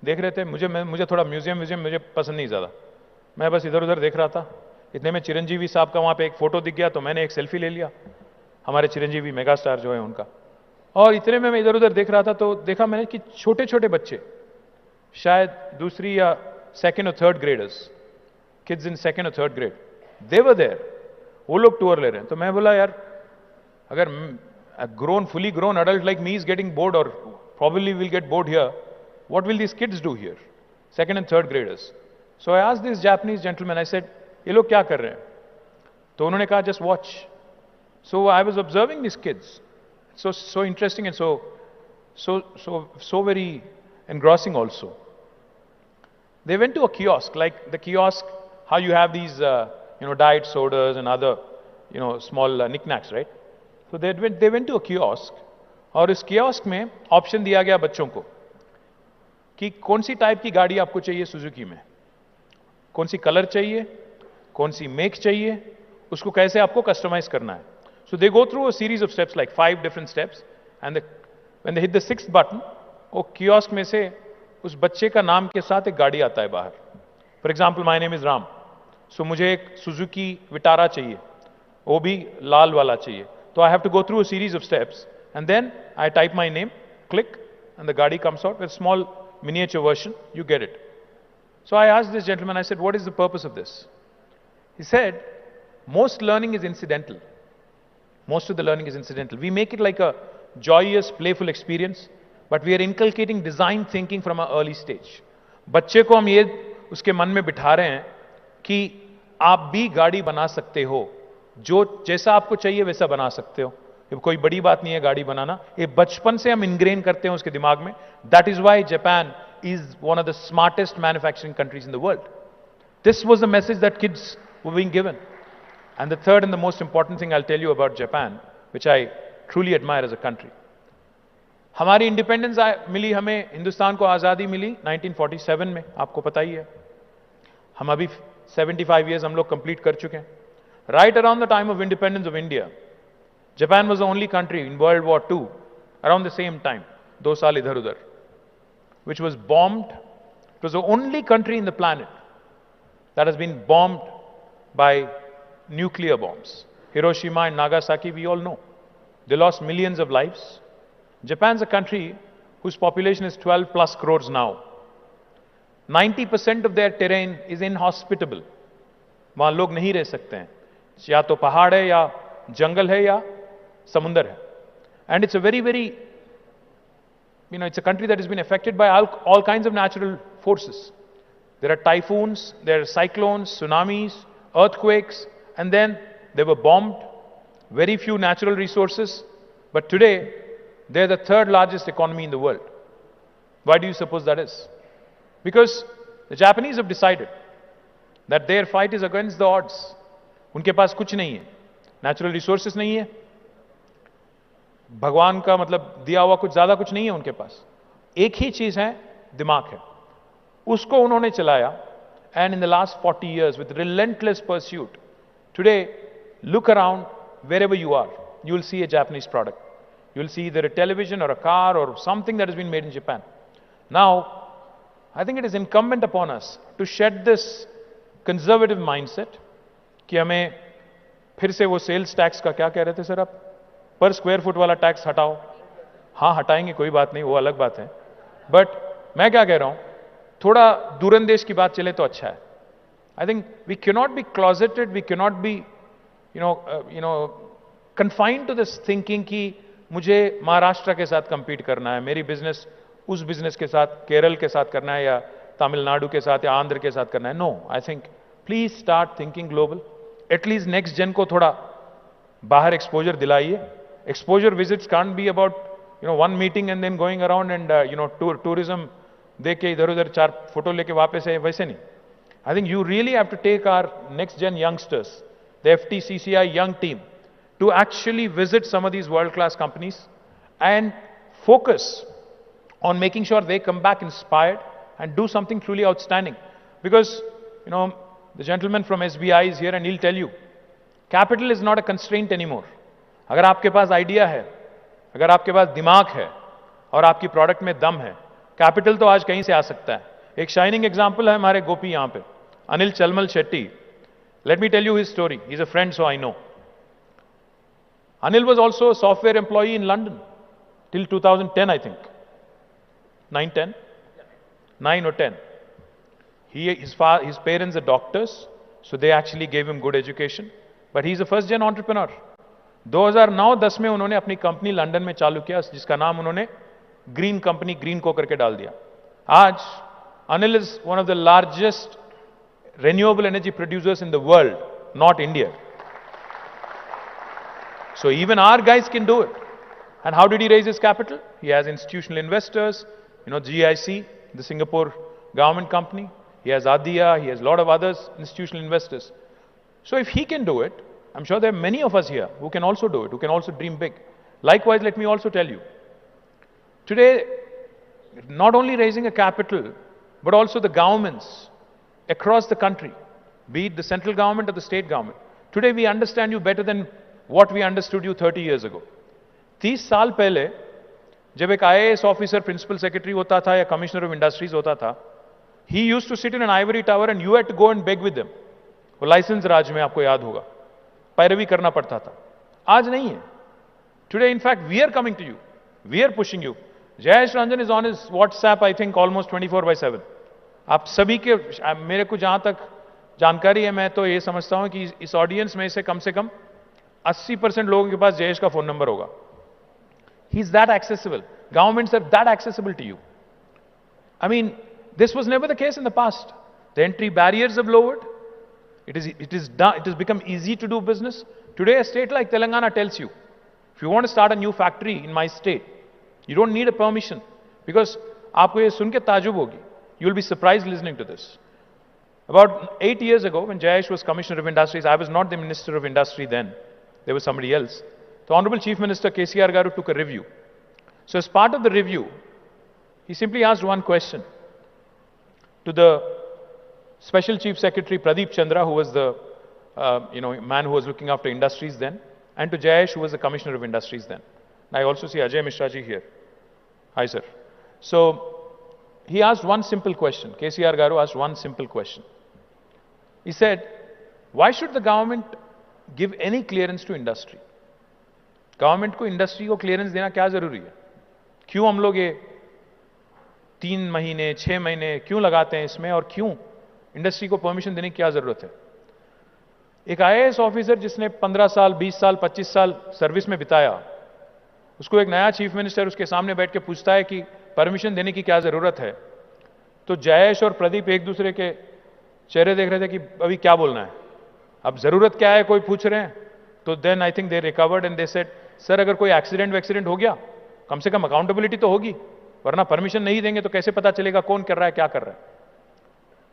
देख रहे थे। मुझे थोड़ा म्यूजियम मुझे पसंद नहीं ज़्यादा, मैं बस इधर उधर देख रहा था। इतने में चिरंजीवी साहब का वहाँ पे एक फ़ोटो दिख गया, तो मैंने एक सेल्फी ले लिया, हमारे चिरंजीवी मेगा स्टार जो है उनका। और इतने में मैं इधर उधर देख रहा था, तो देखा मैंने कि छोटे छोटे बच्चे, शायद दूसरी या सेकेंड और third graders, kids in second or third grade, they were there, वो लोग टूर ले रहे हैं। तो मैं बोला यार, अगर a fully grown adult like me is getting bored or probably will get bored here, what will these kids do here? Second and third graders. So I asked this Japanese gentleman, I said, ये लोग क्या कर रहे हैं? तो उन्होंने कहा just watch. So I was observing these kids, so interesting and so very engrossing also. They went to a kiosk, like the kiosk, how you have these, diet sodas and other, small knickknacks, right? So they went to a kiosk, और इस kiosk में option दिया गया बच्चों को कि कौन सी type की गाड़ी आपको चाहिए सुजुकी में, कौन सी कलर चाहिए, कौन सी मेक चाहिए, उसको कैसे आपको कस्टमाइज करना है. So they go through a series of steps, like 5 different steps, and when they hit the 6th button, वो kiosk में से उस बच्चे का नाम के साथ एक गाड़ी आता है बाहर. For example, my name is Ram. So मुझे एक Suzuki Vitara चाहिए, वो भी लाल वाला चाहिए. So I have to go through a series of steps, and then I type my name, click, and the गाड़ी comes out with a small miniature version. You get it. So I asked this gentleman, I said, what is the purpose of this? He said, most learning is incidental. Most of the learning is incidental. We make it like a joyous, playful experience, but we are inculcating design thinking from an early stage. बच्चे को हम ये उसके मन में बिठा रहे हैं कि आप भी गाड़ी बना सकते हो, जो जैसा आपको चाहिए वैसा बना सकते हो. ये कोई बड़ी बात नहीं है गाड़ी बनाना, ये बचपन से हम इंग्रेन करते हैं उसके दिमाग में. That is why Japan is one of the smartest manufacturing countries in the world. This was the message that kids were being given. And the third and the most important thing I'll tell you about Japan, which I truly admire as a country. हमारी independence मिली, हमें हिंदुस्तान को आज़ादी मिली 1947 में, आपको पता ही है. हम अभी 75 years हम लोग कंप्लीट कर चुके हैं. Right around the time of independence of India, Japan was the only country in World War II, around the same time, 2 साल इधर उधर, which was bombed. It was the only country in the planet that has been bombed by nuclear bombs. Hiroshima and Nagasaki, we all know. They lost millions of lives. Japan's a country whose population is 12 plus crores now. 90% of their terrain is inhospitable. वहाँ लोग नहीं रह सकते हैं, या तो पहाड़ है, या जंगल है, या समुंदर है. And it's a very, very, it's a country that has been affected by all kinds of natural forces. There are typhoons, there are cyclones, tsunamis, earthquakes, and then they were bombed. Very few natural resources, but today they're the 3rd largest economy in the world. Why do you suppose that is? Because the Japanese have decided that their fight is against the odds. उनके पास कुछ नहीं है, natural resources नहीं है, भगवान का मतलब दिया हुआ कुछ ज्यादा कुछ नहीं है उनके पास. एक ही चीज है, दिमाग है. उसको उन्होंने चलाया. And in the last 40 years, with relentless pursuit, today, look around wherever you are, you will see a Japanese product. You will see either a television or a car or something that has been made in Japan. Now, I think it is incumbent upon us to shed this conservative mindset कि हमें फिर से वो sales tax का क्या कह रहे थे सर आप, पर स्क्वायर फुट वाला टैक्स हटाओ। हाँ हटाएंगे, कोई बात नहीं, वो अलग बात है। बट मैं क्या कह रहा हूं, थोड़ा दूरंदेश की बात चले तो अच्छा है। I think we cannot be closeted, we cannot be confined to this thinking कि मुझे महाराष्ट्र के साथ compete करना है, मेरी business उस business के साथ, केरल के साथ करना है या तमिलनाडु के साथ या आंध्र के साथ करना है। No, I think please start thinking global. At least next gen को थोड़ा बाहर exposure दिलाइए। Exposure visits can't be about one meeting and then going around and tourism देख के इधर उधर 4 फोटो लेके वापस है, वैसे नहीं। I think you really have to take our next gen youngsters, the FTCCI young team, to actually visit some of these world-class companies and focus on making sure they come back inspired and do something truly outstanding. Because, the gentleman from SBI is here and he'll tell you, capital is not a constraint anymore. अगर आपके पास idea है, अगर आपके पास दिमाग है और आपकी product में दम है, कैपिटल तो आज कहीं से आ सकता है। एक शाइनिंग एग्जांपल है हमारे गोपी यहां पे, Anil चलमल Shetty. Let me tell you his story. He's a friend, so I know. Anil was also a software employee in London till 2010, I think. 9 or 10. His parents are doctors, so they actually gave him good education. But he's a first-gen entrepreneur. 2009-10 में उन्होंने अपनी company London में चालू किया, जिसका नाम उन्होंने green company, green को करके डाल दिया। आज Anil is one of the largest renewable energy producers in the world, not India. So even our guys can do it. And how did he raise his capital? He has institutional investors, GIC, the Singapore government company. He has Adia, he has a lot of others, institutional investors. So if he can do it, I'm sure there are many of us here who can also do it, who can also dream big. Likewise, let me also tell you, today, not only raising a capital, but also the governments across the country, be it the central government or the state government. Today we understand you better than what we understood you 30 years ago. 30 साल पहले जब एक IAS officer principal secretary होता था या commissioner of industries होता था, he used to sit in an ivory tower and you had to go and beg with them. वो लाइसेंस राज में आपको याद होगा, पैरवी करना पड़ता था। आज नहीं है। Today, in fact, we are coming to you. We are pushing you. Jayesh Ranjan is on his WhatsApp, I think, almost 24/7. आप सभी के, मेरे को जहां तक जानकारी है, मैं तो ये समझता हूं कि इस ऑडियंस में से कम 80% लोगों के पास जयेश का फोन नंबर होगा। He is that accessible. Governments are that accessible to you. I mean, this was never the case in the past. The entry barriers have lowered. It has become easy to do business. Today, a state like Telangana tells you, if you want to start a new factory in my state, you don't need a permission, because आपको ये सुन के ताजुब होगी. You will be surprised listening to this. About 8 years ago, when Jayesh was Commissioner of Industries, I was not the Minister of Industry then. There was somebody else. The Honorable Chief Minister KCR Garu took a review. So as part of the review, he simply asked one question to the Special Chief Secretary Pradeep Chandra, who was the man who was looking after industries then, and to Jayesh, who was the Commissioner of Industries then. And I also see Ajay Mishra ji here. Hi, sir. So he asked one simple question. KCR Garu asked one simple question. He said, why should the government give any clearance to industry? Government को industry को clearance देना क्या जरूरी है? क्यों हम लोग ये 3 महीने 6 महीने क्यों लगाते हैं इसमें, और क्यों इंडस्ट्री को परमिशन देने की क्या जरूरत है? एक IAS ऑफिसर जिसने 15 साल 20 साल 25 साल सर्विस में बिताया, उसको एक नया चीफ मिनिस्टर उसके सामने बैठ के पूछता है कि परमिशन देने की क्या जरूरत है, तो जयेश और प्रदीप एक दूसरे के चेहरे देख रहे थे कि अभी क्या बोलना है, अब जरूरत क्या है कोई पूछ रहे हैं. तो then I think they recovered and they said, sir अगर कोई एक्सीडेंट हो गया कम से कम अकाउंटेबिलिटी तो होगी, वरना परमिशन नहीं देंगे तो कैसे पता चलेगा कौन कर रहा है क्या कर रहा है.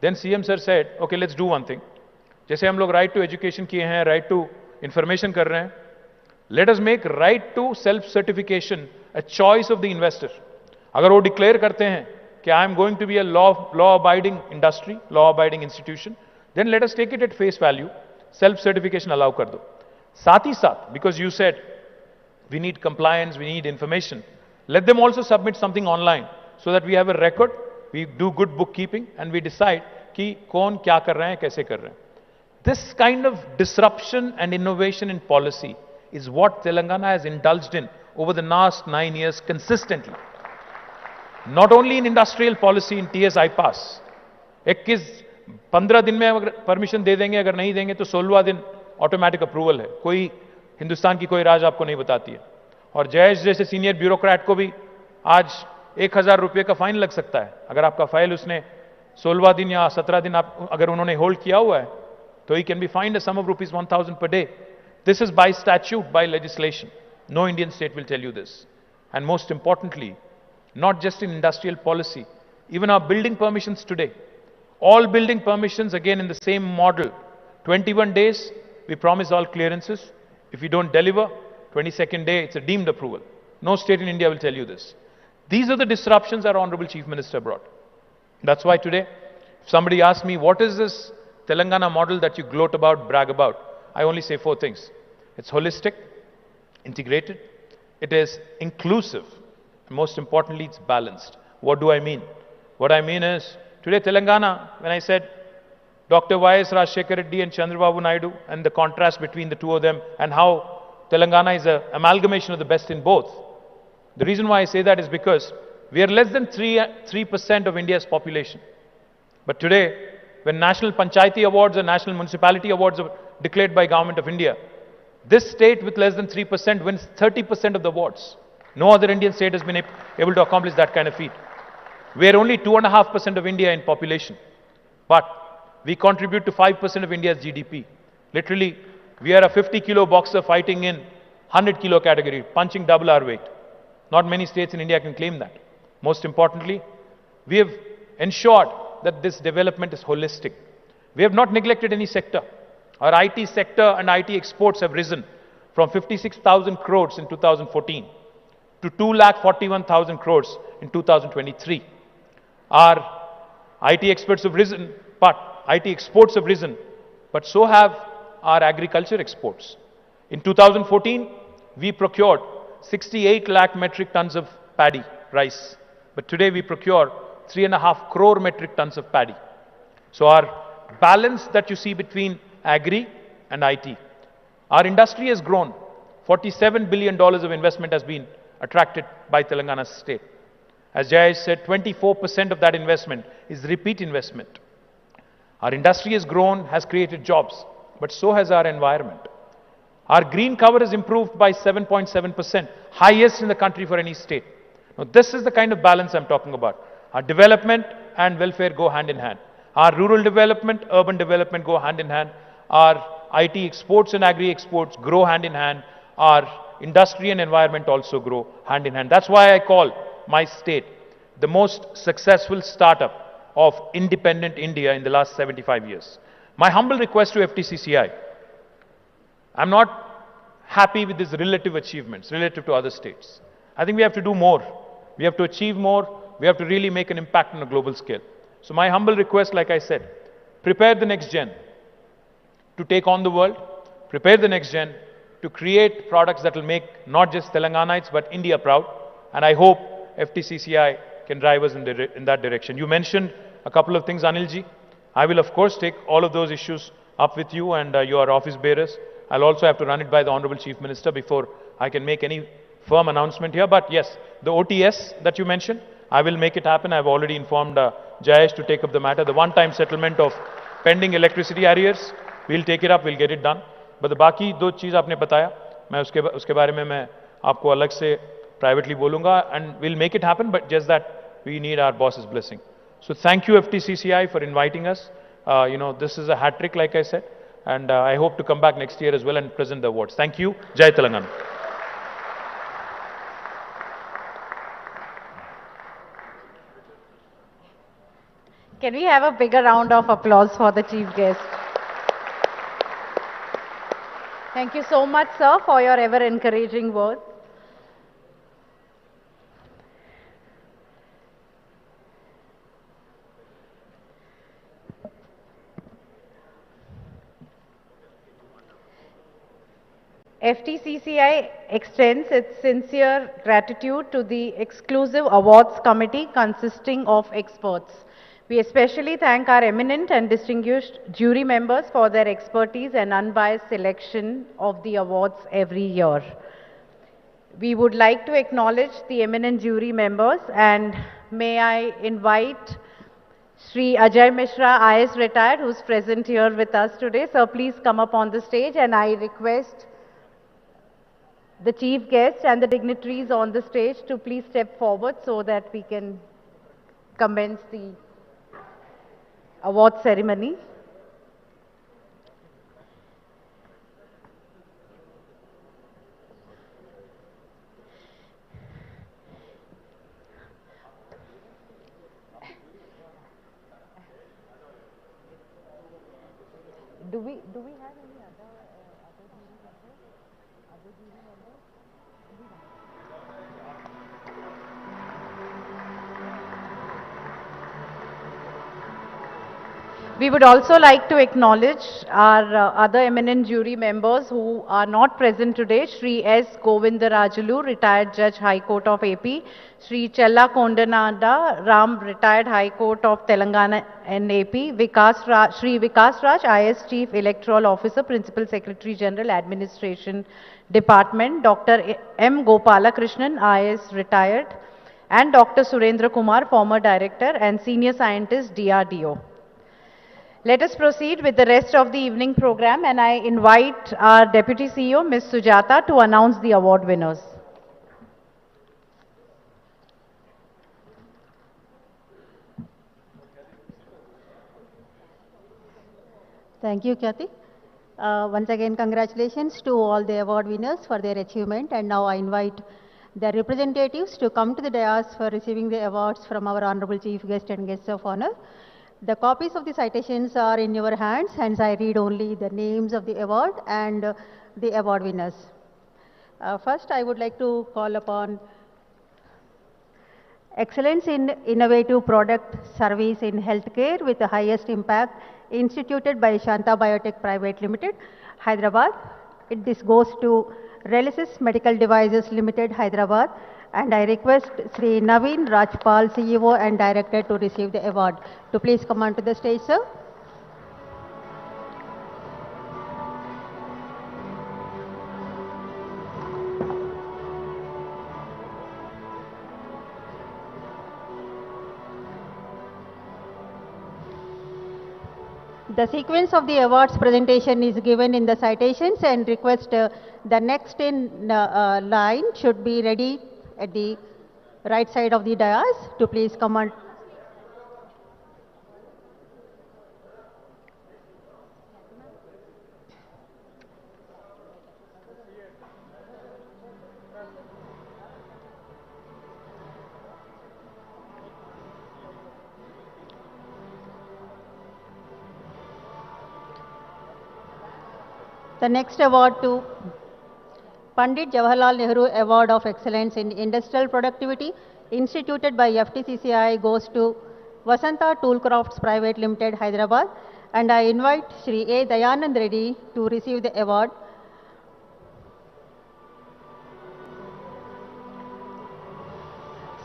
Then CM sir said, okay let's do one thing, जैसे हम लोग राइट टू एजुकेशन किए हैं, राइट टू इंफॉर्मेशन कर रहे हैं, let us make right to self certification a choice of the investor. अगर वो डिक्लेयर करते हैं कि I am going to be a law abiding industry, law abiding institution, then let us take it at face value, self certification allow कर दो. साथ ही साथ, because you said we need compliance, we need information, let them also submit something online so that we have a record, we do good bookkeeping, and we decide कि कौन क्या कर रहे हैं, कैसे कर रहे हैं. This kind of disruption and innovation in policy is what Telangana has indulged in over the last 9 years consistently. Not only in industrial policy, in TS IPAS. 15 दिन में अगर परमिशन दे देंगे, अगर नहीं देंगे तो 16वां दिन ऑटोमेटिक अप्रूवल है. कोई हिंदुस्तान की कोई राज आपको नहीं बताती है. और जयेश जैसे सीनियर ब्यूरोक्रेट को भी आज 1000 रुपये का फाइन लग सकता है अगर आपका फाइल उसने 16वां दिन या 17 दिन आप अगर उन्होंने होल्ड किया हुआ है, तो he can be fined a sum of rupees 1000 per day. This is by statute, by legislation. No Indian state will tell you this. And most importantly, not just in industrial policy, even our building permissions today. All building permissions, again in the same model. 21 days, we promise all clearances. If we don't deliver, 22nd day, it's a deemed approval. No state in India will tell you this. These are the disruptions our Honorable Chief Minister brought. That's why today, if somebody asks me, what is this Telangana model that you gloat about, brag about? I only say 4 things. It's holistic, integrated, it is inclusive, and most importantly, it's balanced. What do I mean? What I mean is, today Telangana, when I said Dr. Y.S. Rajshekar Reddy and Chandrababu Naidu, and the contrast between the two of them, and how Telangana is an amalgamation of the best in both. The reason why I say that is because we are less than 3% of India's population. But today, when National Panchayati Awards and National Municipality Awards are declared by Government of India, this state with less than 3% wins 30% of the awards. No other Indian state has been able to accomplish that kind of feat. We are only 2.5% of India in population, but we contribute to 5% of India's GDP. Literally, we are a 50-kilo boxer fighting in 100-kilo category, punching double our weight. Not many states in India can claim that. Most importantly, we have ensured that this development is holistic. We have not neglected any sector. Our IT sector and IT exports have risen from 56,000 crores in 2014 to 2,41,000 crores in 2023. Our IT experts have risen, but IT exports have risen, but so have our agriculture exports. In 2014, we procured 68 lakh metric tons of paddy, rice. But today we procure 3.5 crore metric tons of paddy. So our balance that you see between agri and IT. Our industry has grown. $47 billion of investment has been attracted by Telangana state. As Jai said, 24% of that investment is repeat investment. Our industry has grown, has created jobs, but so has our environment. Our green cover has improved by 7.7%, highest in the country for any state. Now, this is the kind of balance I'm talking about. Our development and welfare go hand in hand. Our rural development, urban development go hand in hand. Our IT exports and agri exports grow hand in hand. Our industry and environment also grow hand in hand. That's why I call my state the most successful startup of independent India in the last 75 years. My humble request to FTCCI, I'm not happy with these relative achievements relative to other states. I think we have to do more. We have to achieve more. We have to really make an impact on a global scale. So my humble request, like I said, prepare the next gen to take on the world. Prepare the next gen to create products that will make not just Telanganites but India proud. And I hope FTCCI can drive us in that direction. You mentioned a couple of things, Anilji. I will of course take all of those issues up with you and your office bearers. I'll also have to run it by the Honorable Chief Minister before I can make any firm announcement here. But yes, the OTS that you mentioned, I will make it happen. I've already informed Jayesh to take up the matter. The one-time settlement of pending electricity arrears, we'll take it up, we'll get it done. But the बाकी 2 चीज़ आपने बताया, मैं उसके बारे में मैं आपको अलग से privately बोलूँगा, and we'll make it happen, but just that we need our boss's blessing. So thank you FTCCI for inviting us. This is a hat trick, like I said, and I hope to come back next year as well and present the awards. Thank you. Jai Telangana. Can we have a bigger round of applause for the chief guest? Thank you so much, sir, for your ever encouraging words. FTCCI extends its sincere gratitude to the exclusive awards committee consisting of experts. We especially thank our eminent and distinguished jury members for their expertise and unbiased selection of the awards every year. We would like to acknowledge the eminent jury members, and may I invite Shri Ajay Mishra, IS retired, who's present here with us today. Sir, please come up on the stage, and I request the chief guest and the dignitaries on the stage to please step forward so that we can commence the award ceremony. Do we have any other jury members? Other jury members? We would also like to acknowledge our other eminent jury members who are not present today. Shri S. Govindarajulu, retired Judge, High Court of AP. Shri Chella Kondanada Ram, retired High Court of Telangana and AP. Shri Vikas Raj, IS Chief Electoral Officer, Principal Secretary General, Administration Department. Dr. M. Gopalakrishnan, IS retired. And Dr. Surendra Kumar, former Director and Senior Scientist, DRDO. Let us proceed with the rest of the evening program, and I invite our Deputy CEO, Ms. Sujata, to announce the award winners. Thank you, Kathy. Once again, congratulations to all the award winners for their achievement, and now I invite their representatives to come to the dais for receiving the awards from our Honorable Chief Guest and Guests of Honor. The copies of the citations are in your hands, hence I read only the names of the award and the award winners. First, I would like to call upon Excellence in Innovative Product Service in Healthcare with the Highest Impact, instituted by Shanta Biotech Private Limited, Hyderabad. This goes to Relicis Medical Devices Limited, Hyderabad. And I request Sri Naveen Rajpal, CEO and Director, to receive the award. To please come onto the stage, sir. The sequence of the awards presentation is given in the citations, and request the next in line should be ready at the right side of the dais to please come on. The next award to Pandit Jawaharlal Nehru Award of Excellence in Industrial Productivity, instituted by FTCCI, goes to Vasanta Toolcrafts Private Limited, Hyderabad. And I invite Shri A. Dayanand Reddy to receive the award.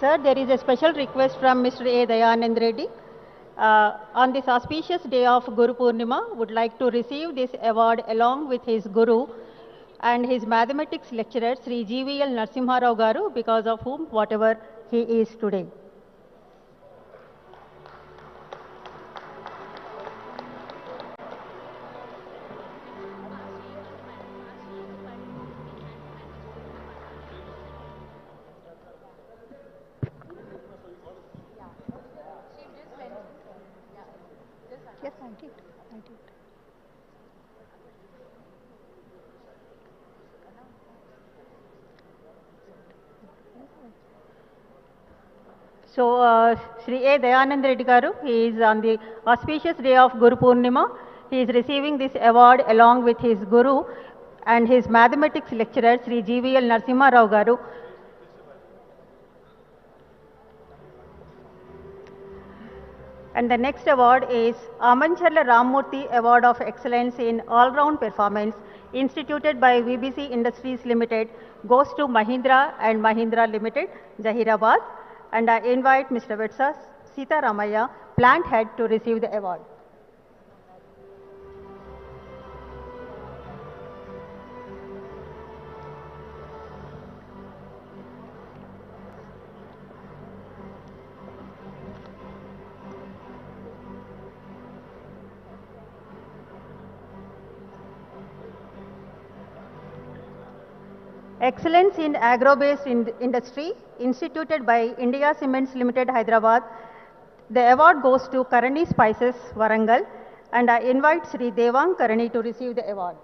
Sir, there is a special request from Mr. A. Dayanand Reddy. On this auspicious day of Guru Purnima, would like to receive this award along with his Guru and his mathematics lecturer, Sri GVL Narasimha Rao Garu, because of whom whatever he is today. Yes, I did. So, Shri A. Dayanand Reddy Garu, he is on the auspicious day of Guru Purnima. He is receiving this award along with his Guru and his mathematics lecturer, Sri GVL Narasimha Rao Garu. And the next award is Amancharla Rammurthy Award of Excellence in All-Round Performance, instituted by VBC Industries Limited, goes to Mahindra and Mahindra Limited, Jahirabad. And I invite Mr. Vetsa Sita Ramaya plant head to receive the award. Excellence in Agro-Based Industry, instituted by India Cements Limited, Hyderabad. The award goes to Karani Spices, Warangal, and I invite Sri Devang Karani to receive the award.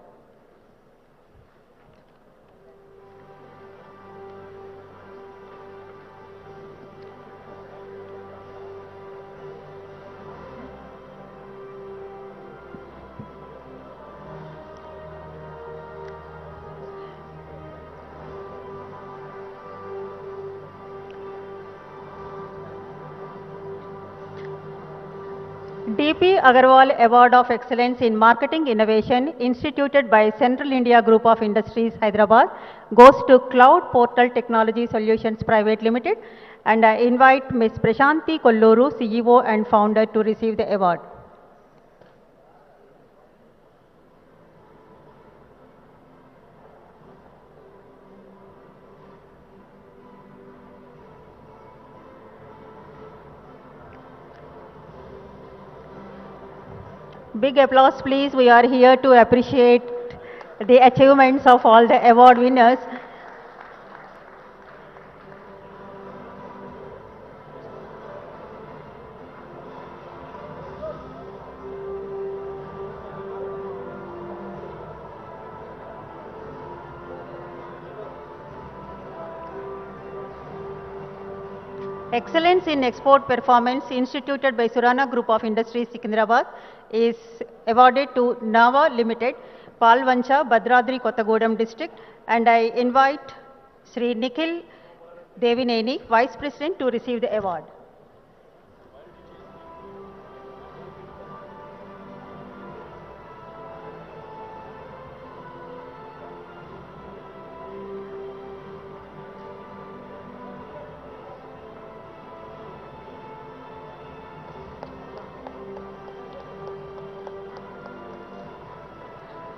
DP Agarwal Award of Excellence in Marketing Innovation, instituted by Central India Group of Industries, Hyderabad, goes to Cloud Portal Technology Solutions Private Limited, and I invite Ms. Prashanti Kolluru, CEO and founder, to receive the award. Big applause, please. We are here to appreciate the achievements of all the award winners. Excellence in Export Performance, instituted by Surana Group of Industries, Secunderabad, is awarded to Nava Limited, Palvancha, Bhadradri, Kottagudem District, and I invite Sri Nikhil Devineni, Vice President, to receive the award.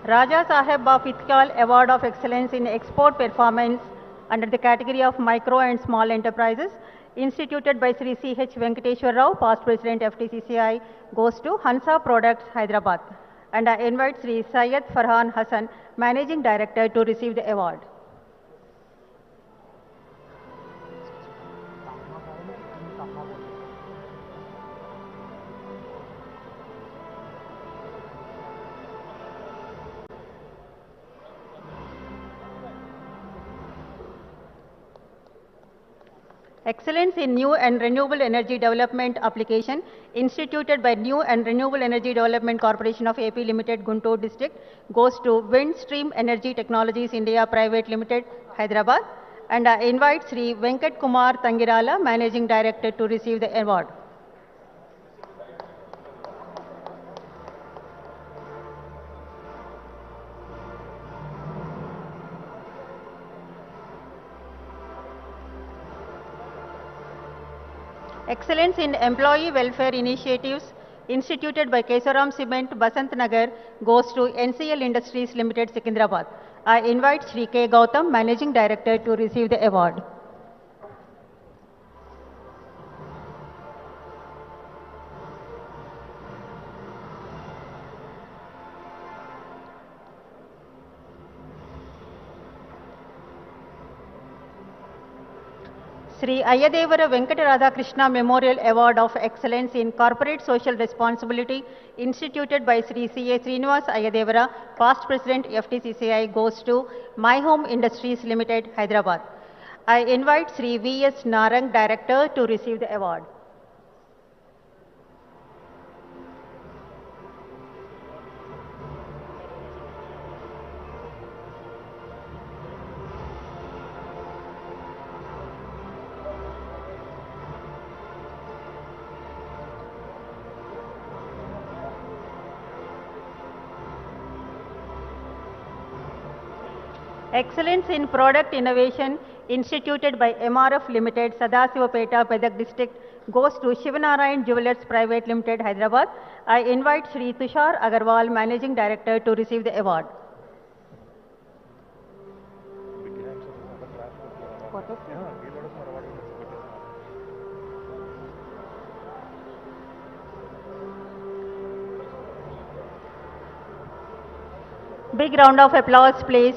Raja Saheb of Itkal Award of Excellence in Export Performance under the category of Micro and Small Enterprises, instituted by Sri C.H. Venkateshwar Rao, past President FTCCI, goes to Hansa Products, Hyderabad. And I invite Sri Syed Farhan Hassan, Managing Director, to receive the award. Excellence in New and Renewable Energy Development Application, instituted by New and Renewable Energy Development Corporation of AP Limited, Guntur District, goes to Windstream Energy Technologies India Private Limited, Hyderabad. And I invite Sri Venkat Kumar Tangirala, Managing Director, to receive the award. Excellence in Employee Welfare Initiatives, instituted by Kesaram Cement, Basant Nagar, goes to NCL Industries Limited, Secunderabad. I invite Sri K. Gautam, Managing Director, to receive the award. Sri Ayadevara Venkata Radha Krishna Memorial Award of Excellence in Corporate Social Responsibility, instituted by Sri C.A. Srinivas Ayadevara, past President FTCCI, goes to My Home Industries Limited, Hyderabad. I invite Sri V.S. Narang, Director, to receive the award. Excellence in Product Innovation instituted by MRF Limited, Sadasivapeta, Medak District goes to Shivanarayan Jewelers Private Limited, Hyderabad. I invite Shri Tushar Agarwal, Managing Director, to receive the award. Big round of applause, please.